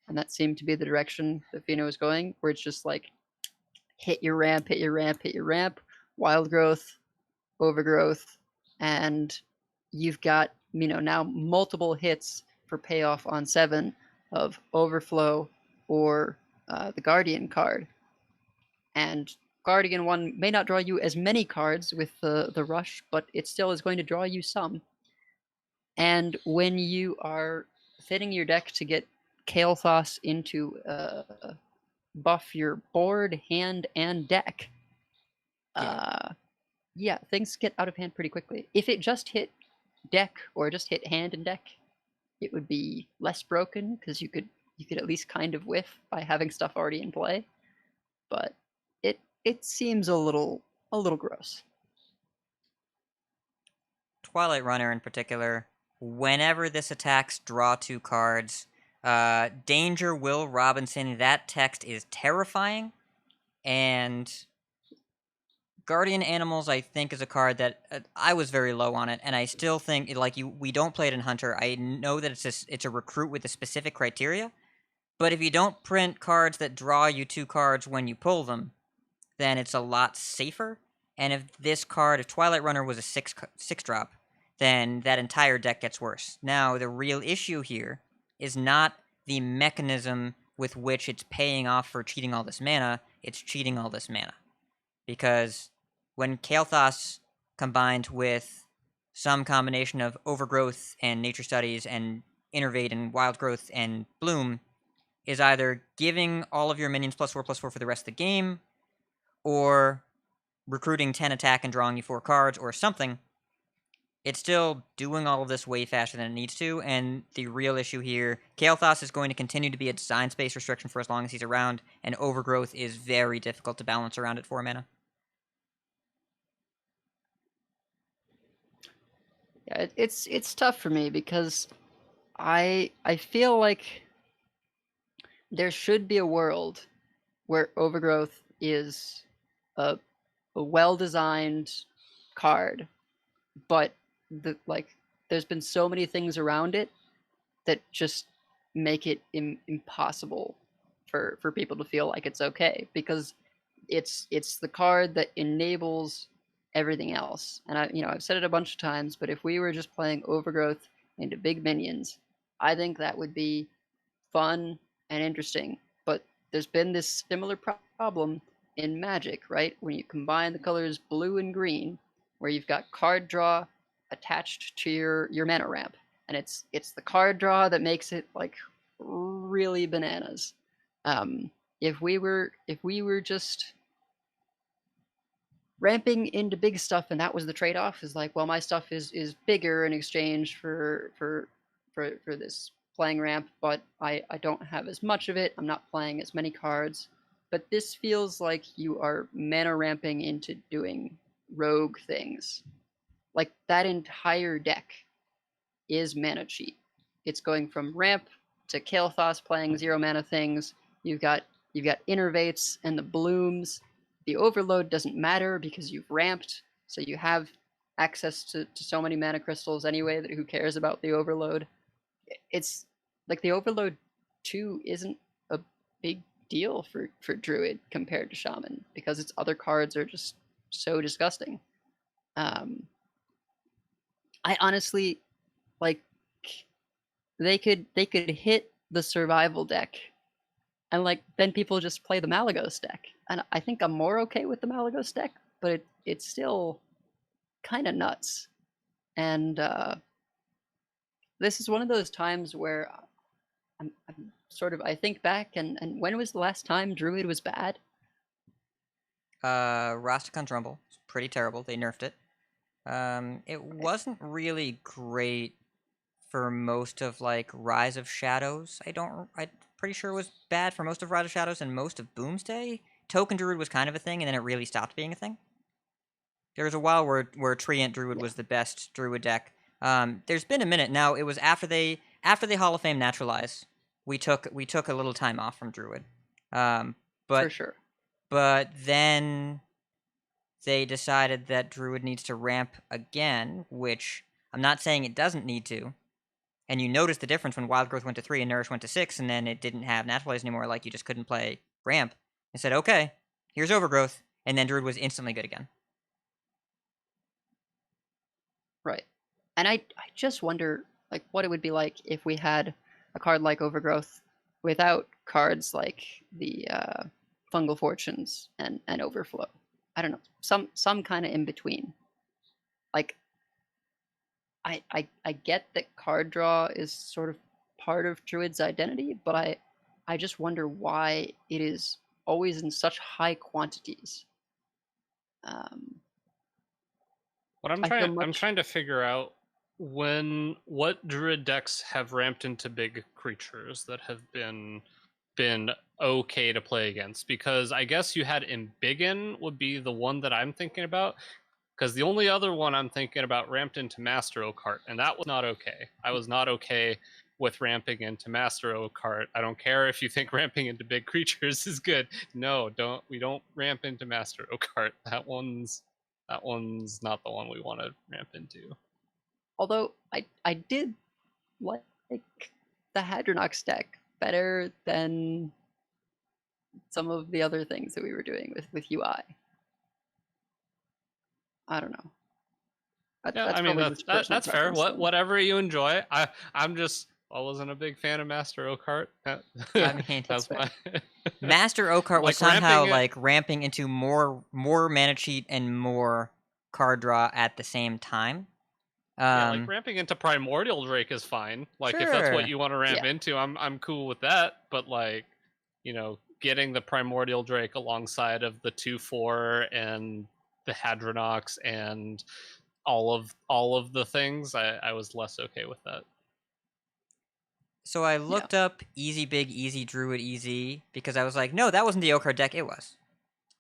and that seemed to be the direction that Fino was going, where it's just like hit your ramp, hit your ramp, hit your ramp, Wild Growth, Overgrowth, and you've got now multiple hits for payoff on 7 of Overflow or the Guardian card. And Guardian 1 may not draw you as many cards with the Rush, but it still is going to draw you some. And when you are fitting your deck to get Kael'thas into buff your board, hand, and deck, things get out of hand pretty quickly. If it just hit deck or just hit hand and deck, it would be less broken because you could at least kind of whiff by having stuff already in play. But it seems a little gross. Twilight Runner in particular, whenever this attacks, draw 2 cards. Danger Will Robinson, that text is terrifying, and Guardian Animals, I think, is a card that I was very low on it, and I still think we don't play it in Hunter. I know that it's a recruit with a specific criteria, but if you don't print cards that draw you 2 cards when you pull them, then it's a lot safer. And if Twilight Runner was a 6 drop, then that entire deck gets worse. Now, the real issue here is not the mechanism with which it's paying off for cheating all this mana, it's cheating all this mana. Because when Kael'thas combined with some combination of Overgrowth and Nature Studies and Innervate and Wild Growth and Bloom is either giving all of your minions +4/+4 for the rest of the game, or recruiting 10 attack and drawing you 4 cards, or something, it's still doing all of this way faster than it needs to, and the real issue here, Kael'thas is going to continue to be a design space restriction for as long as he's around, and Overgrowth is very difficult to balance around at 4 mana. Yeah, it's tough for me because I feel like there should be a world where Overgrowth is a well-designed card, but there's been so many things around it that just make it impossible for people to feel like it's okay, because it's the card that enables everything else. And I've said it a bunch of times, but if we were just playing Overgrowth into big minions, I think that would be fun and interesting. But there's been this similar problem in Magic, right? When you combine the colors blue and green, where you've got card draw attached to your mana ramp, and it's the card draw that makes it like really bananas. If we were just ramping into big stuff, and that was the trade-off, is like, well, my stuff is bigger in exchange for this playing ramp, but I don't have as much of it. I'm not playing as many cards. But this feels like you are mana ramping into doing rogue things. Like, that entire deck is mana cheat. It's going from ramp to Kael'thas playing 0 mana things. You've got Innervates and the Blooms. The Overload doesn't matter because you've ramped, so you have access to so many mana crystals anyway that who cares about the Overload? It's like the Overload 2 isn't a big deal for Druid compared to Shaman, because its other cards are just so disgusting. I honestly, like, they could hit the survival deck, and like then people just play the Malagos deck, and I think I'm more okay with the Malagos deck, but it's still kind of nuts. And this is one of those times where I'm sort of, I think back, and when was the last time Druid was bad? Rastakhan's Rumble. It's pretty terrible. They nerfed it. It wasn't really great for most of like Rise of Shadows. I'm pretty sure it was bad for most of Rise of Shadows and most of Boomsday. Token Druid was kind of a thing, and then it really stopped being a thing. There was a while where Treant Druid was the best Druid deck. There's been a minute now. It was after they Hall of Fame naturalized. We took a little time off from Druid. But For sure. But then they decided that Druid needs to ramp again, which I'm not saying it doesn't need to. And you notice the difference when Wild Growth went to 3 and Nourish went to 6, and then it didn't have Naturalize anymore, like you just couldn't play ramp. They said, okay, here's Overgrowth, and then Druid was instantly good again. Right. And I just wonder, like, what it would be like if we had a card like Overgrowth without cards like the Fungal Fortunes and Overflow. I don't know, some kind of in between. Like, I get that card draw is sort of part of Druid's identity, but I just wonder why it is always in such high quantities. What I'm trying to figure out, what Druid decks have ramped into big creatures that have been okay to play against, because I guess you had Embiggen would be the one that I'm thinking about, because the only other one I'm thinking about ramped into Master Occult, and that was not okay. I was not okay with ramping into Master Oakheart. I don't care if you think ramping into big creatures is good. No, we don't ramp into Master Oakheart. That one's not the one we want to ramp into. Although I did like the Hadronox deck better than some of the other things that we were doing with UI. I don't know. Yeah, I mean that's fair. Whatever you enjoy. I wasn't a big fan of Master Oakheart. I mean, that's my Master Oakheart was like somehow like ramping into more mana cheat and more card draw at the same time. Yeah, like ramping into Primordial Drake is fine. Like if that's what you want to ramp into, I'm cool with that. But like, you know, getting the Primordial Drake alongside of the 2/4 and the Hadronox and all of the things, I was less okay with that. So I looked up Easy Big Easy Druid Easy because I was like, no, that wasn't the Oakheart deck. It was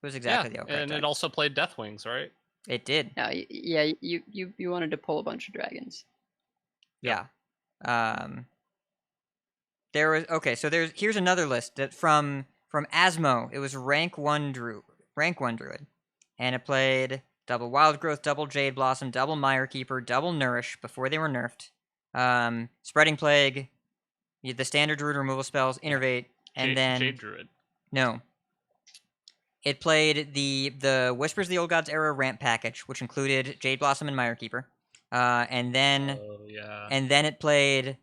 exactly the Oakheart deck. And it also played Deathwings, right? It did. Yeah, you wanted to pull a bunch of dragons. Yeah. There was here's another list that from Asmo. It was rank 1 druid, and it played double Wild Growth, double Jade Blossom, double Mire Keeper, double Nourish before they were nerfed. Spreading Plague, the standard druid removal spells, Innervate, and then Jade Druid. No. It played the Whispers of the Old Gods era ramp package, which included Jade Blossom and Mire Keeper. And then it played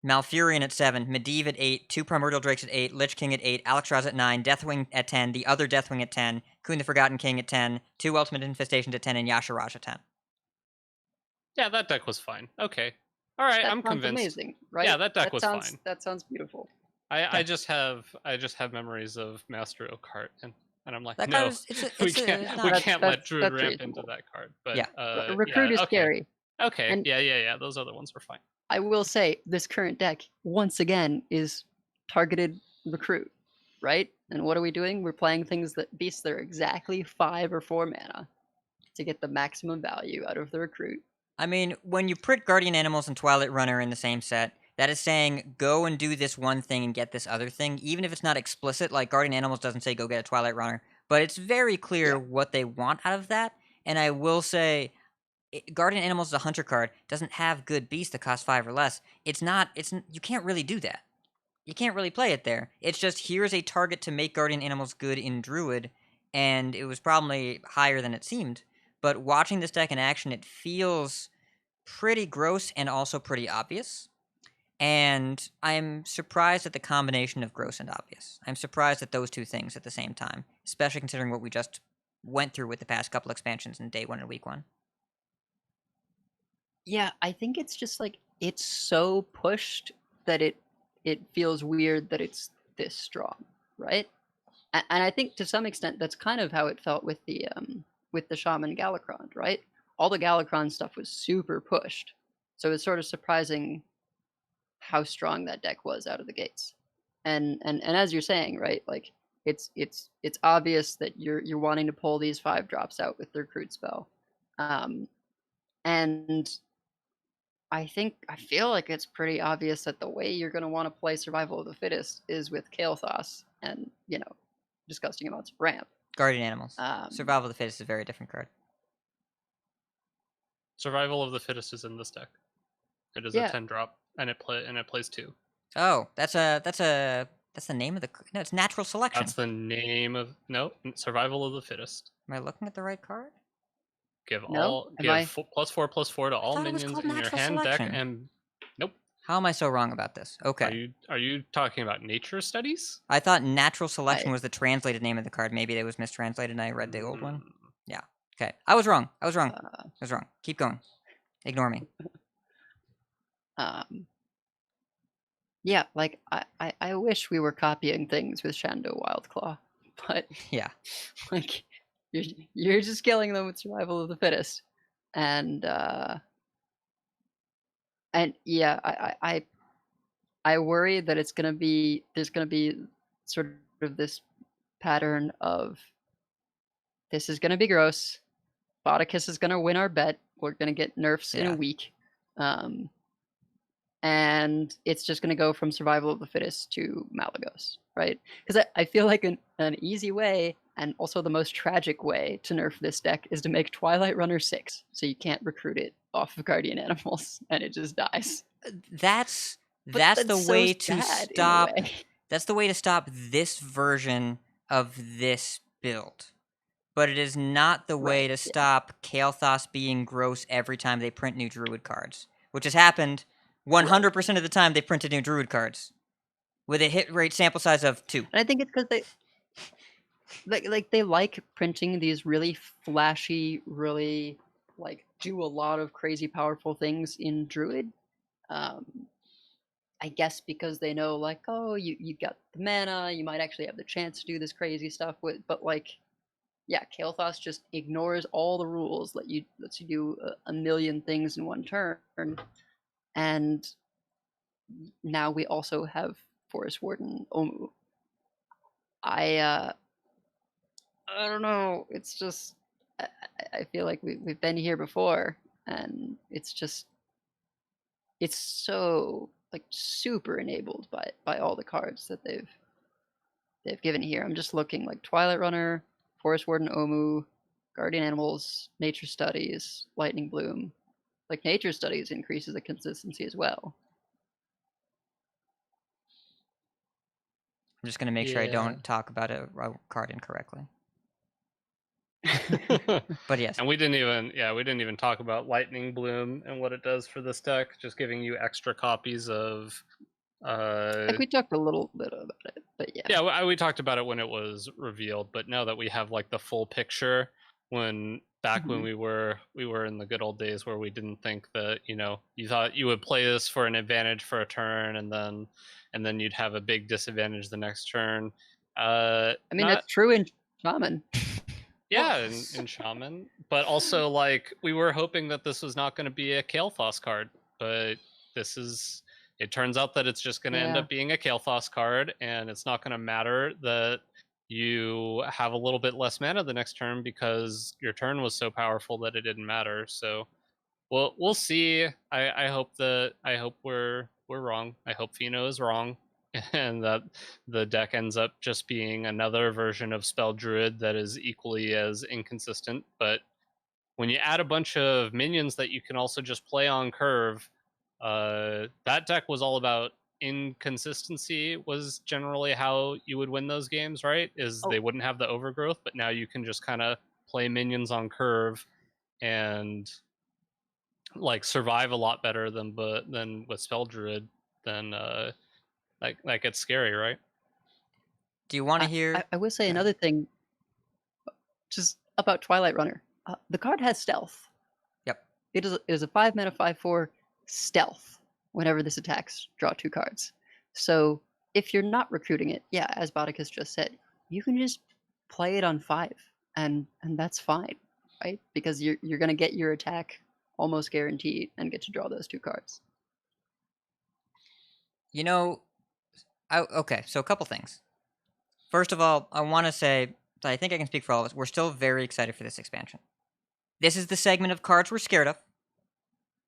Malfurion at 7, Medivh at 8, 2 Primordial Drakes at 8, Lich King at 8, Alexstrasza at 9, Deathwing at 10, the other Deathwing at 10, Kun the Forgotten King at 10, 2 Ultimate Infestations at 10, and Yasharaj at 10. Yeah, that deck was fine. Okay. All right, I'm convinced. Amazing, right? Yeah, that deck was fine. That sounds beautiful. I just have memories of Master Oakheart, and I'm like, that no, we can't let Druid ramp into that card. But Recruit is scary. Okay, and yeah. Those other ones were fine. I will say this current deck once again is targeted Recruit, right? And what are we doing? We're playing beasts that are exactly 5 or 4 mana to get the maximum value out of the Recruit. I mean, when you print Guardian Animals and Twilight Runner in the same set, that is saying go and do this one thing and get this other thing, even if it's not explicit. Like Guardian Animals doesn't say go get a Twilight Runner, but it's very clear what they want out of that. And I will say, Guardian Animals is a hunter card, doesn't have good beasts that cost 5 or less. You can't really do that. You can't really play it there. It's just here's a target to make Guardian Animals good in Druid, and it was probably higher than it seemed. But watching this deck in action, it feels pretty gross and also pretty obvious. And I'm surprised at the combination of gross and obvious. I'm surprised at those two things at the same time, especially considering what we just went through with the past couple expansions in day 1 and week 1. Yeah, I think it's just like it's so pushed that it feels weird that it's this strong, right? And I think to some extent that's kind of how it felt with the Shaman Galakron, right? All the Galakron stuff was super pushed, so it's sort of surprising how strong that deck was out of the gates. And as you're saying, right, like it's obvious that you're wanting to pull these 5 drops out with the Recruit spell, and I feel like it's pretty obvious that the way you're going to want to play Survival of the Fittest is with Kael'thas and, disgusting amounts of ramp. Guardian Animals. Survival of the Fittest is a very different card. Survival of the Fittest is in this deck. It is a 10 drop, and it plays 2. Oh, that's the name of the. No, it's Natural Selection. That's the name of Survival of the Fittest. Am I looking at the right card? Give +4/+4 to all minions in your hand deck, and nope. How am I so wrong about this? Okay. Are you talking about nature studies? I thought Natural Selection was the translated name of the card. Maybe it was mistranslated and I read the old one. Yeah. Okay. I was wrong. I was wrong. Keep going. Ignore me. Yeah, like I wish we were copying things with Shando Wildclaw, but yeah, like you're just killing them with Survival of the Fittest, and yeah, I worry that there's gonna be sort of this pattern of this is gonna be gross. Bodicus is gonna win our bet. We're gonna get nerfs in a week. and it's just going to go from survival of the fittest to Malagos, right? Because I feel like an easy way, and also the most tragic way to nerf this deck, is to make Twilight Runner 6, so you can't recruit it off of Guardian Animals, and it just dies. That's But the so way to sad in a stop. way. That's the way to stop this version of this build. But it is not the way Right, to yeah. stop Kael'thas being gross every time they print new Druid cards, which has happened 100% of the time they printed new Druid cards with a hit rate sample size of 2. And I think it's because they like printing these really flashy, really like do a lot of crazy powerful things in Druid. I guess because they know like, oh, you got the mana, you might actually have the chance to do this crazy stuff with, but like, yeah, Kael'thas just ignores all the rules, lets you do a million things in one turn, and now we also have Forest Warden Omu. I don't know. It's just I feel like we've been here before, and it's so like super enabled by all the cards that they've given here. I'm just looking like Twilight Runner, Forest Warden Omu, Guardian Animals, Nature Studies, Lightning Bloom. Like Nature Studies increases the consistency as well. I'm just going to make sure I don't talk about a card incorrectly. But yes. And we didn't even talk about Lightning Bloom and what it does for this deck, just giving you extra copies of Like we talked a little bit about it, but yeah. Yeah, we talked about it when it was revealed, but now that we have like the full picture, when we were in the good old days where we didn't think that, you thought you would play this for an advantage for a turn and then you'd have a big disadvantage the next turn. I mean, that's true in Shaman. Yeah, in Shaman, but also like we were hoping that this was not going to be a Kael'thas card, but it turns out that it's just going to end up being a Kael'thas card, and it's not going to matter that you have a little bit less mana the next turn because your turn was so powerful that it didn't matter. So we'll see. I hope we're wrong. I hope Fino is wrong. And that the deck ends up just being another version of Spell Druid that is equally as inconsistent. But when you add a bunch of minions that you can also just play on curve, that deck was all about inconsistency, was generally how you would win those games, right? They wouldn't have the overgrowth, but now you can just kind of play minions on curve and like survive a lot better than with Spell Druid. Then that gets scary, right? Do you want to hear? I will say another thing, just about Twilight Runner. The card has stealth. Yep. It is a 5 mana 5/4 stealth. Whenever this attacks, draw 2 cards. So if you're not recruiting it, yeah, as Bodikus just said, you can just play it on 5, and that's fine, right? Because you're gonna get your attack almost guaranteed and get to draw those 2 cards. Okay, so a couple things. First of all, I want to say, I think I can speak for all of us, we're still very excited for this expansion. This is the segment of cards we're scared of.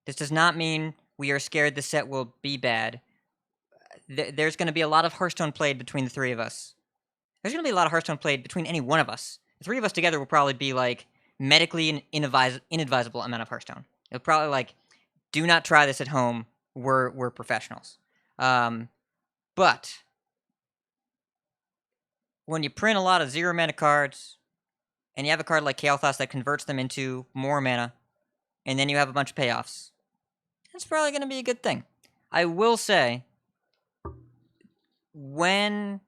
This does not mean we are scared the set will be bad. There's going to be a lot of Hearthstone played between the 3 of us. There's going to be a lot of Hearthstone played between any one of us. The 3 of us together will probably be like medically an inadvisable amount of Hearthstone. It'll probably like, do not try this at home. We're professionals. But when you print a lot of 0 mana cards, and you have a card like Kael'thas that converts them into more mana, and then you have a bunch of payoffs, that's probably going to be a good thing. I will say, when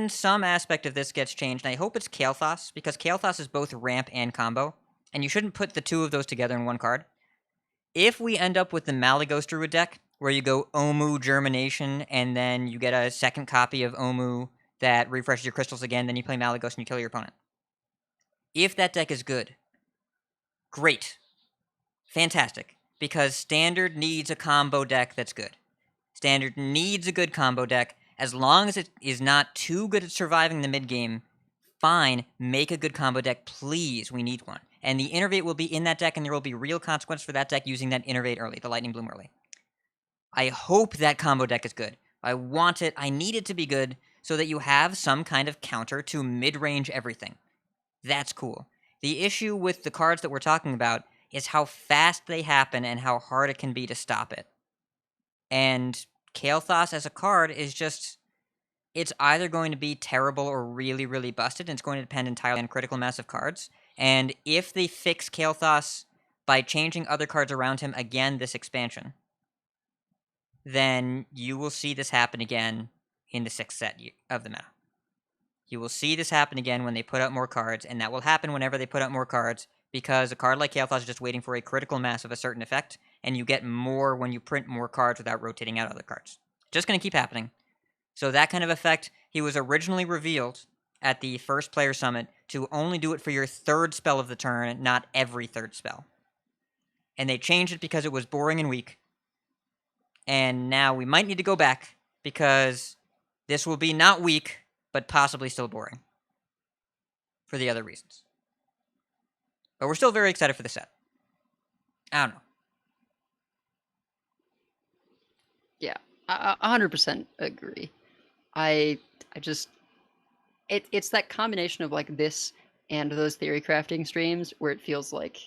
some aspect of this gets changed, and I hope it's Kael'thas, because Kael'thas is both ramp and combo, and you shouldn't put the 2 of those together in one card. If we end up with the Malagos Druid deck, where you go Omu Germination, and then you get a second copy of Omu that refreshes your crystals again, then you play Malagos and you kill your opponent. If that deck is good, great. Fantastic. Because Standard needs a combo deck that's good. Standard needs a good combo deck. As long as it is not too good at surviving the mid-game, fine, make a good combo deck, please. We need one. And the Innervate will be in that deck, and there will be real consequence for that deck using that Innervate early, the Lightning Bloom early. I hope that combo deck is good. I want it, I need it to be good so that you have some kind of counter to mid-range everything. That's cool. The issue with the cards that we're talking about is how fast they happen and how hard it can be to stop it. And Kael'thas as a card is just... It's either going to be terrible or really, really busted, and it's going to depend entirely on critical mass of cards. And if they fix Kael'thas by changing other cards around him again this expansion, then you will see this happen again in the 6th set of the meta. You will see this happen again when they put out more cards, and that will happen whenever they put out more cards, because a card like Kael'thas is just waiting for a critical mass of a certain effect, and you get more when you print more cards without rotating out other cards. Just going to keep happening. So that kind of effect, he was originally revealed at the first player summit to only do it for your 3rd spell of the turn, not every 3rd spell. And they changed it because it was boring and weak. And now we might need to go back, because this will be not weak, but possibly still boring. For the other reasons. But we're still very excited for the set. I don't know. Yeah, I 100% agree. I just... It's that combination of, like, this and those theory crafting streams where it feels like,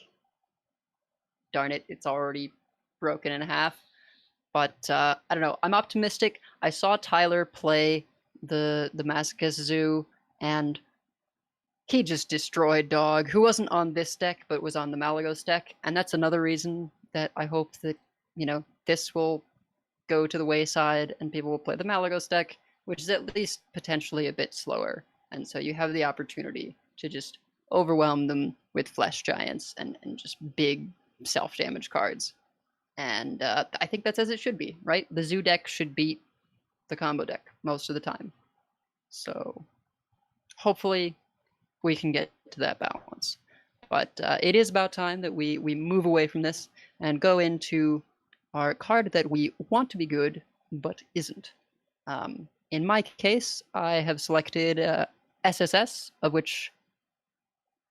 darn it, it's already broken in half. But, I don't know, I'm optimistic. I saw Tyler play the Masochist Zoo, and he just destroyed Dog, who wasn't on this deck, but was on the Malagos deck. And that's another reason that I hope that, this will go to the wayside and people will play the Malagos deck, which is at least potentially a bit slower. And so you have the opportunity to just overwhelm them with Flesh Giants and just big self-damage cards. And I think that's as it should be, right? The Zoo deck should beat the combo deck most of the time. So hopefully we can get to that balance. But it is about time that we move away from this and go into our card that we want to be good, but isn't. In my case, I have selected SSS, of which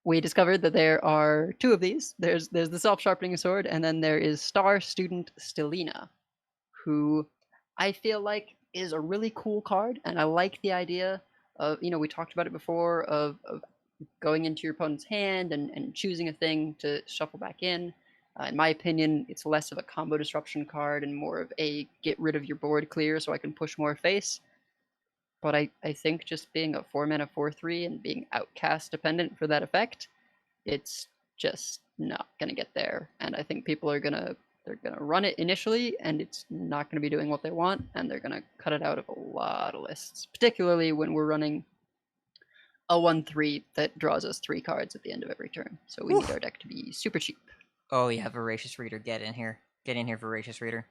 we discovered that there are 2 of these. There's the Self-Sharpening Sword, and then there is Star Student Stelina, who I feel like is a really cool card, and I like the idea of, we talked about it before, of going into your opponent's hand and choosing a thing to shuffle back in. In my opinion, it's less of a combo disruption card and more of a get rid of your board clear so I can push more face. But I think just being a 4-mana 4/3 and being outcast dependent for that effect, it's just not going to get there. And I think people are they're gonna run it initially, and it's not going to be doing what they want, and they're going to cut it out of a lot of lists, particularly when we're running a 1/3 that draws us 3 cards at the end of every turn. So we need our deck to be super cheap. Oh yeah, Voracious Reader, get in here. Get in here, Voracious Reader.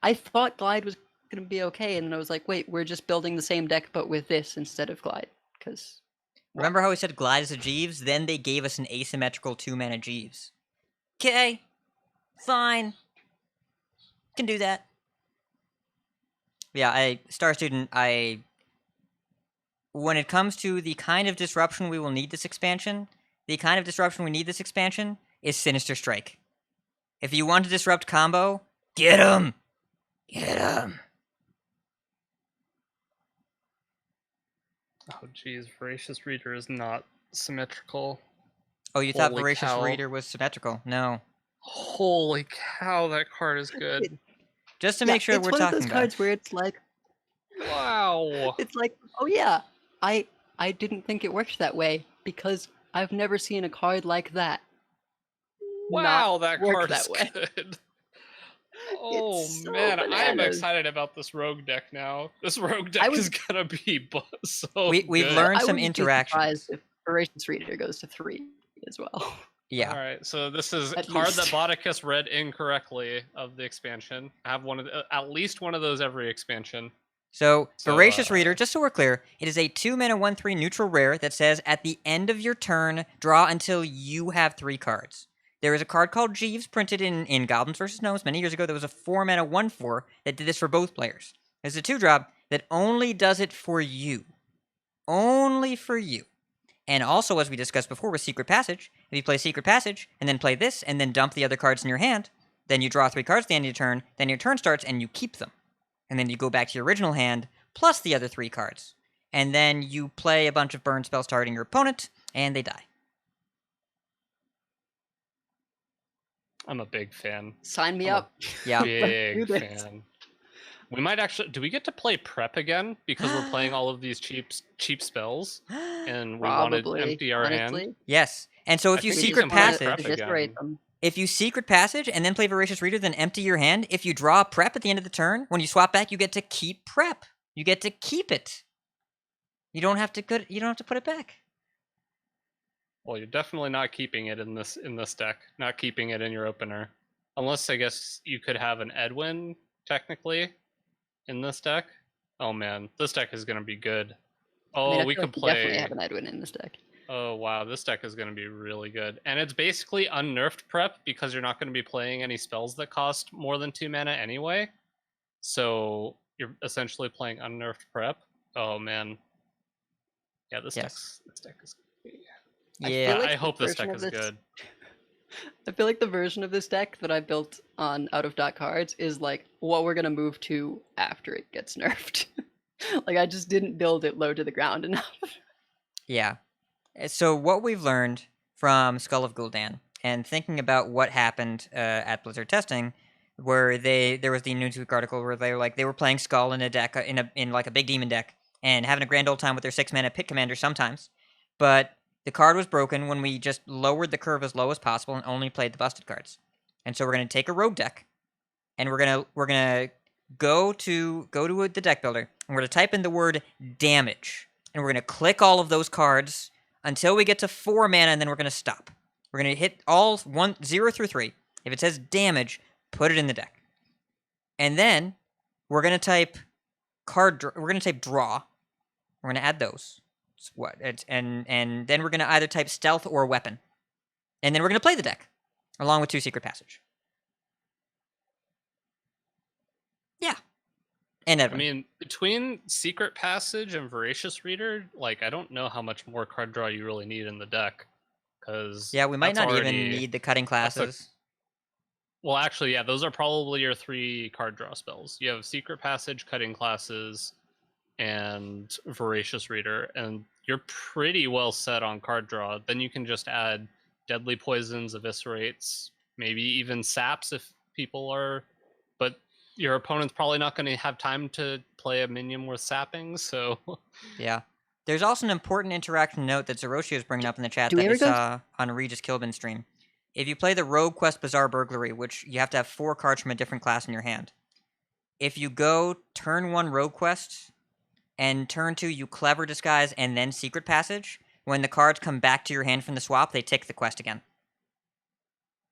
I thought Glide was going to be okay, and then I was like, wait, we're just building the same deck but with this instead of Glide, because... Remember how we said Glide is a Jeeves? Then they gave us an asymmetrical 2-mana Jeeves. Okay, fine. Can do that. Yeah, Star Student, when it comes to the kind of disruption we will need this expansion, the kind of disruption we need this expansion is Sinister Strike. If you want to disrupt combo, get him! Get him! Oh, geez, Voracious Reader is not symmetrical. Oh, you thought Holy Voracious cow. Reader was symmetrical? No. Holy cow, that card is good. Just to make sure we're talking about. It's one of those cards where it's like, Wow. it's like, oh yeah, I didn't think it worked that way because I've never seen a card like that. Wow, not that work card that is way. good. Oh so man, I am bananas. excited about this rogue deck now. This rogue deck would- is gonna be so We've good. learned I some wouldn't be interactions. surprised if Voracious Reader goes to 3 as well. Yeah. All right, so this is a At card that least. Bodicus read incorrectly of the expansion. I have at least one of those every expansion. So, So, Voracious Reader, just so we're clear, it is a 2-mana 1/3 neutral rare that says at the end of your turn, draw until you have 3 cards. There is a card called Jeeves printed in Goblins vs. Gnomes many years ago that was a 4-mana 1/4 that did this for both players. There's a 2-drop that only does it for you. Only for you. And also, as we discussed before with Secret Passage, if you play Secret Passage, and then play this, and then dump the other cards in your hand, then you draw 3 cards at the end of your turn, then your turn starts and you keep them. And then you go back to your original hand, plus the other 3 cards. And then you play a bunch of burn spells targeting your opponent, and they die. I'm a big fan. Sign me I'm a up. Yeah. Big do this. fan. We might actually. Do we get to play prep again because we're playing all of these cheap spells, and we want to Probably, empty our honestly. hand? Yes. And so if I you think we secret can play passage, prep Eviscerate again. them. if you secret passage and then play Voracious Reader, then empty your hand. If you draw prep at the end of the turn, when you swap back, you get to keep prep. You get to keep it. You don't have to put it back. Well, you're definitely not keeping it in this deck. Not keeping it in your opener, unless I guess you could have an Edwin technically in this deck. Oh man, this deck is gonna be good. Oh, I mean, I we feel could like you definitely play. have an Edwin in this deck. Oh wow, this deck is gonna be really good, and it's basically unnerfed prep because you're not gonna be playing any spells that cost more than 2 mana anyway. So you're essentially playing unnerfed prep. Oh man. Yeah, this deck is. I Yeah. feel like I the hope this version deck of is good. I feel like the version of this deck that I built on out of dot cards is like what we're gonna move to after it gets nerfed. Like I just didn't build it low to the ground enough. Yeah. So what we've learned from Skull of Gul'dan and thinking about what happened at Blizzard testing, where there was the Newsweek article where they were playing Skull in a deck in like a big demon deck and having a grand old time with their 6-mana pit commander sometimes, but the card was broken when we just lowered the curve as low as possible and only played the busted cards. And so we're gonna take a rogue deck, and we're gonna go to the deck builder, and we're gonna type in the word damage, and we're gonna click all of those cards until we get to 4 mana, and then we're gonna stop. We're gonna hit all 0 through 3. If it says damage, put it in the deck, and then we're gonna type we're gonna type draw. We're gonna add those. And then we're gonna either type stealth or weapon, and then we're gonna play the deck along with 2 secret passage. Yeah, and I Edwin. mean, between Secret Passage and Voracious Reader, like I don't know how much more card draw you really need in the deck, because Yeah, we might not even need the cutting classes. Well, actually, yeah, those are probably your 3 card draw spells. You have Secret Passage, Cutting Classes, and Voracious Reader, and you're pretty well set on card draw. Then you can just add Deadly Poisons, Eviscerates, maybe even Saps if people are... But your opponent's probably not going to have time to play a minion worth sapping, so... Yeah. There's also an important interaction note that Zeroshi is bringing up in the chat do we that ever we go saw on Regis Kilbin's stream. If you play the Rogue Quest Bizarre Burglary, which you have to have 4 cards from a different class in your hand, if you go turn 1 Rogue Quest and turn 2 you Clever Disguise and then Secret Passage, when the cards come back to your hand from the swap, they tick the quest again.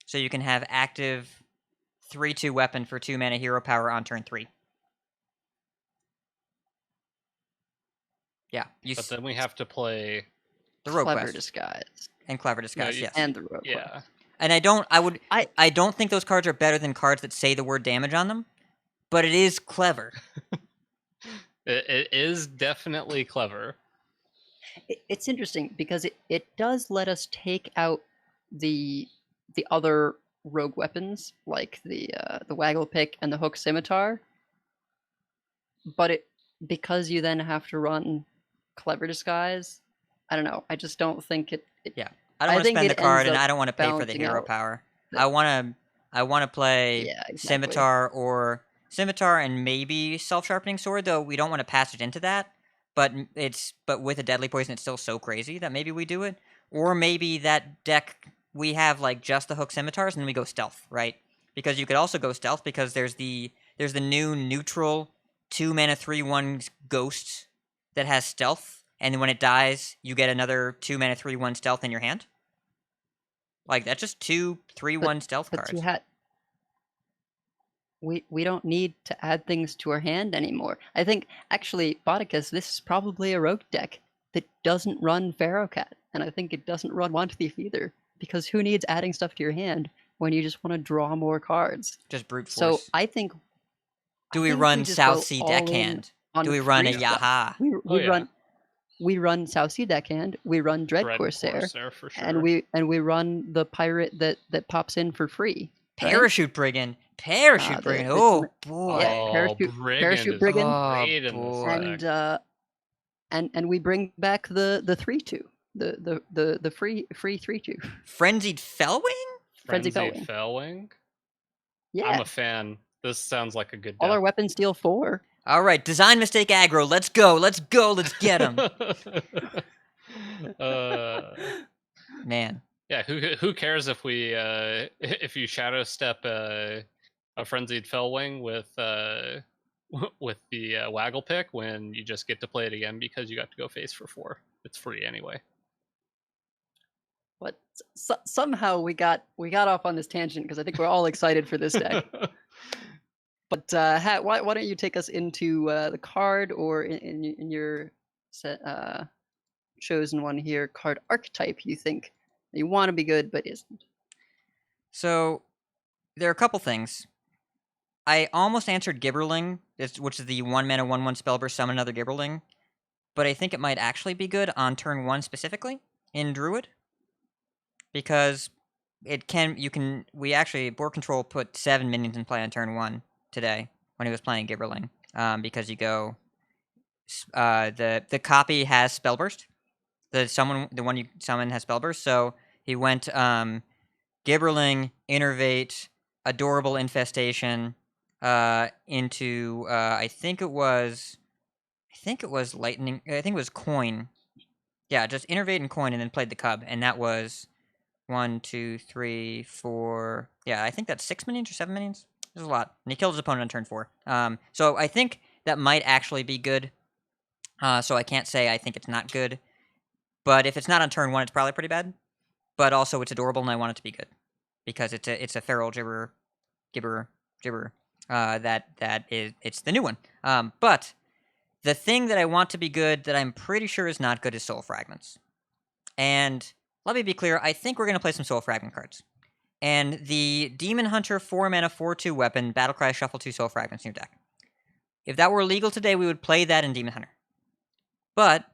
So you can have active 3/2 weapon for 2 mana hero power on turn 3. Yeah. But then we have to play... The Rogue Clever Quest. Disguise And Clever Disguise, you- yes. and the rogue. Yeah. And I don't think those cards are better than cards that say the word damage on them, but it is clever. It is definitely clever. It's interesting because it does let us take out the other rogue weapons like the waggle pick and the hook scimitar, but because you then have to run Clever Disguise, I don't know. I just don't think it Yeah. I don't want to think spend the it card, ends and up I don't want to pay for the balancing hero out power. the- I want to play Yeah, exactly. Scimitar and maybe Self-Sharpening Sword, though we don't want to pass it into that. But with a Deadly Poison, it's still so crazy that maybe we do it. Or maybe that deck we have like just the hook scimitars, and then we go stealth, right? Because you could also go stealth because there's the new neutral 2 mana 3/1 ghost that has stealth, and when it dies, you get another 2 mana 3/1 stealth in your hand. Like that's just 2 3/1 stealth But cards. you had we don't need to add things to our hand anymore. I think actually, Bodicus, this is probably a rogue deck that doesn't run Pharaohcat, and I think it doesn't run Want Thief either. Because who needs adding stuff to your hand when you just want to draw more cards? Just brute So force. I think. Do I we think run just South go Sea all Deckhand? on Do we run a free stuff. Yaha? We run South Sea Deckhand. We run Dread Corsair, for sure. and we run the pirate that pops in for free. Parachute Brigand. Parachute Brigand. the Oh commit- boy. Yeah, Oh, Parachute Brigand is Brigand. Oh, great in this boy. deck. And we bring back the 3/2, the free 3/2. Frenzied Fellwing? Frenzy Frenzied Fellwing. Fellwing. Yeah, I'm a fan. This sounds like a good all deck. our weapons deal 4. All right, design mistake aggro. Let's go. Let's go. Let's get him. Man. Yeah, who cares if we if you shadow step a frenzied Fellwing with the waggle pick when you just get to play it again because you got to go face for 4. It's free anyway. But somehow we got off on this tangent because I think we're all excited for this deck. But why don't you take us into the card, or in your set, chosen one here, card archetype you think you want to be good but isn't? So there are a couple things. I almost answered Gibberling, which is the 1-mana 1/1 spellburst summon another Gibberling, but I think it might actually be good on turn 1 specifically in Druid, because we actually, Board Control put 7 minions in play on turn 1 today when he was playing Gibberling, because you go, the copy has Spellburst, the one you summon has Spellburst, so he went Gibberling, Innervate, Adorable Infestation, into I think it was Lightning. I think it was Coin. Yeah, just Innervate and Coin, and then played the Cub, and that was 1, 2, 3, 4. Yeah, I think that's 6 minions or 7 minions. There's a lot, and he killed his opponent on turn 4. So I think that might actually be good. So I can't say I think it's not good, but if it's not on turn 1, it's probably pretty bad. But also it's adorable, and I want it to be good because it's a feral gibber. It's the new one. But the thing that I want to be good that I'm pretty sure is not good is Soul Fragments. And let me be clear, I think we're going to play some Soul Fragment cards. And the Demon Hunter 4-mana 4/2 weapon, Battlecry, shuffle 2 Soul Fragments in your deck. If that were legal today, we would play that in Demon Hunter. But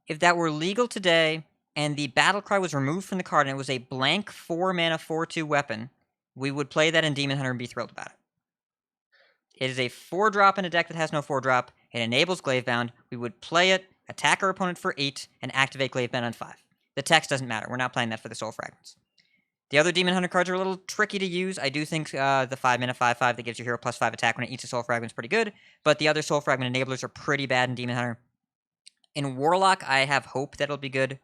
if that were legal today and the Battlecry was removed from the card and it was a blank 4-mana 4/2 weapon, we would play that in Demon Hunter and be thrilled about it. It is a 4-drop in a deck that has no 4-drop. It enables Glavebound. We would play it, attack our opponent for 8, and activate Glavebound on 5. The text doesn't matter. We're not playing that for the Soul Fragments. The other Demon Hunter cards are a little tricky to use. I do think the 5-mana 5/5 that gives your hero +5 attack when it eats a Soul Fragment is pretty good, but the other Soul Fragment enablers are pretty bad in Demon Hunter. In Warlock, I have hope that it'll be good.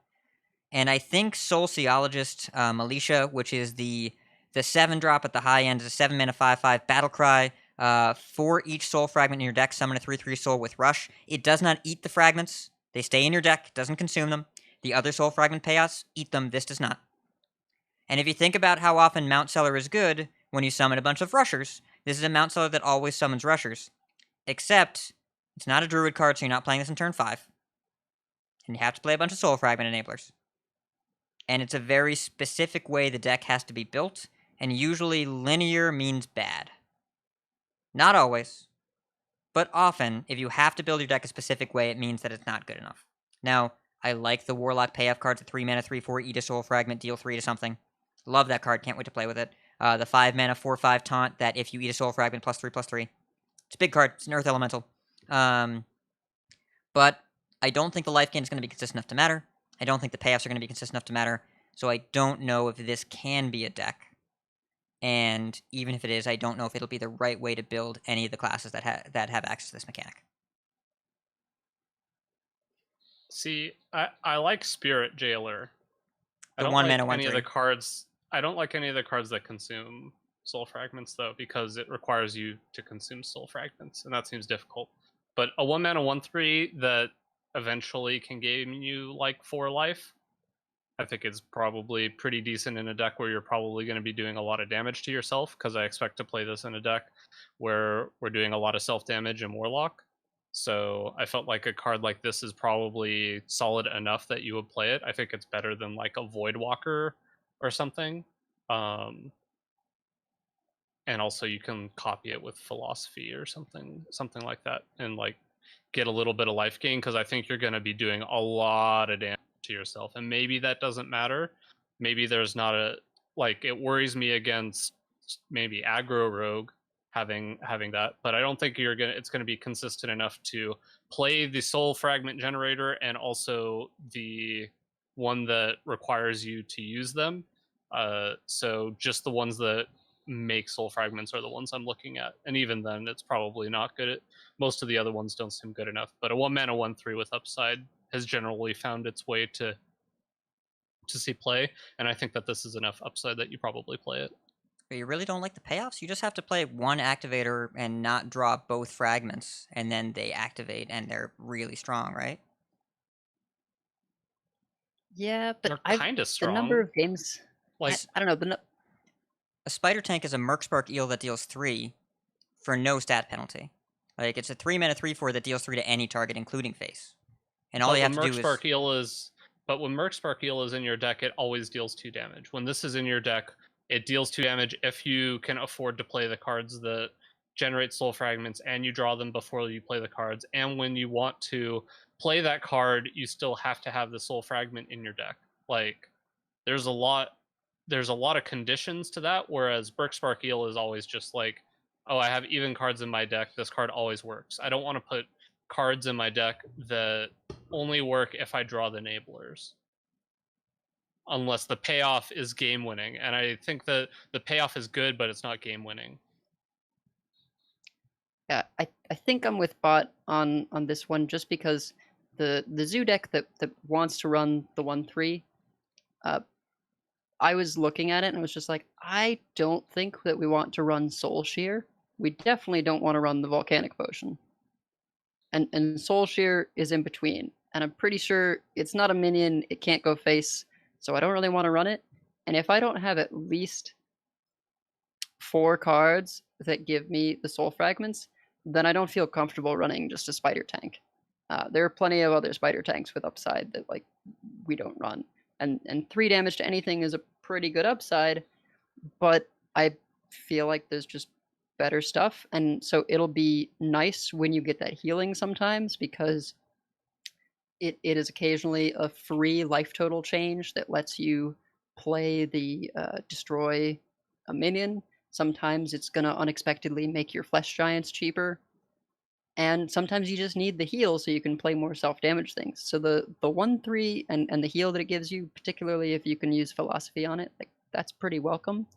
And I think Soulciologist, Illucia, which is the 7-drop at the high end, is a 7-mana 5/5 Battlecry. For each Soul Fragment in your deck, summon a 3/3 Soul with Rush. It does not eat the fragments. They stay in your deck. It doesn't consume them. The other Soul Fragment payouts eat them. This does not. And if you think about how often Mount Seller is good when you summon a bunch of Rushers, this is a Mount Seller that always summons Rushers. Except, it's not a Druid card, so you're not playing this in turn 5. And you have to play a bunch of Soul Fragment enablers. And it's a very specific way the deck has to be built, and usually linear means bad. Not always, but often, if you have to build your deck a specific way, it means that it's not good enough. Now, I like the Warlock payoff cards, the 3-mana 3/4, eat a Soul Fragment, deal 3 to something. Love that card, can't wait to play with it. The 5-mana 4/5 taunt, that if you eat a Soul Fragment, +3/+3. It's a big card, it's an Earth Elemental. But I don't think the life gain is going to be consistent enough to matter. I don't think the payoffs are going to be consistent enough to matter. So I don't know if this can be a deck. And even if it is, I don't know if it'll be the right way to build any of the classes that have access to this mechanic. See, I like Spirit Jailer. I The don't 1-mana like any of the 1/3. cards. I don't like any of the cards that consume Soul Fragments though, because it requires you to consume Soul Fragments, and that seems difficult. But a 1-mana 1/3 that eventually can gain you like 4 life, I think it's probably pretty decent in a deck where you're probably going to be doing a lot of damage to yourself, because I expect to play this in a deck where we're doing a lot of self-damage in Warlock. So I felt like a card like this is probably solid enough that you would play it. I think it's better than like a Voidwalker or something. And also you can copy it with Philosophy or something like that, and like get a little bit of life gain, because I think you're going to be doing a lot of damage to yourself, and maybe that doesn't matter. Maybe there's not a, like, it worries me against maybe aggro rogue having that, but I don't think it's gonna be consistent enough to play the soul fragment generator and also the one that requires you to use them. So just the ones that make soul fragments are the ones I'm looking at, and even then, it's probably not good. Most of the other ones don't seem good enough. But a 1-mana 1/3 with upside has generally found its way to see play, and I think that this is enough upside that you probably play it. But you really don't like the payoffs? You just have to play one activator and not draw both fragments, and then they activate and they're really strong, right? Yeah, but They're kind of the strong. number of games, Like I don't know. A Spider Tank is a Mercspark Eel that deals 3 for no stat penalty. Like, it's a 3-mana 3/4 that deals 3 to any target, including face. And all but you have when to do Mercspark Eel is, but when Mercspark Eel is in your deck, it always deals 2 damage. When this is in your deck, it deals 2 damage if you can afford to play the cards that generate soul fragments and you draw them before you play the cards. And when you want to play that card, you still have to have the soul fragment in your deck. Like, there's a lot of conditions to that, whereas Mercspark Eel is always just like, oh, I have even cards in my deck, this card always works. I don't want to put cards in my deck that only work if I draw the enablers, unless the payoff is game winning. And I think that the payoff is good, but it's not game winning. Yeah, I think I'm with Bot on this one, just because the zoo deck that wants to run the 1/3, I was looking at it and I was just like, I don't think that we want to run Soul Shear. We definitely don't want to run the Volcanic Potion. And Soul Shear is in between. And I'm pretty sure it's not a minion, it can't go face, so I don't really want to run it. And if I don't have at least 4 cards that give me the soul fragments, then I don't feel comfortable running just a Spider Tank. There are plenty of other Spider Tanks with upside that like we don't run. And 3 damage to anything is a pretty good upside, but I feel like there's just better stuff. And so it'll be nice when you get that healing sometimes, because it is occasionally a free life total change that lets you play the destroy a minion. Sometimes it's going to unexpectedly make your flesh giants cheaper. And sometimes you just need the heal so you can play more self-damage things. So the 1/3 and the heal that it gives you, particularly if you can use philosophy on it, like that's pretty welcome.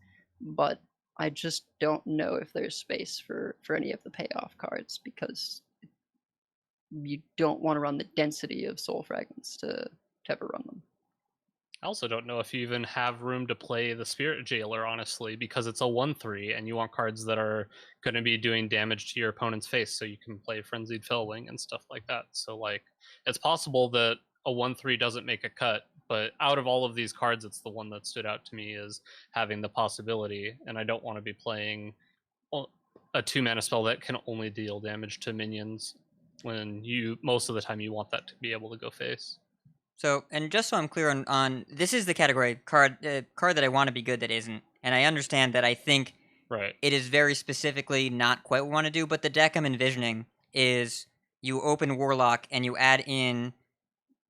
But I just don't know if there's space for any of the payoff cards, because you don't want to run the density of soul fragments to ever run them. I also don't know if you even have room to play the Spirit Jailer, honestly, because it's a 1/3 and you want cards that are going to be doing damage to your opponent's face, so you can play Frenzied Fellwing and stuff like that. So, like, it's possible that a 1/3 doesn't make a cut, but out of all of these cards, it's the one that stood out to me as having the possibility, and I don't want to be playing a 2-mana spell that can only deal damage to minions when most of the time you want that to be able to go face. So, and just so I'm clear on this is the category card that I want to be good that isn't, and I understand that I think it is very specifically not quite what we want to do, but the deck I'm envisioning is you open Warlock and you add in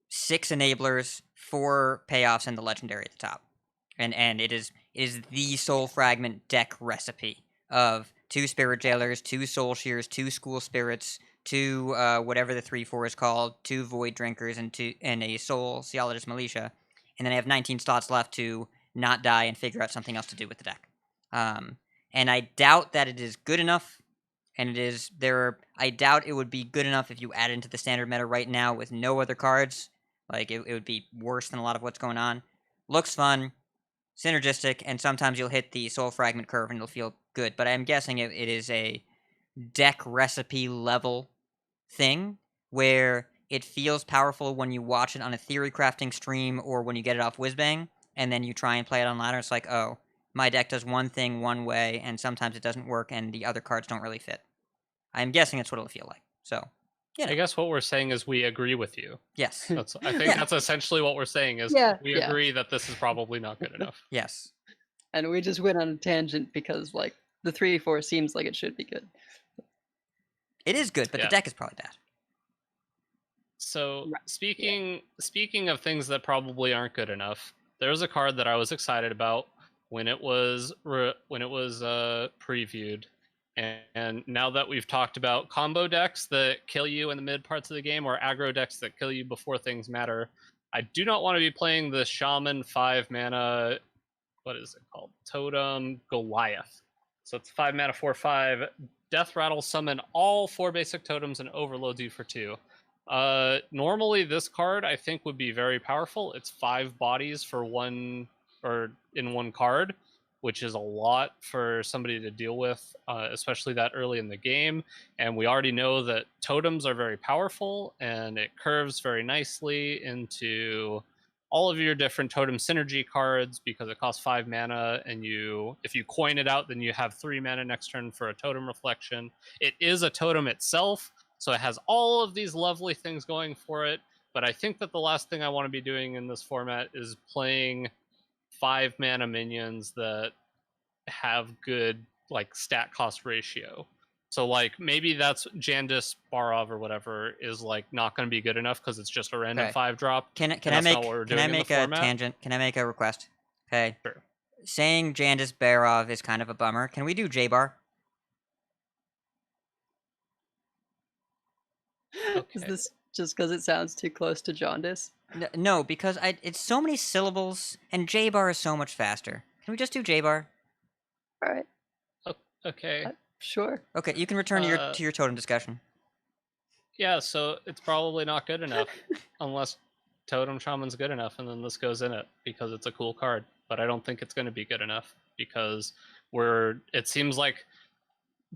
6 enablers, 4 payoffs, and the legendary at the top, and it is the Soul Fragment deck recipe of 2 Spirit Jailers, 2 Soul Shears, 2 School Spirits, 2 whatever the 3/4 is called, 2 Void Drinkers, and a Soul Ceologist Militia, and then I have 19 slots left to not die and figure out something else to do with the deck. And I doubt that it is good enough, and I doubt it would be good enough if you add into the standard meta right now with no other cards. Like, it would be worse than a lot of what's going on. Looks fun, synergistic, and sometimes you'll hit the Soul Fragment curve and it'll feel good, but I'm guessing it is a deck recipe level thing where it feels powerful when you watch it on a theory crafting stream or when you get it off Whizbang, and then you try and play it on ladder. It's like, oh, my deck does one thing one way, and sometimes it doesn't work, and the other cards don't really fit. I'm guessing that's what it'll feel like. So, I guess what we're saying is we agree with you. Yes. I think that's essentially what we're saying is we agree that this is probably not good enough. Yes. And we just went on a tangent because, like, the 3/4 seems like it should be good. It is good, but the deck is probably bad. So, speaking of things that probably aren't good enough, there's a card that I was excited about when it was previewed. And now that we've talked about combo decks that kill you in the mid parts of the game, or aggro decks that kill you before things matter, I do not want to be playing the Shaman 5 mana, what is it called? Totem Goliath. So it's 5 mana, 4/5. Death Rattle, summon all 4 basic totems and overloads you for 2. Normally this card I think would be very powerful. It's 5 bodies for one, or in one card, which is a lot for somebody to deal with, especially that early in the game. And we already know that totems are very powerful, and it curves very nicely into all of your different totem synergy cards because it costs 5 mana, and if you coin it out, then you have 3 mana next turn for a totem reflection. It is a totem itself, so it has all of these lovely things going for it. But I think that the last thing I want to be doing in this format is playing 5 mana minions that have good like stat cost ratio. So like maybe that's Jandis Barov or whatever is like not going to be good enough because it's just a random 5 drop. Can I make a tangent? Can I make a request? Okay. Sure. Saying Jandis Barov is kind of a bummer. Can we do J-Bar? Okay. Is this just because it sounds too close to jaundice? No, because it's so many syllables, and J-Bar is so much faster. Can we just do J-Bar? All right, Okay. sure. Okay, you can return to your totem discussion. Yeah, so it's probably not good enough unless Totem Shaman's good enough, and then this goes in it because it's a cool card. But I don't think it's going to be good enough because it seems like,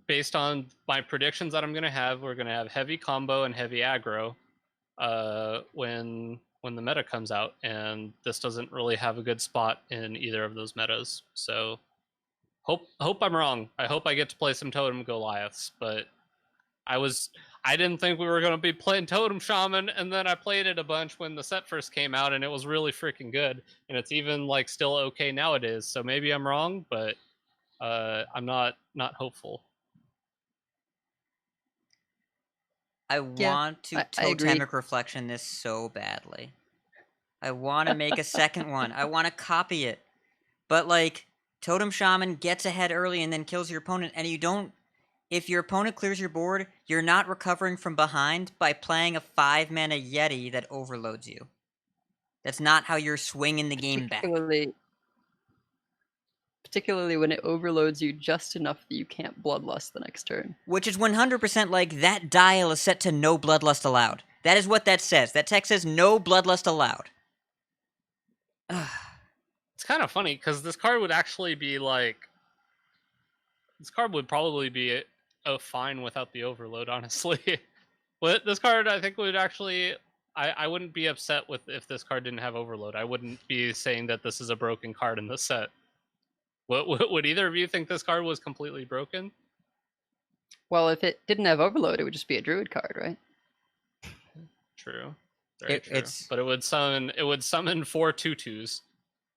based on my predictions that I'm going to have, we're going to have heavy combo and heavy aggro when the meta comes out, and this doesn't really have a good spot in either of those metas. So hope I'm wrong. I hope I get to play some Totem Goliaths, but I didn't think we were going to be playing Totem Shaman, and then I played it a bunch when the set first came out, and it was really freaking good, and it's even like still okay nowadays. So maybe I'm wrong, but I'm not hopeful. I want to I agree. totemic reflection this so badly. I want to make a second one. I want to copy it. But like, Totem Shaman gets ahead early and then kills your opponent, and you don't... If your opponent clears your board, you're not recovering from behind by playing a 5-mana Yeti that overloads you. That's not how you're swinging the game back. Particularly when it overloads you just enough that you can't Bloodlust the next turn. Which is 100% like, that dial is set to no Bloodlust allowed. That is what that says. That text says no Bloodlust allowed. It's kind of funny, because this card would actually be like... This card would probably be fine without the overload, honestly. But this card, I think, would actually... I wouldn't be upset with if this card didn't have overload. I wouldn't be saying that this is a broken card in the set. Would either of you think this card was completely broken? Well, if it didn't have overload, it would just be a druid card, right? True. Very true. It's... But it would summon 4 tutus,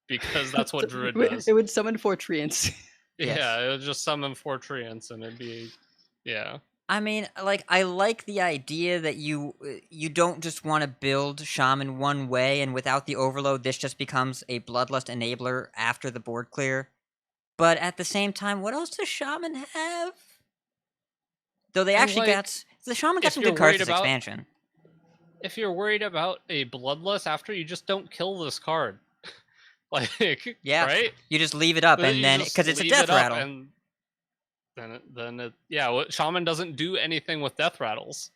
because that's what druid does. It would summon 4 treants. Yes. Yeah, it would just summon 4 treants, and it'd be... Yeah. I mean, like, I like the idea that you don't just want to build Shaman one way, and without the overload, this just becomes a Bloodlust enabler after the board clear. But at the same time, what else does Shaman have? Though they actually the Shaman got some good cards this expansion. If you're worried about a Bloodlust after, you just don't kill this card. Like, yeah, right? You just leave it up, and then because it's a death rattle. And then Shaman doesn't do anything with death rattles.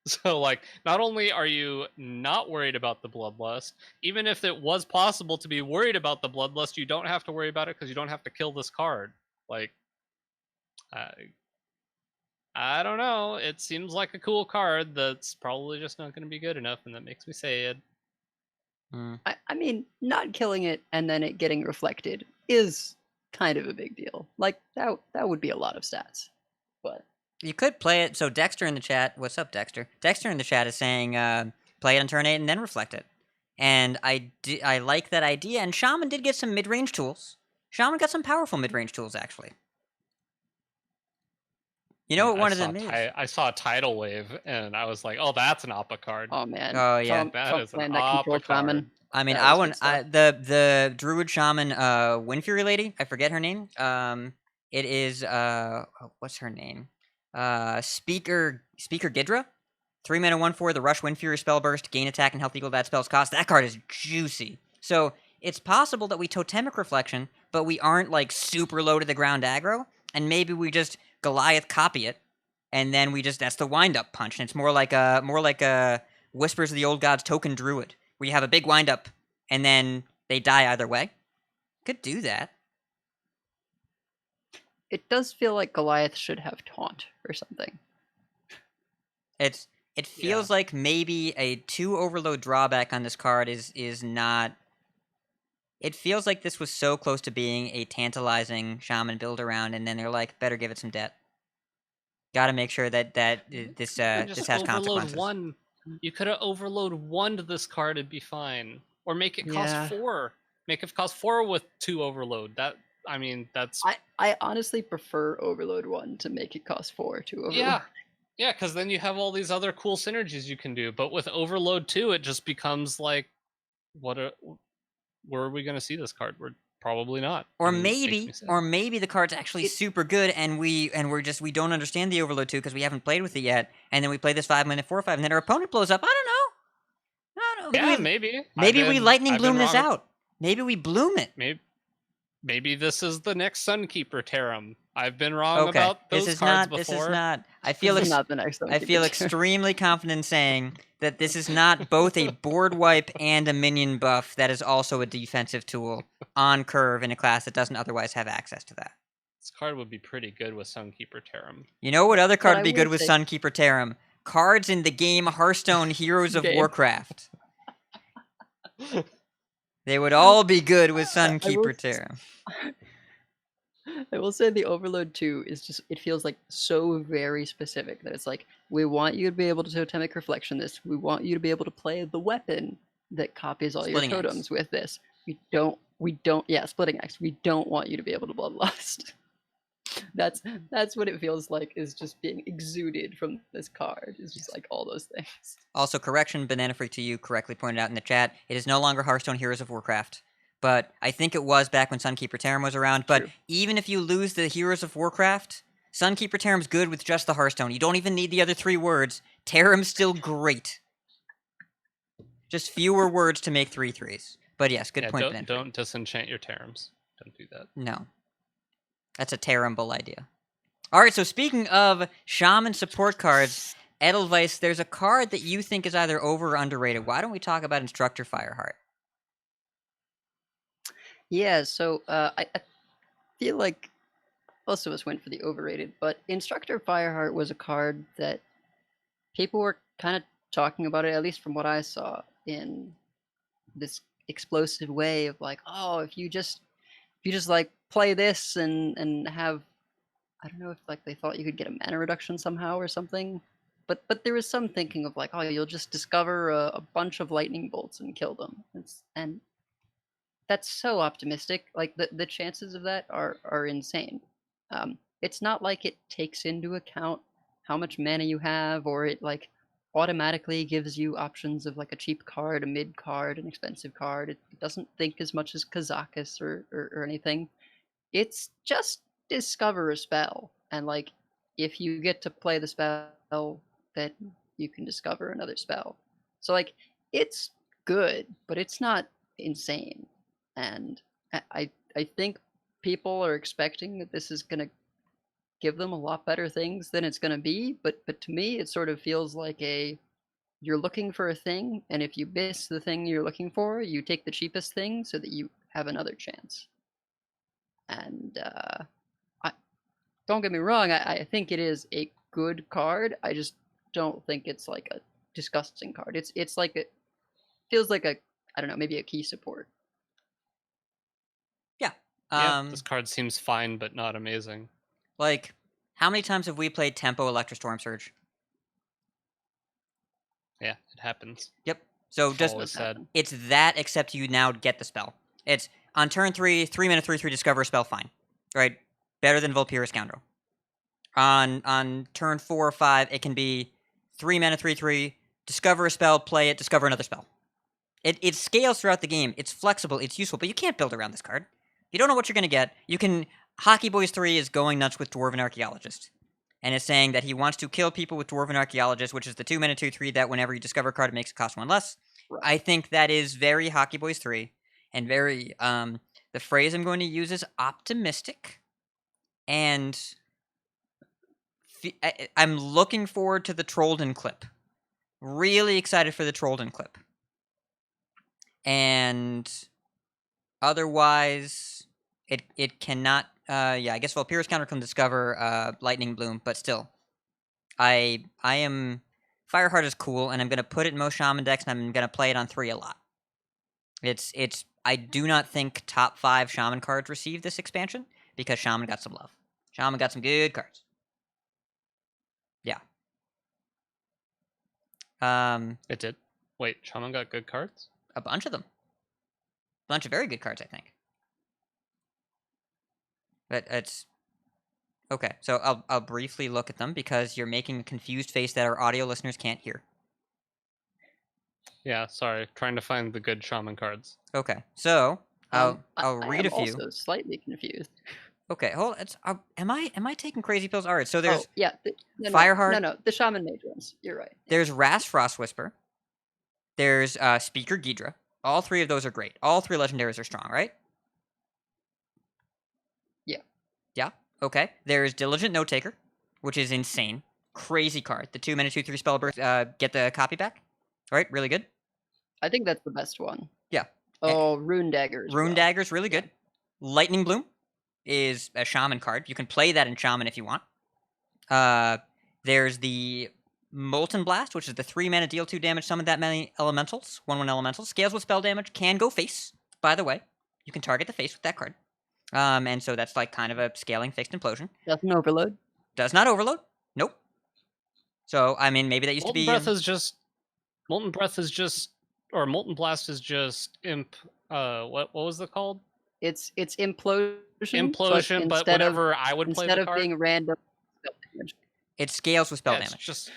So like, not only are you not worried about the Bloodlust, even if it was possible to be worried about the Bloodlust, you don't have to worry about it because you don't have to kill this card. Like, I don't know. It seems like a cool card that's probably just not going to be good enough, and that makes me sad. I mean, not killing it and then it getting reflected is kind of a big deal. Like, that would be a lot of stats. But you could play it. So Dexter in the chat, what's up, Dexter? Dexter in the chat is saying, play it on turn 8 and then reflect it. And I like that idea. And Shaman did get some mid-range tools. Shaman got some powerful mid-range tools, actually. You know what I one of saw them is? I saw a tidal wave, and I was like, "Oh, that's an Appa card." Oh man. Oh, yeah. That is an playing that control Appa card. shaman. I mean, That I was want good stuff. the druid shaman Windfury lady. I forget her name. It is what's her name? Speaker Gidra. 3 mana 1/4. The rush Windfury spell burst. Gain attack and health equal to that spell's cost. That card is juicy. So it's possible that we totemic reflection, but we aren't like super low to the ground aggro, and maybe we just Goliath copy it, and then we just that's the wind up punch, and it's more like a Whispers of the Old Gods token druid, where you have a big wind up, and then they die either way. Could do that. It does feel like Goliath should have taunt or something. It feels like maybe a 2 overload drawback on this card is not. It feels like this was so close to being a tantalizing shaman build around, and then they're like, better give it some debt. Got to make sure that this Just has overload consequences. 1. You could have overload 1 to this card and be fine, or make it cost Yeah. 4. Make it cost 4 with 2 overload. That's I honestly prefer Overload 1 to make it cost 4 to Overload. yeah, because then you have all these other cool synergies you can do. But with Overload 2, it just becomes like, where are we going to see this card? We're probably not. Or and it makes maybe, me sad. or maybe the card's actually super good, and we don't understand the Overload 2 because we haven't played with it yet, and then we play this 5 minute 4/5, and then our opponent blows up. I don't know. Yeah, maybe. Maybe we lightning I've been bloom this wrong. out. Maybe we bloom it. Maybe this is the next Sunkeeper Terum. I've been wrong Okay, about those this is cards not. before. This is not. I This feel. is not the next I feel extremely confident in saying that this is not both a board wipe and a minion buff that is also a defensive tool on curve in a class that doesn't otherwise have access to that. This card would be pretty good with Sunkeeper Terum. You know what other card I would be good will with say- Sunkeeper Terum? Cards in the game Hearthstone Heroes of Game. Warcraft. They would all be good with I will Sunkeeper s- Terum. I will say the Overload 2 is just, it feels like so very specific that it's like, we want you to be able to totemic reflection this. We want you to be able to play the weapon that copies all Splitting your Axe. totems with this. Yeah, Splitting Axe. We don't want you to be able to Bloodlust. That's what it feels like, is just being exuded from this card. It's just like all those things. Also, correction, Banana Freak to you correctly pointed out in the chat, it is no longer Hearthstone Heroes of Warcraft. But I think it was back when Sunkeeper Terum was around. But True. even if you lose the Heroes of Warcraft, Sunkeeper Terum's good with just the Hearthstone. You don't even need the other 3 words. Terum's still great. Just fewer words to make 3/3s. But yes, good point, Banana Freak. Don't disenchant your Terums. Don't do that. No. That's a terrible idea. Alright, so speaking of Shaman support cards, Edelweiss, there's a card that you think is either over or underrated. Why don't we talk about Instructor Fireheart? Yeah, so I feel like most of us went for the overrated, but Instructor Fireheart was a card that people were kind of talking about it, at least from what I saw, in this explosive way of like, oh, if you just like play this and have, I don't know if like they thought you could get a mana reduction somehow or something, but there was some thinking of like, oh, you'll just discover a bunch of lightning bolts and kill them, and that's so optimistic. Like the chances of that are insane. It's not like it takes into account how much mana you have, or it like automatically gives you options of like a cheap card, a mid card, an expensive card. It doesn't think as much as Kazakus or anything. It's just discover a spell, and like if you get to play the spell, then you can discover another spell. So like it's good, but it's not insane. And I think people are expecting that this is gonna give them a lot better things than it's gonna be, but to me it sort of feels like you're looking for a thing, and if you miss the thing you're looking for, you take the cheapest thing so that you have another chance. And don't get me wrong, I think it is a good card. I just don't think it's like a disgusting card. It's like it feels like a, I don't know, maybe a key support. Yeah. This card seems fine, but not amazing. Like, how many times have we played Tempo Electrostorm Surge? Yeah, it happens. Yep. So It's just always sad. it's that, except you now get the spell. It's on turn 3, 3 mana 3/3 discover a spell, fine. Right? Better than Vulpira Scoundrel. On turn 4 or 5, it can be 3 mana, 3/3. Discover a spell, play it, discover another spell. It scales throughout the game. It's flexible, it's useful, but you can't build around this card. You don't know what you're gonna get. You can. Hockey Boys 3 is going nuts with Dwarven Archaeologist, and is saying that he wants to kill people with Dwarven Archaeologist, which is the 2 mana 2/3 that whenever you discover a card, it makes it cost 1 less. Right. I think that is very Hockey Boys 3, and very the phrase I'm going to use is optimistic, and I'm looking forward to the Trollden clip. Really excited for the Trollden clip. And otherwise, it cannot. Yeah, I guess Valpyr's counter can discover Lightning Bloom, but still, I am Fireheart is cool, and I'm gonna put it in most Shaman decks, and I'm gonna play it on 3 a lot. It's I do not think top 5 Shaman cards receive this expansion because Shaman got some love. Shaman got some good cards. Yeah. It did. Wait, Shaman got good cards? A bunch of them. A bunch of very good cards, I think. But it's okay. So I'll briefly look at them because you're making a confused face that our audio listeners can't hear. Yeah, sorry. Trying to find the good Shaman cards. Okay, so I'll I read a am few. also slightly confused. Okay, hold. Am I taking crazy pills? All right, so there's yeah, Fireheart. No, the Shaman Mage ones. You're right. There's Ras Frost Whisper. There's Speaker Ghidra. All 3 of those are great. All 3 legendaries are strong, right? Yeah. Yeah. Okay. There's Diligent Note Taker, which is insane. Crazy card. The 2 mana 2/3 spell burst. Get the copy back. All right. Really good. I think that's the best one. Yeah. Oh, Rune Dagger. Rune Dagger's really good. Lightning Bloom is a Shaman card. You can play that in Shaman if you want. There's the Molten Blast, which is the 3 mana deal 2 damage, summon that many elementals. 1/1 elementals. Scales with spell damage. Can go face, by the way. You can target the face with that card. And so that's like kind of a scaling fixed implosion. Doesn't overload. Does not overload. Nope. So, I mean, maybe that used Molten to be... Breath is just... Molten Breath is just... Or Molten Blast is just imp... what was it called? It's implosion. Implosion, but whenever I would play the card... Instead of being random spell damage. It scales with spell yeah, damage. It's just...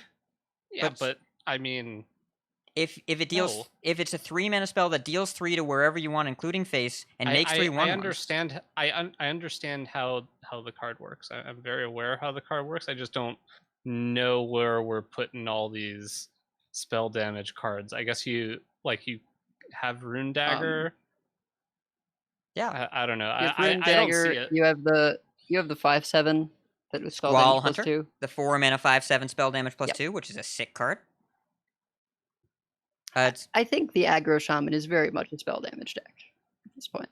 Yeah, but I mean... If it deals... No. If it's a 3 mana spell that deals 3 to wherever you want, including face, and makes 3 1/1s. I understand. I understand how the card works. I'm very aware of how the card works. I just don't know where we're putting all these spell damage cards. I guess you have Rune Dagger. Yeah. I don't know. You have Rune I don't Dagger, see it. You have the 5/7 that was spell Squall damage Hunter, +2. the 4 mana 5/7 spell damage Yep. +2, which is a sick card. I think the aggro shaman is very much a spell damage deck at this point.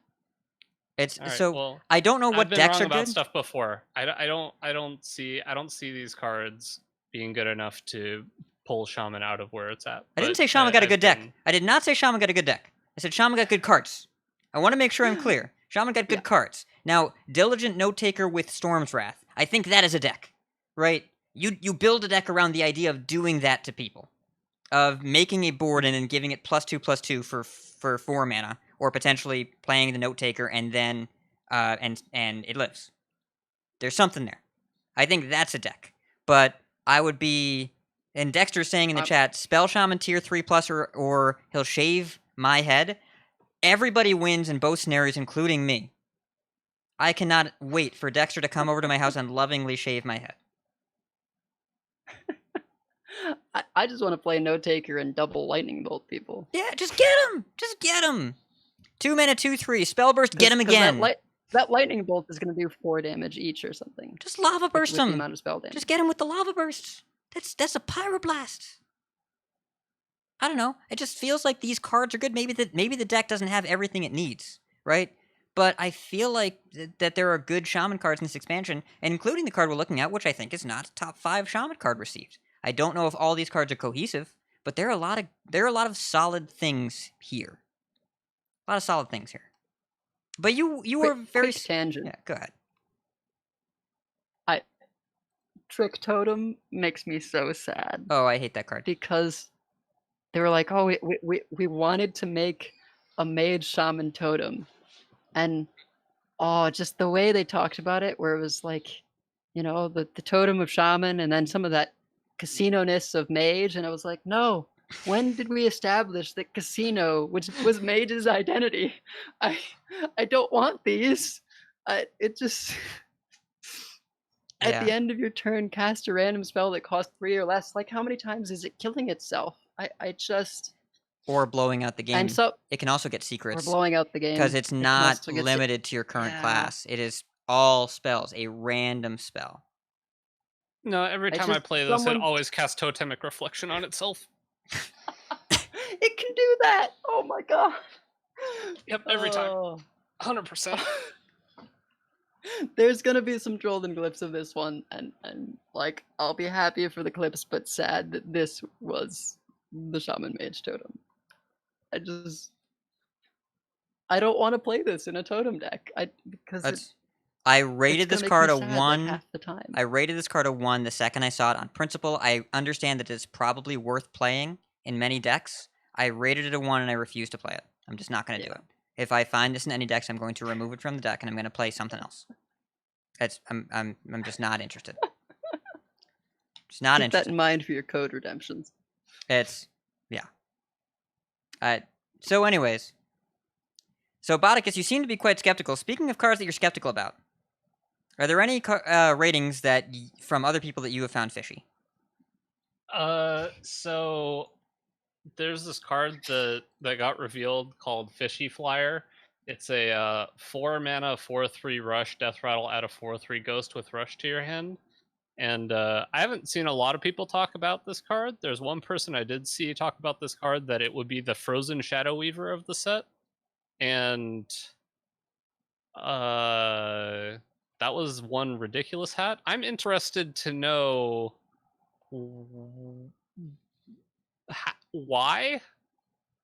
It's All right, so well, I don't know what I've been decks wrong are about good. stuff before. I don't see these cards being good enough to pull Shaman out of where it's at. I didn't but say Shaman got a I've good deck. been- I did not say Shaman got a good deck. I said Shaman got good cards. I want to make sure I'm clear. Shaman got good cards. Now, Diligent Note Taker with Storm's Wrath. I think that is a deck, right? You build a deck around the idea of doing that to people, of making a board and then giving it +2/+2 for 4 mana, or potentially playing the Note Taker and then and it lives. There's something there. I think that's a deck, but I would be. And Dexter's saying in the chat, Spell Shaman tier 3+ or he'll shave my head. Everybody wins in both scenarios, including me. I cannot wait for Dexter to come over to my house and lovingly shave my head. I just want to play Note Taker and double Lightning Bolt people. Yeah, just get him! Just get him! 2 mana, 2/3, Spellburst, get him again! That Lightning Bolt is going to do 4 damage each or something. Just Lava Burst with the him! amount of spell damage. Just get him with the Lava Burst! That's a Pyroblast! I don't know. It just feels like these cards are good. Maybe the deck doesn't have everything it needs, right? But I feel like that there are good Shaman cards in this expansion, and including the card we're looking at, which I think is not a top 5 Shaman card received. I don't know if all these cards are cohesive, but there are a lot of solid things here. A lot of solid things here. But you were very quick tangent. Yeah, go ahead. Trick Totem makes me so sad Oh, I hate that card. because they were like, "Oh, we wanted to make a mage shaman totem," and just the way they talked about it, where it was like, you know, the totem of shaman and then some of that casino-ness of mage, and I was like, no, when did we establish that casino, which was mage's identity? I don't want these. It just at the Yeah. end of your turn, cast a random spell that costs 3 or less. Like, how many times is it killing itself? I just Or blowing out the game. and so It can also get or secrets blowing out the game because it's It can not also get limited to your current Yeah. class. It is all spells, a random spell. No, every I time I just play this, it someone always casts Totemic Reflection on itself. it can do that. Oh my god. Yep, every time. Oh. 100%. There's gonna be some Jolden glyphs of this one, and like I'll be happy for the clips, but sad that this was the Shaman Mage totem. I don't want to play this in a totem deck. Because I rated this gonna make card me a sad, like, 1. half the time. I rated this card a 1 the second I saw it on principle. I understand that it's probably worth playing in many decks. I rated it a 1 and I refuse to play it. I'm just not going to do it. If I find this in any decks, I'm going to remove it from the deck and I'm going to play something else. I'm just not interested. Just not Keep that interested. in mind for your code redemptions. So anyways. So Bodicus, you seem to be quite skeptical. Speaking of cards that you're skeptical about, are there any ratings that from other people that you have found fishy? So there's this card that got revealed called Fishy Flyer. It's a 4 mana 4/3 rush death rattle, add a 4/3 ghost with rush to your hand. And I haven't seen a lot of people talk about this card. There's one person I did see talk about this card that it would be the Frozen Shadow Weaver of the set. And that was one ridiculous hat. I'm interested to know why.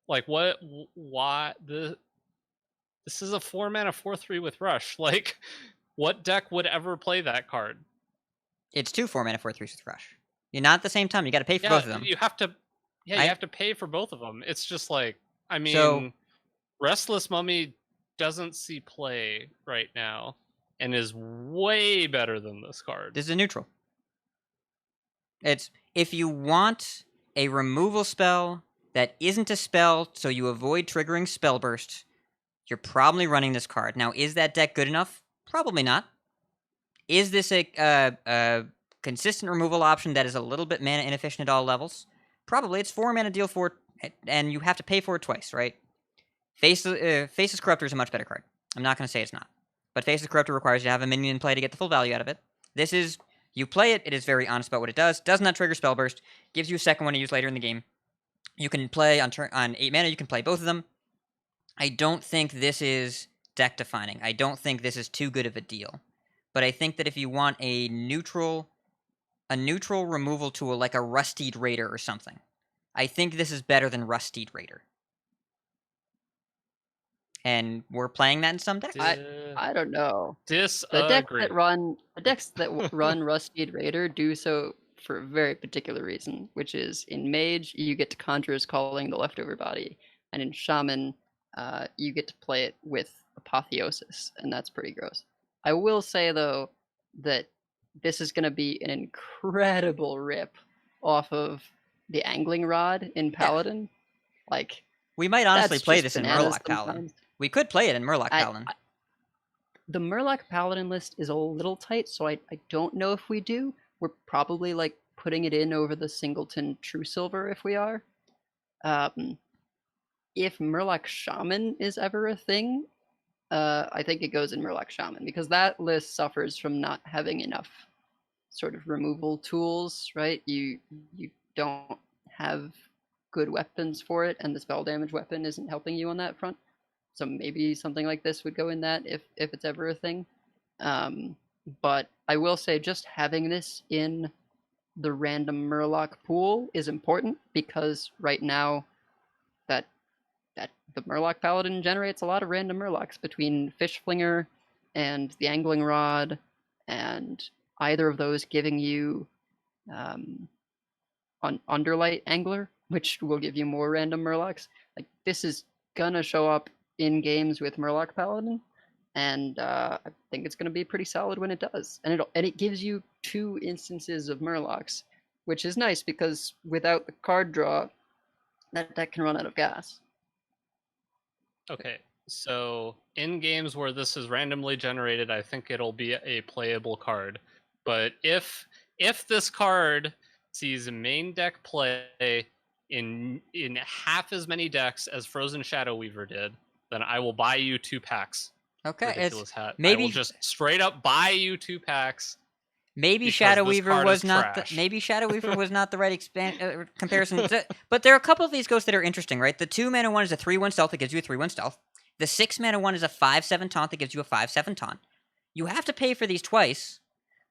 Like why this is a 4 mana 4/3 with rush. Like, what deck would ever play that card? It's 2 4 mana 4/3s with rush. You're not at the same time. You got to pay for both of them. You have to. Yeah, you have to pay for both of them. It's just like, I mean, So- Restless Mummy doesn't see play right now and is way better than this card. This is a neutral. It's if you want a removal spell that isn't a spell, so you avoid triggering spell burst, you're probably running this card. Now, is that deck good enough? Probably not. Is this a consistent removal option that is a little bit mana inefficient at all levels? Probably. It's 4 mana, deal 4, and you have to pay for it twice, right? Faceless Corruptor is a much better card. I'm not going to say it's not. But Faceless Corruptor requires you to have a minion in play to get the full value out of it. This is, you play it is very honest about what it does not trigger spell burst, gives you a second one to use later in the game. You can play on 8 mana, you can play both of them. I don't think this is deck defining. I don't think this is too good of a deal. But I think that if you want a neutral removal tool like a Rustied Raider or something, I think this is better than Rustied Raider. And we're playing that in some decks. I don't know. Disagree. The decks that run Rustied Raider do so for a very particular reason, which is in Mage you get to Conjurer's Calling the leftover body, and in Shaman you get to play it with Apotheosis, and that's pretty gross. I will say though that this is going to be an incredible rip off of the Angling Rod in Paladin. Like, we might honestly that's play just this in bananas Murloc Paladin. sometimes. We could play it in Murloc Paladin. The Murloc Paladin list is a little tight, so I don't know if we do. We're probably like putting it in over the Singleton True Silver if we are. If Murloc Shaman is ever a thing, I think it goes in Murloc Shaman, because that list suffers from not having enough sort of removal tools, right? You don't have good weapons for it, and the spell damage weapon isn't helping you on that front. So maybe something like this would go in that if it's ever a thing. But I will say just having this in the random Murloc pool is important, because right now that the Murloc Paladin generates a lot of random Murlocs between Fishflinger and the Angling Rod, and either of those giving you Underlight Angler, which will give you more random Murlocs. Like, this is gonna show up in games with Murloc Paladin, and I think it's going to be pretty solid when it does. And it gives you 2 instances of Murlocs, which is nice because without the card draw, that deck can run out of gas. Okay, so in games where this is randomly generated, I think it'll be a playable card. But if this card sees main deck play in half as many decks as Frozen Shadow Weaver did, then I will buy you 2 packs. Okay, Ridiculous hat. I maybe will just straight up buy you 2 packs. maybe because Shadow this Weaver card was is not trash. maybe Shadow Weaver was not the right comparison. But there are a couple of these ghosts that are interesting, right? The 2-mana one is a 3/1 stealth that gives you a 3/1 stealth. The 6-mana one is a 5/7 taunt that gives you a 5/7 taunt. You have to pay for these twice,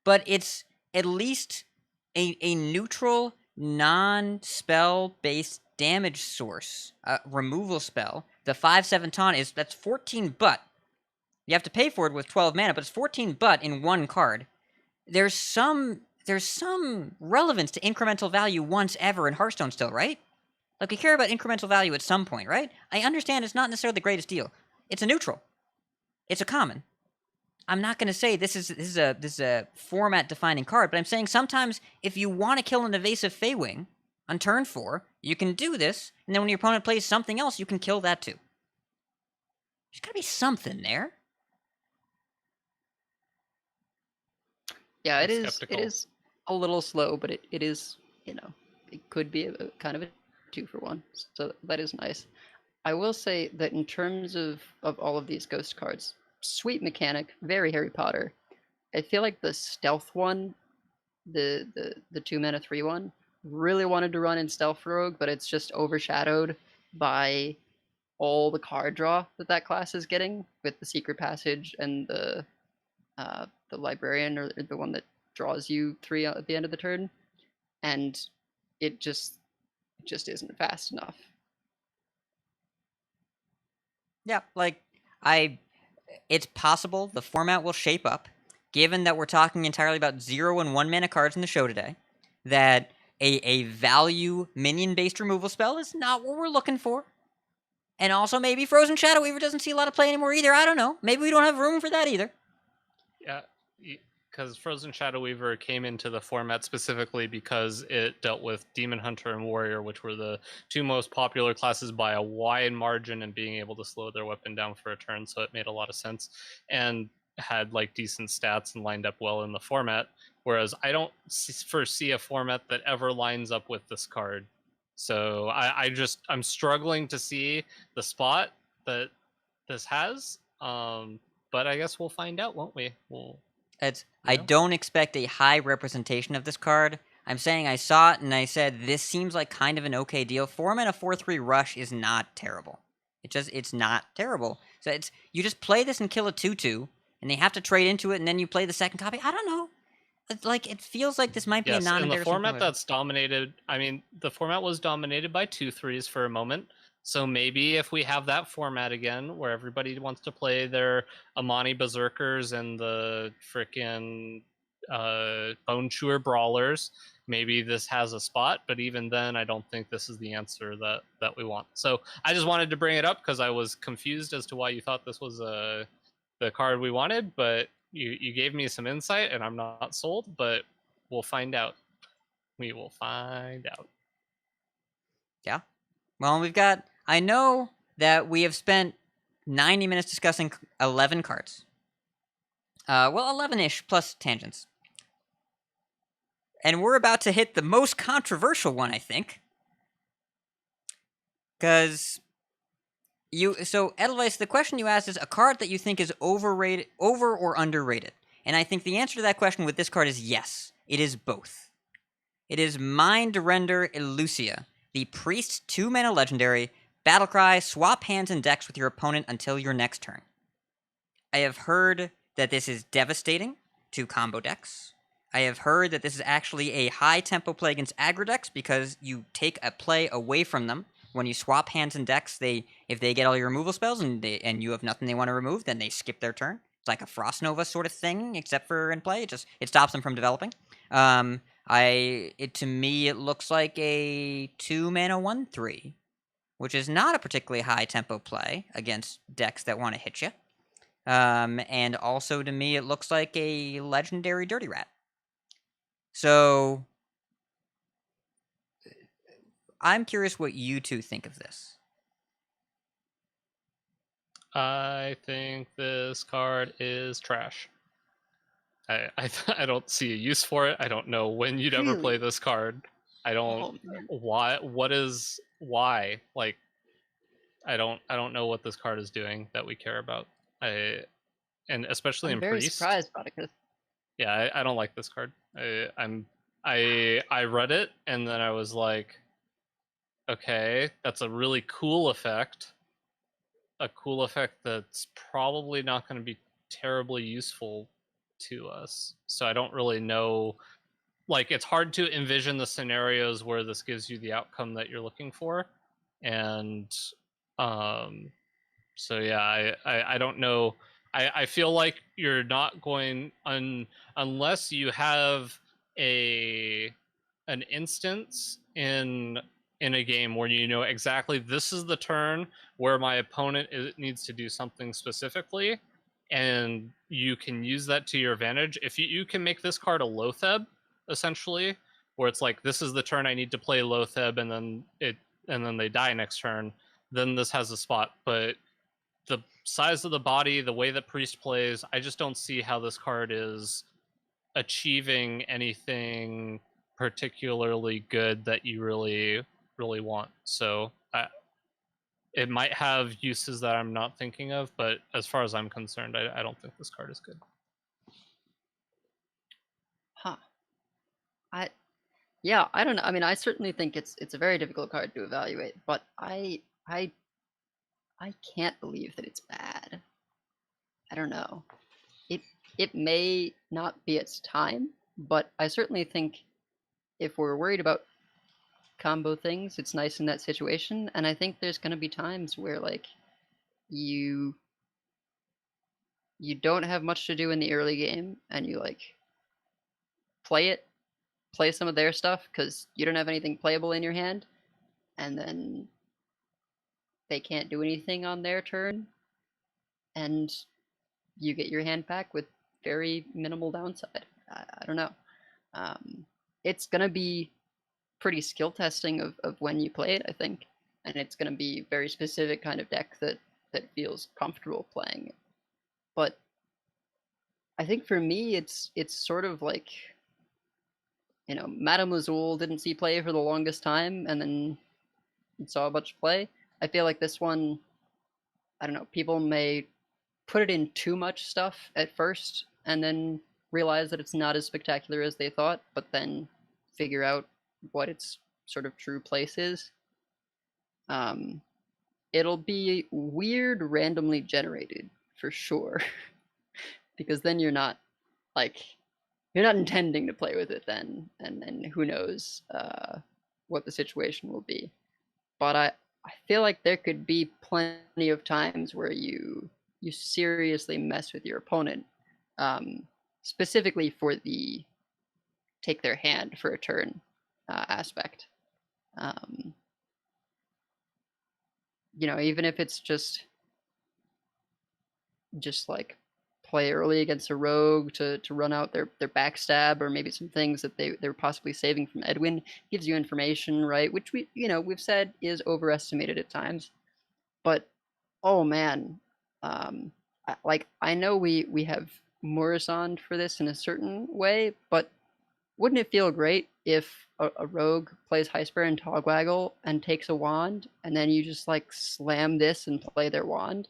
but it's at least a neutral, non-spell based damage source, removal spell. The 5/7 taunt that's 14 but. You have to pay for it with 12 mana, but it's 14 but in one card. There's some relevance to incremental value once ever in Hearthstone still, right? Like, we care about incremental value at some point, right? I understand it's not necessarily the greatest deal. It's a neutral. It's a common. I'm not going to say this is a format-defining card, but I'm saying sometimes if you want to kill an evasive Feywing on turn 4, you can do this, and then when your opponent plays something else, you can kill that too. There's got to be something there. Yeah, it I'm is. skeptical. It is a little slow, but it is. It could be a kind of a 2-for-1. So that is nice. I will say that in terms of all of these ghost cards, sweet mechanic, very Harry Potter. I feel like the stealth one, the 2-mana 3/1, really wanted to run in Stealth Rogue, but it's just overshadowed by all the card draw that class is getting with the Secret Passage and the Librarian, or the one that draws you 3 at the end of the turn, and it just isn't fast enough. Yeah, like, it's possible the format will shape up, given that we're talking entirely about 0 and 1 mana cards in the show today, that a value minion-based removal spell is not what we're looking for. And also, maybe Frozen Shadow Weaver doesn't see a lot of play anymore either. I don't know. Maybe we don't have room for that either. Yeah, because Frozen Shadow Weaver came into the format specifically because it dealt with Demon Hunter and Warrior, which were the 2 most popular classes by a wide margin, and being able to slow their weapon down for a turn, so it made a lot of sense, and had like decent stats and lined up well in the format. Whereas I don't foresee a format that ever lines up with this card. So I'm struggling to see the spot that this has. But I guess we'll find out, won't we? I don't expect a high representation of this card. I'm saying I saw it and I said, this seems like kind of an okay deal. 4-mana 4/3 Rush is not terrible. It's not terrible. So you just play this and kill a 2/2, and they have to trade into it, and then you play the second copy. I don't know. It feels like this might be a non-embarrassing. In the format that's dominated, the format was dominated by 2/3s for a moment. So maybe if we have that format again, where everybody wants to play their Amani Berserkers and the frickin' Bone Chewer Brawlers, maybe this has a spot. But even then, I don't think this is the answer that we want. So I just wanted to bring it up because I was confused as to why you thought this was the card we wanted. But you gave me some insight, and I'm not sold. But we'll find out. We will find out. Yeah. Well, I know that we have spent 90 minutes discussing 11 cards. 11-ish plus tangents. And we're about to hit the most controversial one, I think. Because Edelweiss, the question you asked is a card that you think is over or underrated. And I think the answer to that question with this card is yes. It is both. It is Mind Render Illucia, the Priest 2-mana legendary. Battlecry, swap hands and decks with your opponent until your next turn. I have heard that this is devastating to combo decks. I have heard that this is actually a high-tempo play against aggro decks because you take a play away from them. When you swap hands and decks, if they get all your removal spells and you have nothing they want to remove, then they skip their turn. It's like a Frost Nova sort of thing, except for in play. It stops them from developing. To me, it looks like a 2-mana 1/3. Which is not a particularly high-tempo play against decks that want to hit you. And also to me, it looks like a legendary Dirty Rat. So I'm curious what you two think of this. I think this card is trash. I don't see a use for it. I don't know when you'd ever play Really? this card. I don't Oh, man. why like I don't know what this card is doing that we care about. And especially I'm in very Priest. surprised about it, 'cause Yeah, I don't like this card. I read it and then I was like, okay, that's a really cool effect. A cool effect that's probably not going to be terribly useful to us. So I don't really know. Like, it's hard to envision the scenarios where this gives you the outcome that you're looking for, and so yeah, I don't know. I feel like you're not going unless you have a an instance in a game where you know exactly this is the turn where my opponent needs to do something specifically, and you can use that to your advantage. If you can make this card a Lotheb, essentially, where it's like this is the turn I need to play Lotheb, and then they die next turn, then this has a spot. But the size of the body, the way that Priest plays, I just don't see how this card is achieving anything particularly good that you really want. So it might have uses that I'm not thinking of, but as far as I'm concerned, I don't think this card is good. Huh. Yeah, I don't know. I mean, I certainly think it's a very difficult card to evaluate, but I can't believe that it's bad. I don't know. It may not be its time, but I certainly think if we're worried about combo things, it's nice in that situation. And I think there's going to be times where like you don't have much to do in the early game, and you like play some of their stuff because you don't have anything playable in your hand, and then they can't do anything on their turn, and you get your hand back with very minimal downside. I don't know. It's gonna be pretty skill testing of when you play it, I think, and it's gonna be very specific kind of deck that feels comfortable playing it. But I think for me, it's sort of like, you know, Madame Lazul didn't see play for the longest time, and then saw a bunch of play. I feel like this one, I don't know, people may put it in too much stuff at first and then realize that it's not as spectacular as they thought, but then figure out what its sort of true place is. It'll be weird randomly generated for sure, because then you're not intending to play with it then, and then who knows what the situation will be. But I feel like there could be plenty of times where you seriously mess with your opponent, specifically for the take their hand for a turn aspect. You know, even if it's just like play early against a rogue to run out their backstab, or maybe some things that they're possibly saving from Edwin, gives you information, right? Which we've said is overestimated at times. But oh man, I know we have Murasond for this in a certain way, but wouldn't it feel great if a rogue plays Highspur and Togwaggle and takes a wand, and then you just like slam this and play their wand?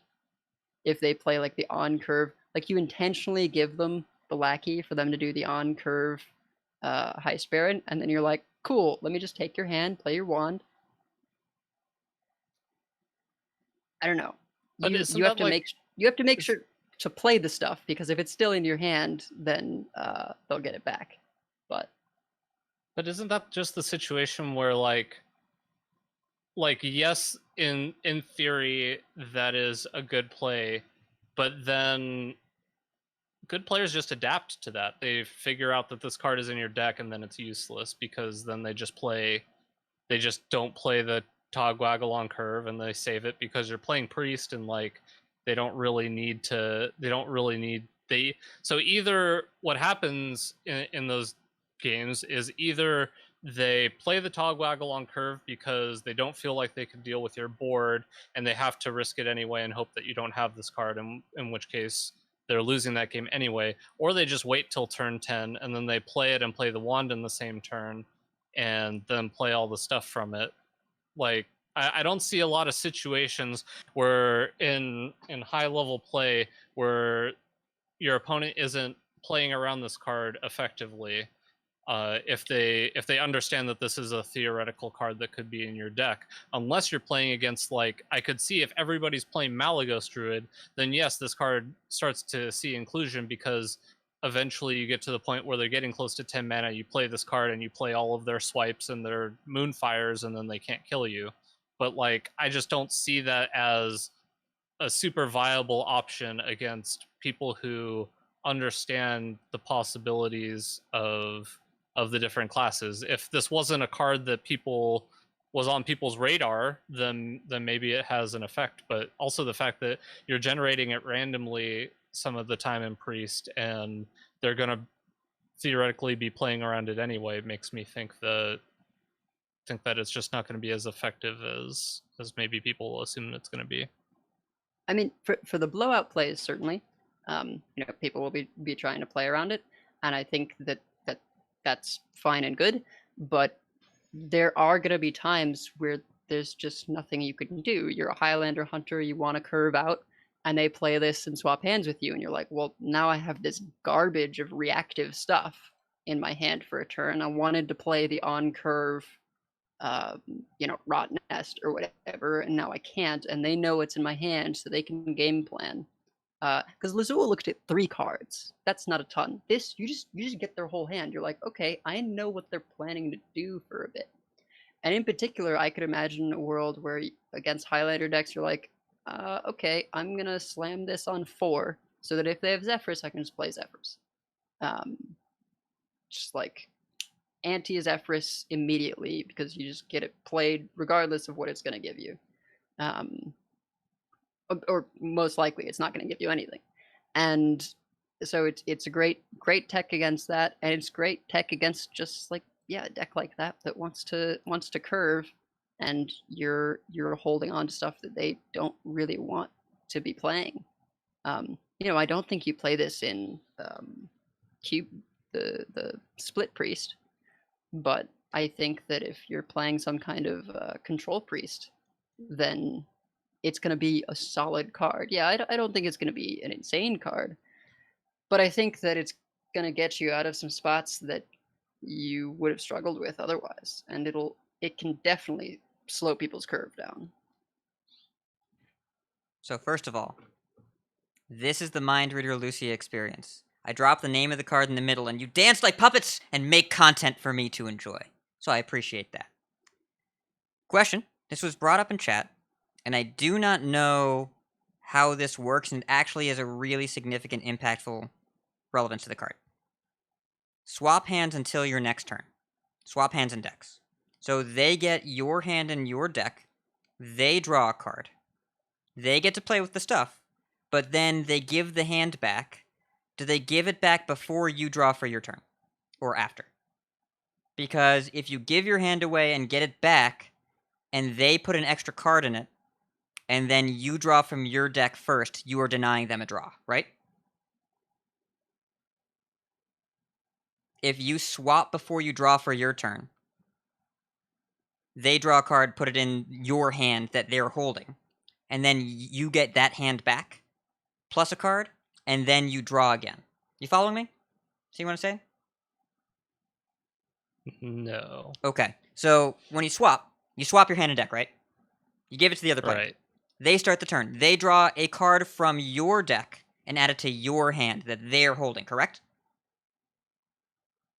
If they play like the on curve, like you intentionally give them the lackey for them to do the on curve Highspur, and then you're like, cool, let me just take your hand, play your wand. I don't know. But You have to make sure to play the stuff, because if it's still in your hand, then they'll get it back. But isn't that just the situation where like yes, in theory that is a good play, but then good players just adapt to that. They figure out that this card is in your deck, and then it's useless, because then they just don't play the Togwaggle on curve, and they save it because you're playing Priest, and like they don't really need so either what happens in those games is either they play the togwaggle on curve because they don't feel like they can deal with your board and they have to risk it anyway and hope that you don't have this card, in which case they're losing that game anyway, or they just wait till turn 10 and then they play it and play the wand in the same turn and then play all the stuff from it. Like, I don't see a lot of situations where in high level play where your opponent isn't playing around this card effectively, if they understand that this is a theoretical card that could be in your deck. Unless you're playing against, like, I could see if everybody's playing Malagos Druid, then yes, this card starts to see inclusion, because eventually you get to the point where they're getting close to 10 mana, you play this card and you play all of their swipes and their Moonfires, and then they can't kill you. But, like, I just don't see that as a super viable option against people who understand the possibilities of the different classes. If this wasn't a card that was on people's radar, then maybe it has an effect. But also the fact that you're generating it randomly some of the time in Priest, and they're going to theoretically be playing around it anyway, makes me think that it's just not going to be as effective as maybe people assume it's going to be. I mean, for the blowout plays, certainly, people will be trying to play around it, and I think that's fine and good. But there are going to be times where there's just nothing you can do. You're a Highlander hunter, you want to curve out, and they play this and swap hands with you, and you're like, well, now I have this garbage of reactive stuff in my hand for a turn. I wanted to play the on curve Rot Nest or whatever, and now I can't, and they know it's in my hand, so they can game plan. Because Lazul looked at 3 cards. That's not a ton. This, you just get their whole hand. You're like, okay, I know what they're planning to do for a bit. And in particular, I could imagine a world where against Highlander decks, you're like, okay, I'm gonna slam this on 4, so that if they have Zephrys, I can just play Zephrys. Just like anti-Zephrys immediately, because you just get it played regardless of what it's going to give you. Or most likely it's not going to give you anything. And so it's a great tech against that, and it's great tech against just like, a deck like that wants to curve, and you're holding on to stuff that they don't really want to be playing. I don't think you play this in Cube, the Split Priest, but I think that if you're playing some kind of Control Priest, then it's going to be a solid card. Yeah, I don't think it's going to be an insane card, but I think that it's going to get you out of some spots that you would have struggled with otherwise, and it can definitely slow people's curve down. So first of all, this is the Mind Reader Illucia experience. I drop the name of the card in the middle, and you dance like puppets and make content for me to enjoy. So I appreciate that. Question. This was brought up in chat, and I do not know how this works, and actually has a really significant, impactful relevance to the card. Swap hands until your next turn. Swap hands and decks. So they get your hand in your deck, they draw a card. They get to play with the stuff, but then they give the hand back. Do they give it back before you draw for your turn? Or after? Because if you give your hand away and get it back, and they put an extra card in it, and then you draw from your deck first, you are denying them a draw, right? If you swap before you draw for your turn, they draw a card, put it in your hand that they're holding, and then you get that hand back, plus a card, and then you draw again. You following me? See what I'm saying? No. Okay. So when you swap your hand and deck, right? You give it to the other player. Right. They start the turn. They draw a card from your deck and add it to your hand that they're holding, correct?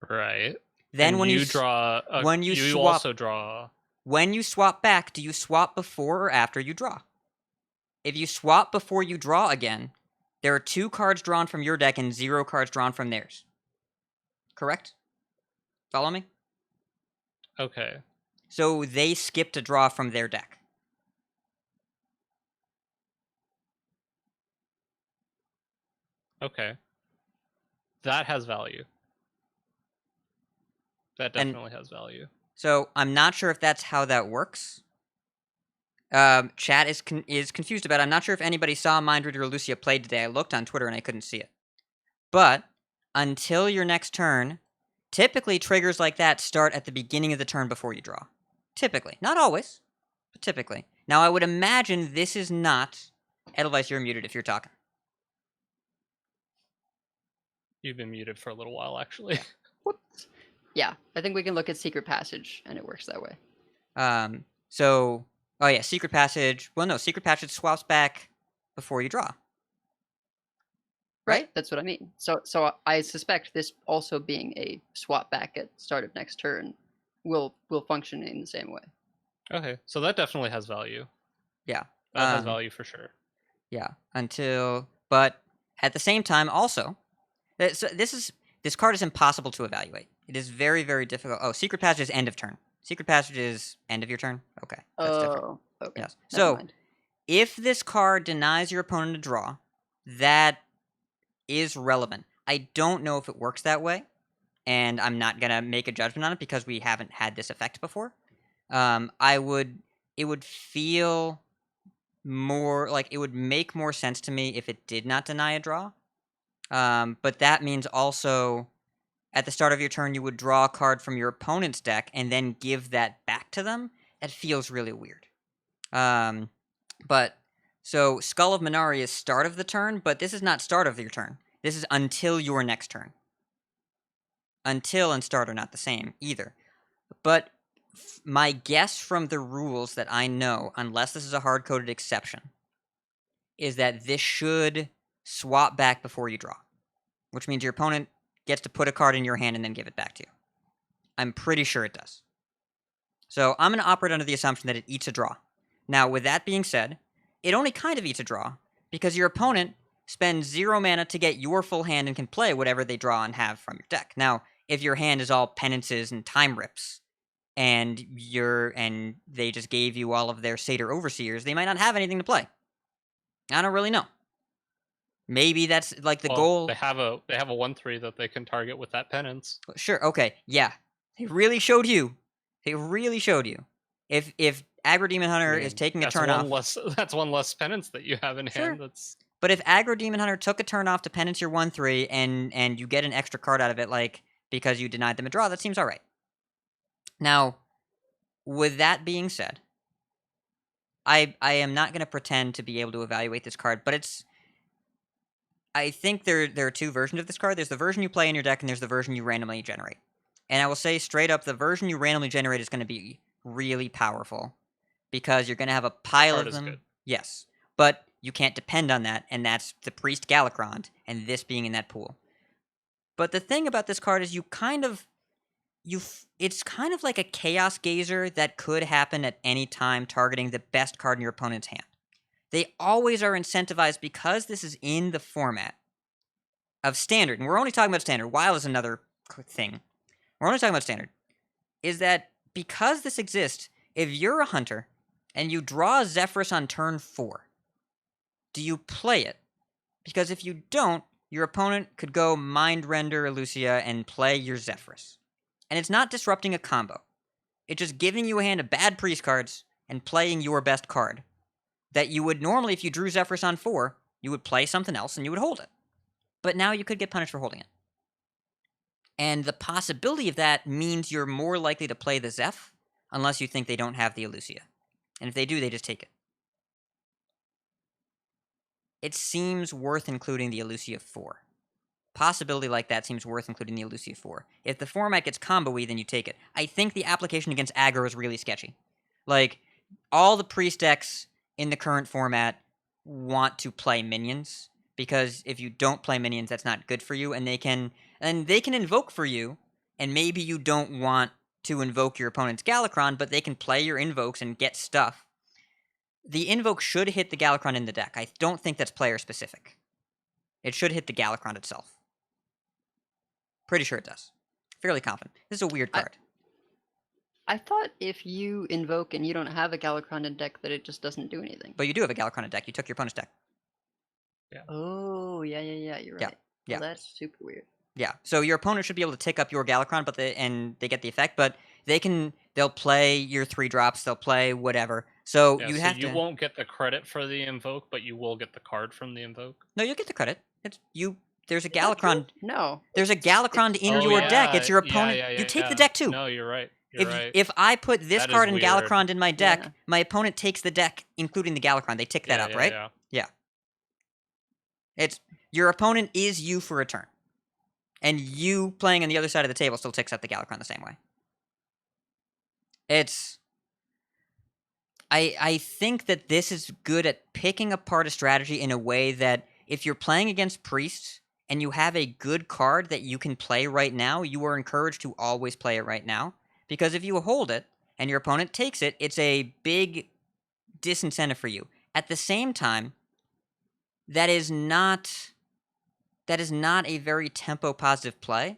Right. Then and when you draw, when you swap, also draw. When you swap back, do you swap before or after you draw? If you swap before you draw again, there are 2 cards drawn from your deck and 0 cards drawn from theirs. Correct? Follow me? Okay. So they skipped a draw from their deck. Okay. That has value. That And- definitely has value. So I'm not sure if that's how that works. Chat is confused about it. I'm not sure if anybody saw Mind Reader Illucia played today. I looked on Twitter and I couldn't see it. But until your next turn, typically triggers like that start at the beginning of the turn before you draw. Typically. Not always, but typically. Now, I would imagine this is not... Edelweiss, you're muted if you're talking. You've been muted for a little while, actually. Whoops. Yeah, I think we can look at Secret Passage, and it works that way. Oh yeah, Secret Passage. Well, no, Secret Passage swaps back before you draw. Right? That's what I mean. So I suspect this also being a swap back at start of next turn will function in the same way. Okay, so that definitely has value. Yeah. That has value for sure. Yeah, but at the same time, also, this card is impossible to evaluate. It is very, very difficult. Oh, Secret Passage is end of turn. Secret Passage is end of your turn? Okay, that's different. Oh, okay. Yes. Never So, mind. if this card denies your opponent a draw, that is relevant. I don't know if it works that way, and I'm not going to make a judgment on it because we haven't had this effect before. It would feel more like it would make more sense to me if it did not deny a draw. But that means also at the start of your turn, you would draw a card from your opponent's deck and then give that back to them. That feels really weird. But so Skull of Minari is start of the turn, but this is not start of your turn. This is until your next turn. Until and start are not the same either. But my guess from the rules that I know, unless this is a hard-coded exception, is that this should swap back before you draw, which means your opponent gets to put a card in your hand and then give it back to you. I'm pretty sure it does. So I'm going to operate under the assumption that it eats a draw. Now, with that being said, it only kind of eats a draw because your opponent spends 0 mana to get your full hand and can play whatever they draw and have from your deck. Now, if your hand is all penances and time rips, and they just gave you all of their Satyr Overseers, they might not have anything to play. I don't really know. Maybe that's like the goal. They have a 1/3 that they can target with that penance. Sure, okay, yeah. They really showed you. If Aggro Demon Hunter is taking a turn off... That's one less penance that you have in hand. But if Aggro Demon Hunter took a turn off to penance your 1/3 and you get an extra card out of it, like because you denied them a draw, that seems alright. Now, with that being said, I am not going to pretend to be able to evaluate this card, but I think there are two versions of this card. There's the version you play in your deck, and there's the version you randomly generate. And I will say straight up, the version you randomly generate is going to be really powerful, because you're going to have a pile of them. Good. Yes, but you can't depend on that, and that's the Priest Galakrond, and this being in that pool. But the thing about this card is it's kind of like a Chaos Gazer that could happen at any time targeting the best card in your opponent's hand. They always are incentivized because this is in the format of Standard, and we're only talking about Standard. Wild is another thing. We're only talking about Standard. Is that because this exists, if you're a hunter and you draw a Zephyrus on turn 4, do you play it? Because if you don't, your opponent could go Mind Render Illucia and play your Zephyrus. And it's not disrupting a combo. It's just giving you a hand of bad priest cards and playing your best card. That you would normally, if you drew Zephyrus on 4, you would play something else and you would hold it. But now you could get punished for holding it. And the possibility of that means you're more likely to play the Zeph unless you think they don't have the Illucia. And if they do, they just take it. It seems worth including the Illucia 4. Possibility like that seems worth including the Illucia 4. If the format gets combo-y, then you take it. I think the application against aggro is really sketchy. Like, all the priest decks in the current format want to play minions, because if you don't play minions, that's not good for you, and they can invoke for you, and maybe you don't want to invoke your opponent's Galakrond, but they can play your invokes and get stuff. The invoke should hit the Galakrond in the deck. I don't think that's player-specific. It should hit the Galakrond itself. Pretty sure it does. Fairly confident. This is a weird card. I thought if you invoke and you don't have a Galakrond in deck that it just doesn't do anything. But you do have a Galakrond in deck. You took your opponent's deck. Oh, yeah, you're Yeah, right. yeah. Well, that's super weird. Yeah. So your opponent should be able to tick up your Galakron, and they get the effect, but they'll play your 3 drops, they'll play whatever. So Yeah, you so have you to. won't get the credit for the invoke, but you will get the card from the invoke. No, you'll get the credit. It's you. There's a Is that true? Galakron. No. There's a Galakron in your deck. It's your opponent. You take the deck too. No, you're right. You're right. If I put this That is card in weird. Galakron in my deck, Yeah. my opponent takes the deck, including the Galakron. They tick that up, right? Yeah. It's your opponent is you for a turn, and you playing on the other side of the table still ticks up the Galakron the same way. It's. I think that this is good at picking apart a strategy in a way that if you're playing against priests and you have a good card that you can play right now, you are encouraged to always play it right now. Because if you hold it and your opponent takes it, it's a big disincentive for you. At the same time, that is not a very tempo positive play.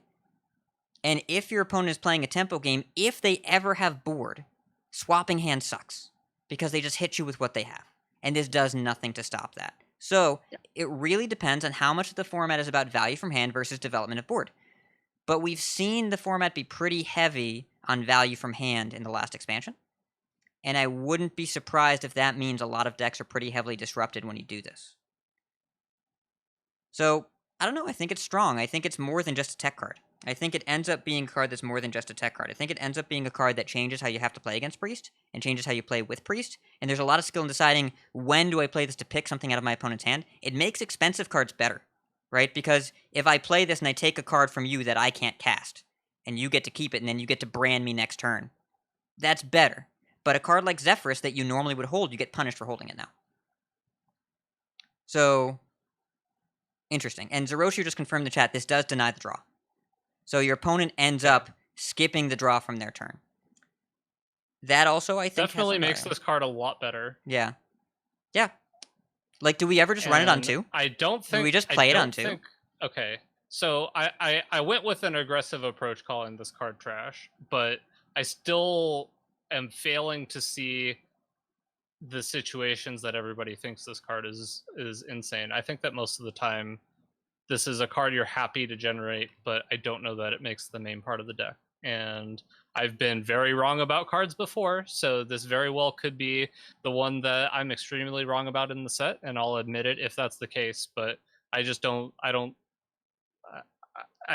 And if your opponent is playing a tempo game, if they ever have board, swapping hand sucks. Because they just hit you with what they have. And this does nothing to stop that. So, it really depends on how much of the format is about value from hand versus development of board. But we've seen the format be pretty heavy on value from hand in the last expansion. And I wouldn't be surprised if that means a lot of decks are pretty heavily disrupted when you do this. So, I don't know, I think it's strong. I think it's more than just a tech card. I think it ends up being a card that's more than just a tech card. I think it ends up being a card that changes how you have to play against Priest, and changes how you play with Priest, and there's a lot of skill in deciding when do I play this to pick something out of my opponent's hand. It makes expensive cards better, right? Because if I play this and I take a card from you that I can't cast, and you get to keep it, and then you get to brand me next turn, that's better. But a card like Zephyrus that you normally would hold, you get punished for holding it now. So, interesting. And Zeroshi just confirmed in the chat, this does deny the draw. So your opponent ends up skipping the draw from their turn. That also, I think, definitely makes this card a lot better. Yeah. Yeah. Like, do we ever just run it on 2? I don't think... Do we just play it on 2? Okay. So I went with an aggressive approach calling this card trash, but I still am failing to see the situations that everybody thinks this card is insane. I think that most of the time this is a card you're happy to generate, but I don't know that it makes the main part of the deck. And I've been very wrong about cards before, so this very well could be the one that I'm extremely wrong about in the set, and I'll admit it if that's the case, but I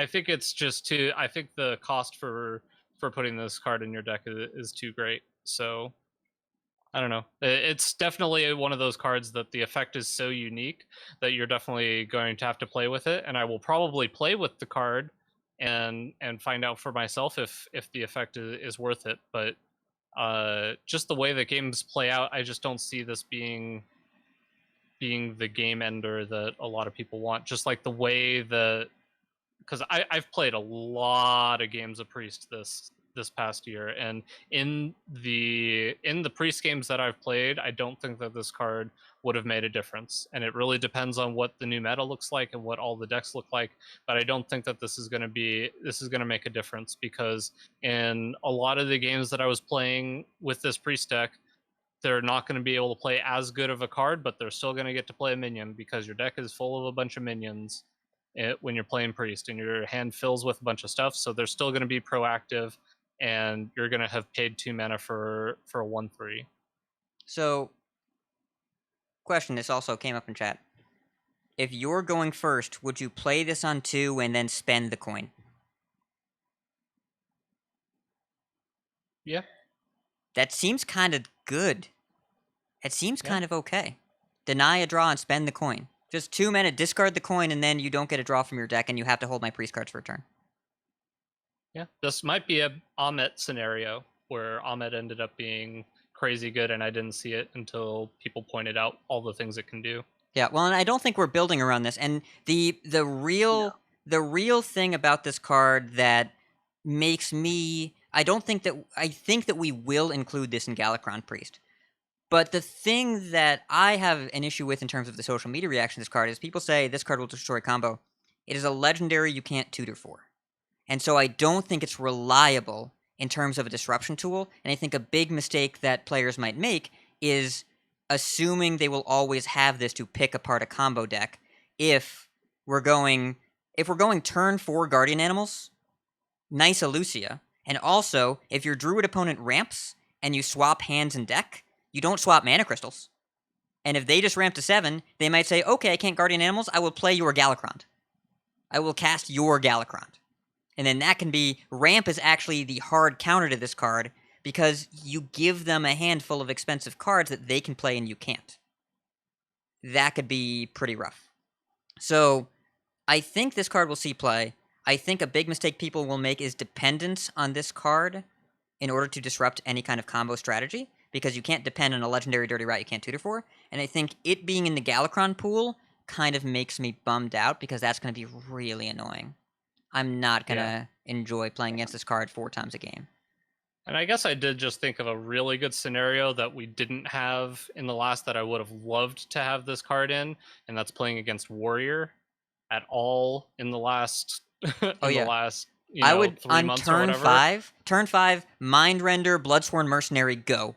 think it's just too... I think the cost for putting this card in your deck is too great, so... I don't know. It's definitely one of those cards that the effect is so unique that you're definitely going to have to play with it. And I will probably play with the card and find out for myself if the effect is worth it. But just the way the games play out, I just don't see this being the game ender that a lot of people want. Just like the way because I've played a lot of games of Priest this past year, and in the Priest games that I've played, I don't think that this card would have made a difference. And it really depends on what the new meta looks like and what all the decks look like. But I don't think that this is going to make a difference, because in a lot of the games that I was playing with this Priest deck, they're not going to be able to play as good of a card, but they're still going to get to play a minion, because your deck is full of a bunch of minions when you're playing Priest, and your hand fills with a bunch of stuff. So they're still going to be proactive, and you're going to have paid 2 mana for a 1/3. So, question, this also came up in chat. If you're going first, would you play this on 2 and then spend the coin? Yeah. That seems kind of good. It seems kind of okay. Deny a draw and spend the coin. Just 2 mana, discard the coin, and then you don't get a draw from your deck, and you have to hold my Priest cards for a turn. Yeah, this might be a Ahmet scenario where Ahmet ended up being crazy good, and I didn't see it until people pointed out all the things it can do. Yeah, well, and I don't think we're building around this. And the real thing about this card that makes me... I think that we will include this in Galakron Priest. But the thing that I have an issue with in terms of the social media reaction to this card is people say this card will destroy combo. It is a legendary you can't tutor for. And so I don't think it's reliable in terms of a disruption tool. And I think a big mistake that players might make is assuming they will always have this to pick apart a combo deck, if we're going turn 4 Guardian Animals, nice Illucia. And also, if your Druid opponent ramps and you swap hands and deck, you don't swap mana crystals. And if they just ramp to 7, they might say, okay, I can't Guardian Animals, I will play your Galakron. I will cast your Galakron. And then that can be, ramp is actually the hard counter to this card, because you give them a handful of expensive cards that they can play and you can't. That could be pretty rough. So, I think this card will see play. I think a big mistake people will make is dependence on this card in order to disrupt any kind of combo strategy, because you can't depend on a legendary Dirty Rat you can't tutor for. And I think it being in the Galakron pool kind of makes me bummed out, because that's going to be really annoying. I'm not going to enjoy playing against this card 4 times a game. And I guess I did just think of a really good scenario that we didn't have in the last that I would have loved to have this card in, and that's playing against Warrior at all in the last the last I would 3 on months or turn whatever. 5, Mind Render, Bloodsworn Mercenary, go.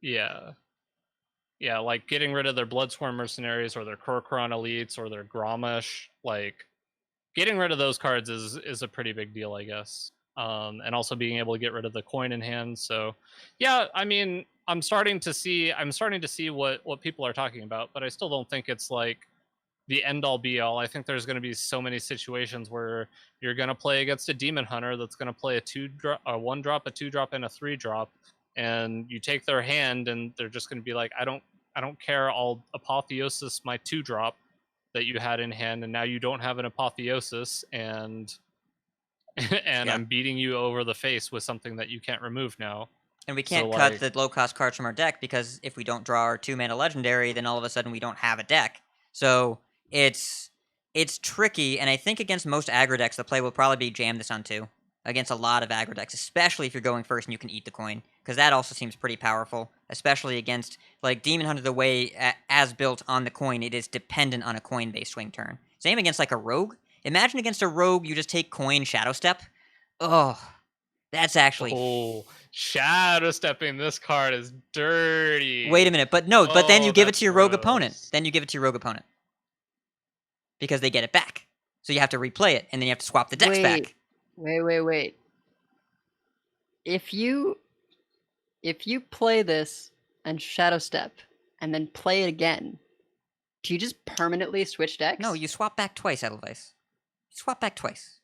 Yeah. Yeah, like getting rid of their Bloodsworn Mercenaries or their Kor'kron Elites or their Grommash, like getting rid of those cards is a pretty big deal, I guess. And also being able to get rid of the coin in hand. So, yeah, I mean, I'm starting to see what people are talking about, but I still don't think it's like the end all be all. I think there's going to be so many situations where you're going to play against a Demon Hunter that's going to play a 1-drop, a 2-drop, and a 3-drop, and you take their hand, and they're just going to be like, I don't care. I'll Apotheosis my 2-drop that you had in hand, and now you don't have an Apotheosis, and I'm beating you over the face with something that you can't remove now. And we can't cut the low-cost cards from our deck, because if we don't draw our 2-mana legendary, then all of a sudden we don't have a deck. So it's tricky, and I think against most aggro decks, the play will probably be jam this on 2. Against a lot of aggro decks, especially if you're going first and you can eat the coin, because that also seems pretty powerful, especially against, like, Demon Hunter, the way, as built on the coin, it is dependent on a coin-based swing turn. Same against, like, a rogue. Imagine against a rogue, you just take coin, Shadow Step. Oh, that's actually... Oh, Shadow Stepping this card is dirty. Wait a minute, but no, but then you give it to your rogue opponent. Then you give it to your rogue opponent. Because they get it back. So you have to replay it, and then you have to swap the decks back. Wait. If you play this and Shadow Step, and then play it again, do you just permanently switch decks? No, you swap back twice, Edelweiss. Swap back twice.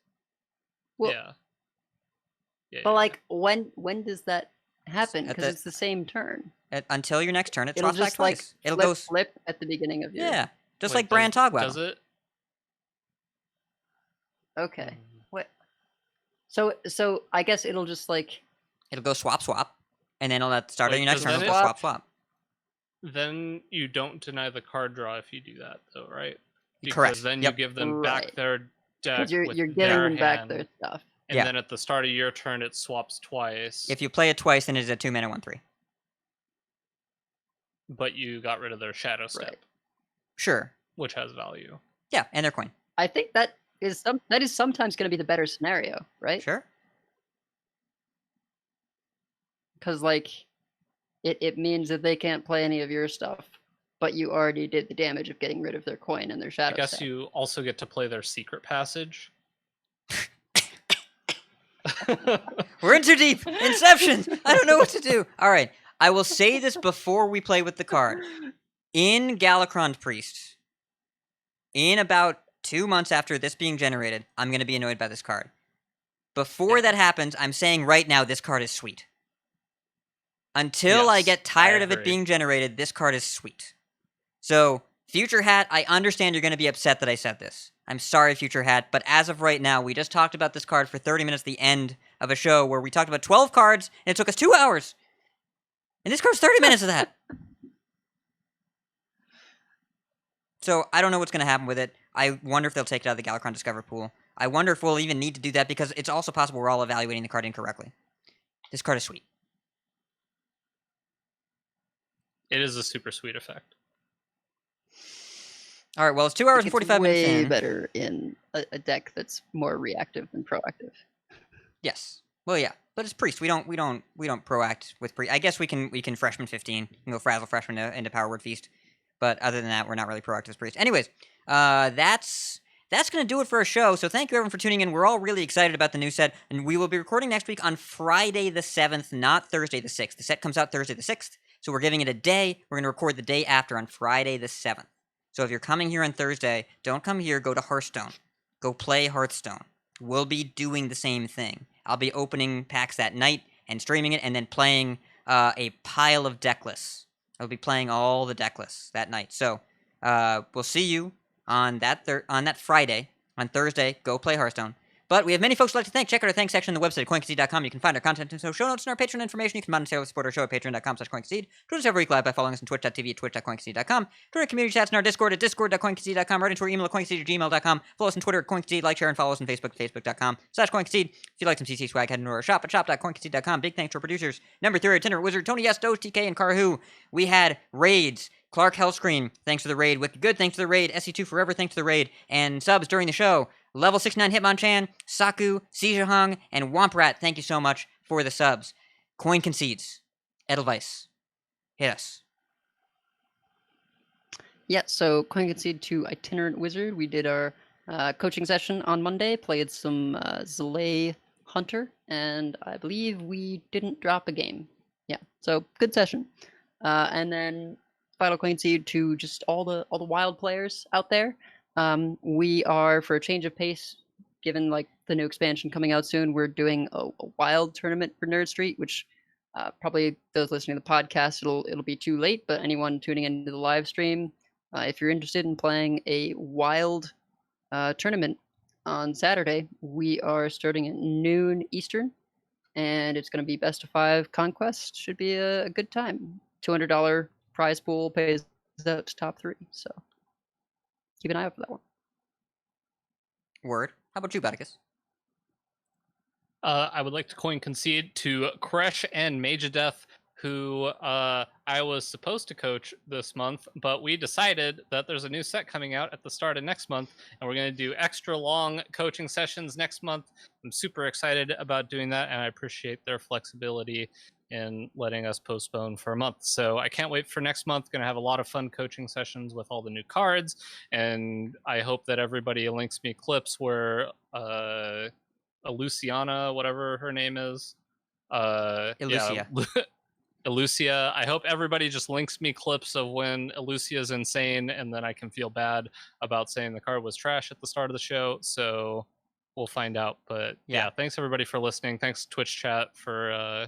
Well, yeah. But like, when does that happen? Because it's the same turn. Until your next turn, it It'll swaps back just twice. like flip at the beginning of your... Yeah, just like Bran Togwell. Does it? Okay. What? So I guess it'll just like... It'll go swap, and then it'll at the start of your next turn, it'll go swap. Then you don't deny the card draw if you do that, though, right? Because Correct. then you give them back their deck. You're with giving their them back hand, their stuff. And then at the start of your turn, it swaps twice. If you play it twice, then it's a 2-mana 1/3. But you got rid of their Shadow Step. Right. Sure. Which has value. Yeah, and their coin. I think that is sometimes going to be the better scenario, right? Sure. Because like, it means that they can't play any of your stuff, but you already did the damage of getting rid of their coin and their Shadow I guess Step. you also get to play their Secret Passage. We're in too deep. Inception. I don't know what to do. All right. I will say this before we play with the card. In Galakron Priest, in about 2 months after this being generated, I'm going to be annoyed by this card. Before that happens, I'm saying right now this card is sweet. Until I get tired of it being generated, this card is sweet. So, Future Hat, I understand you're going to be upset that I said this. I'm sorry, Future Hat, but as of right now, we just talked about this card for 30 minutes at the end of a show where we talked about 12 cards, and it took us 2 hours. And this card's 30 minutes of that. So, I don't know what's going to happen with it. I wonder if they'll take it out of the Galakron Discover pool. I wonder if we'll even need to do that, because it's also possible we're all evaluating the card incorrectly. This card is sweet. It is a super sweet effect. All right, well, it's 2 hours and 45 minutes in. Way better in a deck that's more reactive than proactive. Yes. Well, yeah, but it's Priest. We don't proact with Priest. I guess we can Freshman 15. We can go Frazzle Freshman into Power Word Feast. But other than that, we're not really proactive as priests. Anyways, that's going to do it for our show. So thank you everyone for tuning in. We're all really excited about the new set, and we will be recording next week on Friday the 7th, not Thursday the 6th. The set comes out Thursday the 6th, so we're giving it a day. We're going to record the day after on Friday the 7th. So if you're coming here on Thursday, don't come here. Go to Hearthstone. Go play Hearthstone. We'll be doing the same thing. I'll be opening packs that night and streaming it, and then playing a pile of deck lists. I'll be playing all the deck lists that night. So we'll see you on that Friday. On Thursday, go play Hearthstone. But we have many folks who'd like to thank. Check out our thanks section on the website at coincede.com. You can find our content and show notes and our Patreon information. You can monetarily support our show at patreon.com/coincede. Join us every week live by following us on twitch.tv at twitch.coincede.com. Join our community chats in our Discord at discord.coincede.com. Write into our email at coincede@gmail.com. Follow us on Twitter at coincede. Like, share, and follow us on Facebook at facebook.com/coincede. If you'd like some CC swag, head into our shop at shop.coincede.com. Big thanks to our producers, Number 3, Itinerant Wizard, Tony S, Doge, TK, and Karhu. We had raids. Clark Hellscream, thanks for the raid. Wicked Good, thanks for the raid. SE2 Forever, thanks for the raid. And subs during the show. Level 69 Hitmonchan, Saku, Sijahung, and Womprat, thank you so much for the subs. Coin Concedes. Edelweiss, hit us. Yeah, so Coin Concede to Itinerant Wizard. We did our coaching session on Monday, played some Zalay Hunter, and I believe we didn't drop a game. Yeah, so good session. And then Final Coin Concede to just all the wild players out there. We are, for a change of pace, given like the new expansion coming out soon, we're doing a wild tournament for Nerd Street, which probably those listening to the podcast, it'll be too late, but anyone tuning into the live stream, if you're interested in playing a wild tournament on Saturday, we are starting at noon Eastern, and it's going to be best of 5 conquest. Should be a good time. $200 prize pool pays out to top 3, so keep an eye out for that one. Word. How about you, Batikus? I would like to coin concede to Kresh and Majadeth, who I was supposed to coach this month, but we decided that there's a new set coming out at the start of next month, and we're going to do extra long coaching sessions next month. I'm super excited about doing that, and I appreciate their flexibility in letting us postpone for a month. So I can't wait for next month. Going to have a lot of fun coaching sessions with all the new cards, and I hope that everybody links me clips where Illuciana, whatever her name is, Illucia. Yeah, Illucia. I hope everybody just links me clips of when Illucia is insane, and then I can feel bad about saying the card was trash at the start of the show. So we'll find out. But yeah, thanks everybody for listening. Thanks Twitch chat for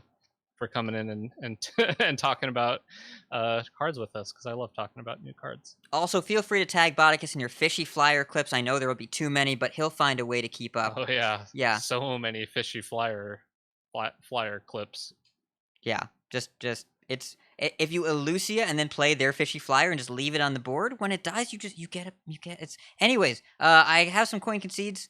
coming in and and talking about cards with us, because I love talking about new cards. Also, feel free to tag Batikus in your fishy flyer clips. I know there will be too many, but he'll find a way to keep up. Oh yeah, Yeah. So many fishy flyer clips. Yeah, just it's if you Illucia and then play their fishy flyer and just leave it on the board, when it dies, you get it's. Anyways, I have some coin concedes.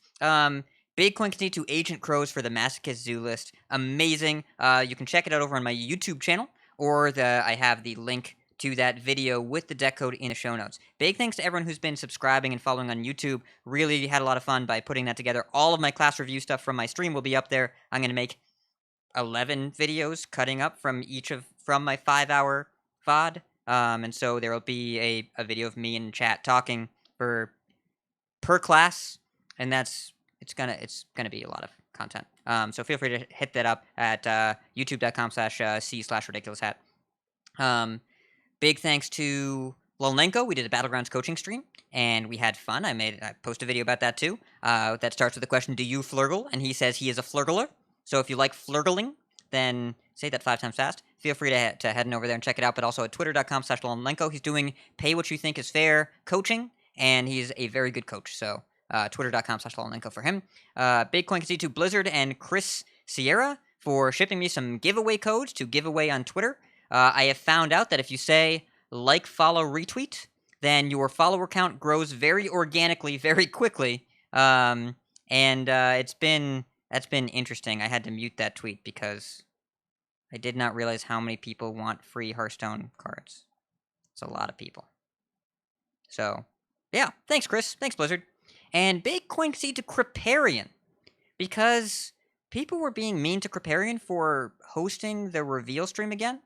Big coin concede to Agent Crows for the Masochist Zoo list. Amazing. You can check it out over on my YouTube channel, or I have the link to that video with the deck code in the show notes. Big thanks to everyone who's been subscribing and following on YouTube. Really had a lot of fun by putting that together. All of my class review stuff from my stream will be up there. I'm going to make 11 videos cutting up from my 5-hour VOD. And so there will be a video of me in chat talking per class, and it's gonna be a lot of content. So feel free to hit that up at youtube.com/c/ridiculoushat. Big thanks to Lolnenko. We did a Battlegrounds coaching stream, and we had fun. I posted a video about that too. That starts with the question, do you flurgle? And he says he is a flurgler. So if you like flurgling, then say that 5 times fast. Feel free to head over there and check it out, but also at twitter.com/Lolnenko. He's doing pay what you think is fair coaching, and he's a very good coach. So twitter.com/Lolnenko for him. Big coin concede to Blizzard and Chris Sierra for shipping me some giveaway codes to give away on Twitter. I have found out that if you say like, follow, retweet, then your follower count grows very organically, very quickly. And that's been interesting. I had to mute that tweet because I did not realize how many people want free Hearthstone cards. It's a lot of people. So, yeah. Thanks, Chris. Thanks, Blizzard. And big coin concede to Kripparrian, because people were being mean to Kripparrian for hosting the reveal stream again.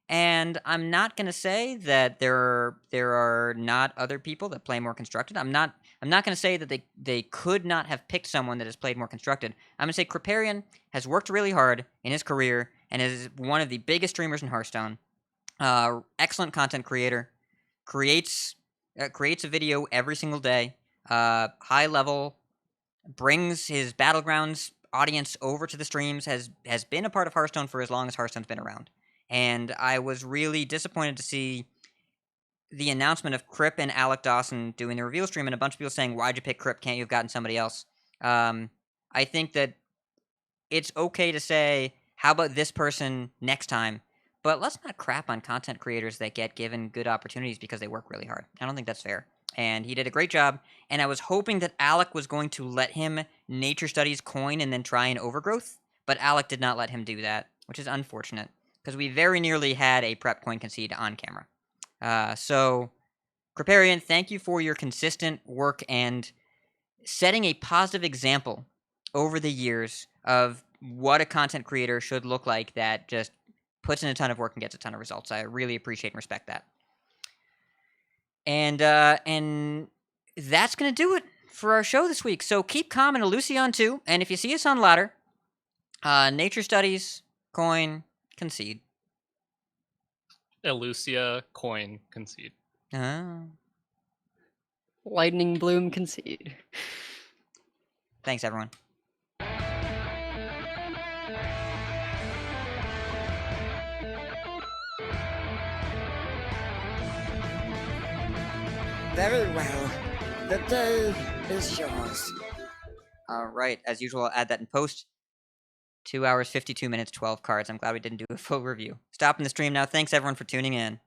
And I'm not gonna say that there are not other people that play more constructed. I'm not gonna say that they could not have picked someone that has played more constructed. I'm gonna say Kriparian has worked really hard in his career and is one of the biggest streamers in Hearthstone. Excellent content creator, creates a video every single day. High level, brings his Battlegrounds audience over to the streams. Has been a part of Hearthstone for as long as Hearthstone's been around. And I was really disappointed to see the announcement of Crip and Alec Dawson doing the reveal stream, and a bunch of people saying, "Why'd you pick Crip? Can't you have gotten somebody else?" I think that it's okay to say, "How about this person next time?" But let's not crap on content creators that get given good opportunities because they work really hard. I don't think that's fair. And he did a great job. And I was hoping that Alec was going to let him nature studies coin and then try an overgrowth, but Alec did not let him do that, which is unfortunate because we very nearly had a prep coin concede on camera. So, Kriparian, thank you for your consistent work and setting a positive example over the years of what a content creator should look like that just puts in a ton of work and gets a ton of results. I really appreciate and respect that. And that's going to do it for our show this week. So keep calm and Illucia on too. And if you see us on ladder, nature studies, coin, concede. Illucia, coin, concede. Lightning bloom concede. Thanks, everyone. Very well. The day is yours. All right. As usual, I'll add that in post. 2 hours, 52 minutes, 12 cards. I'm glad we didn't do a full review. Stopping the stream now. Thanks, everyone, for tuning in.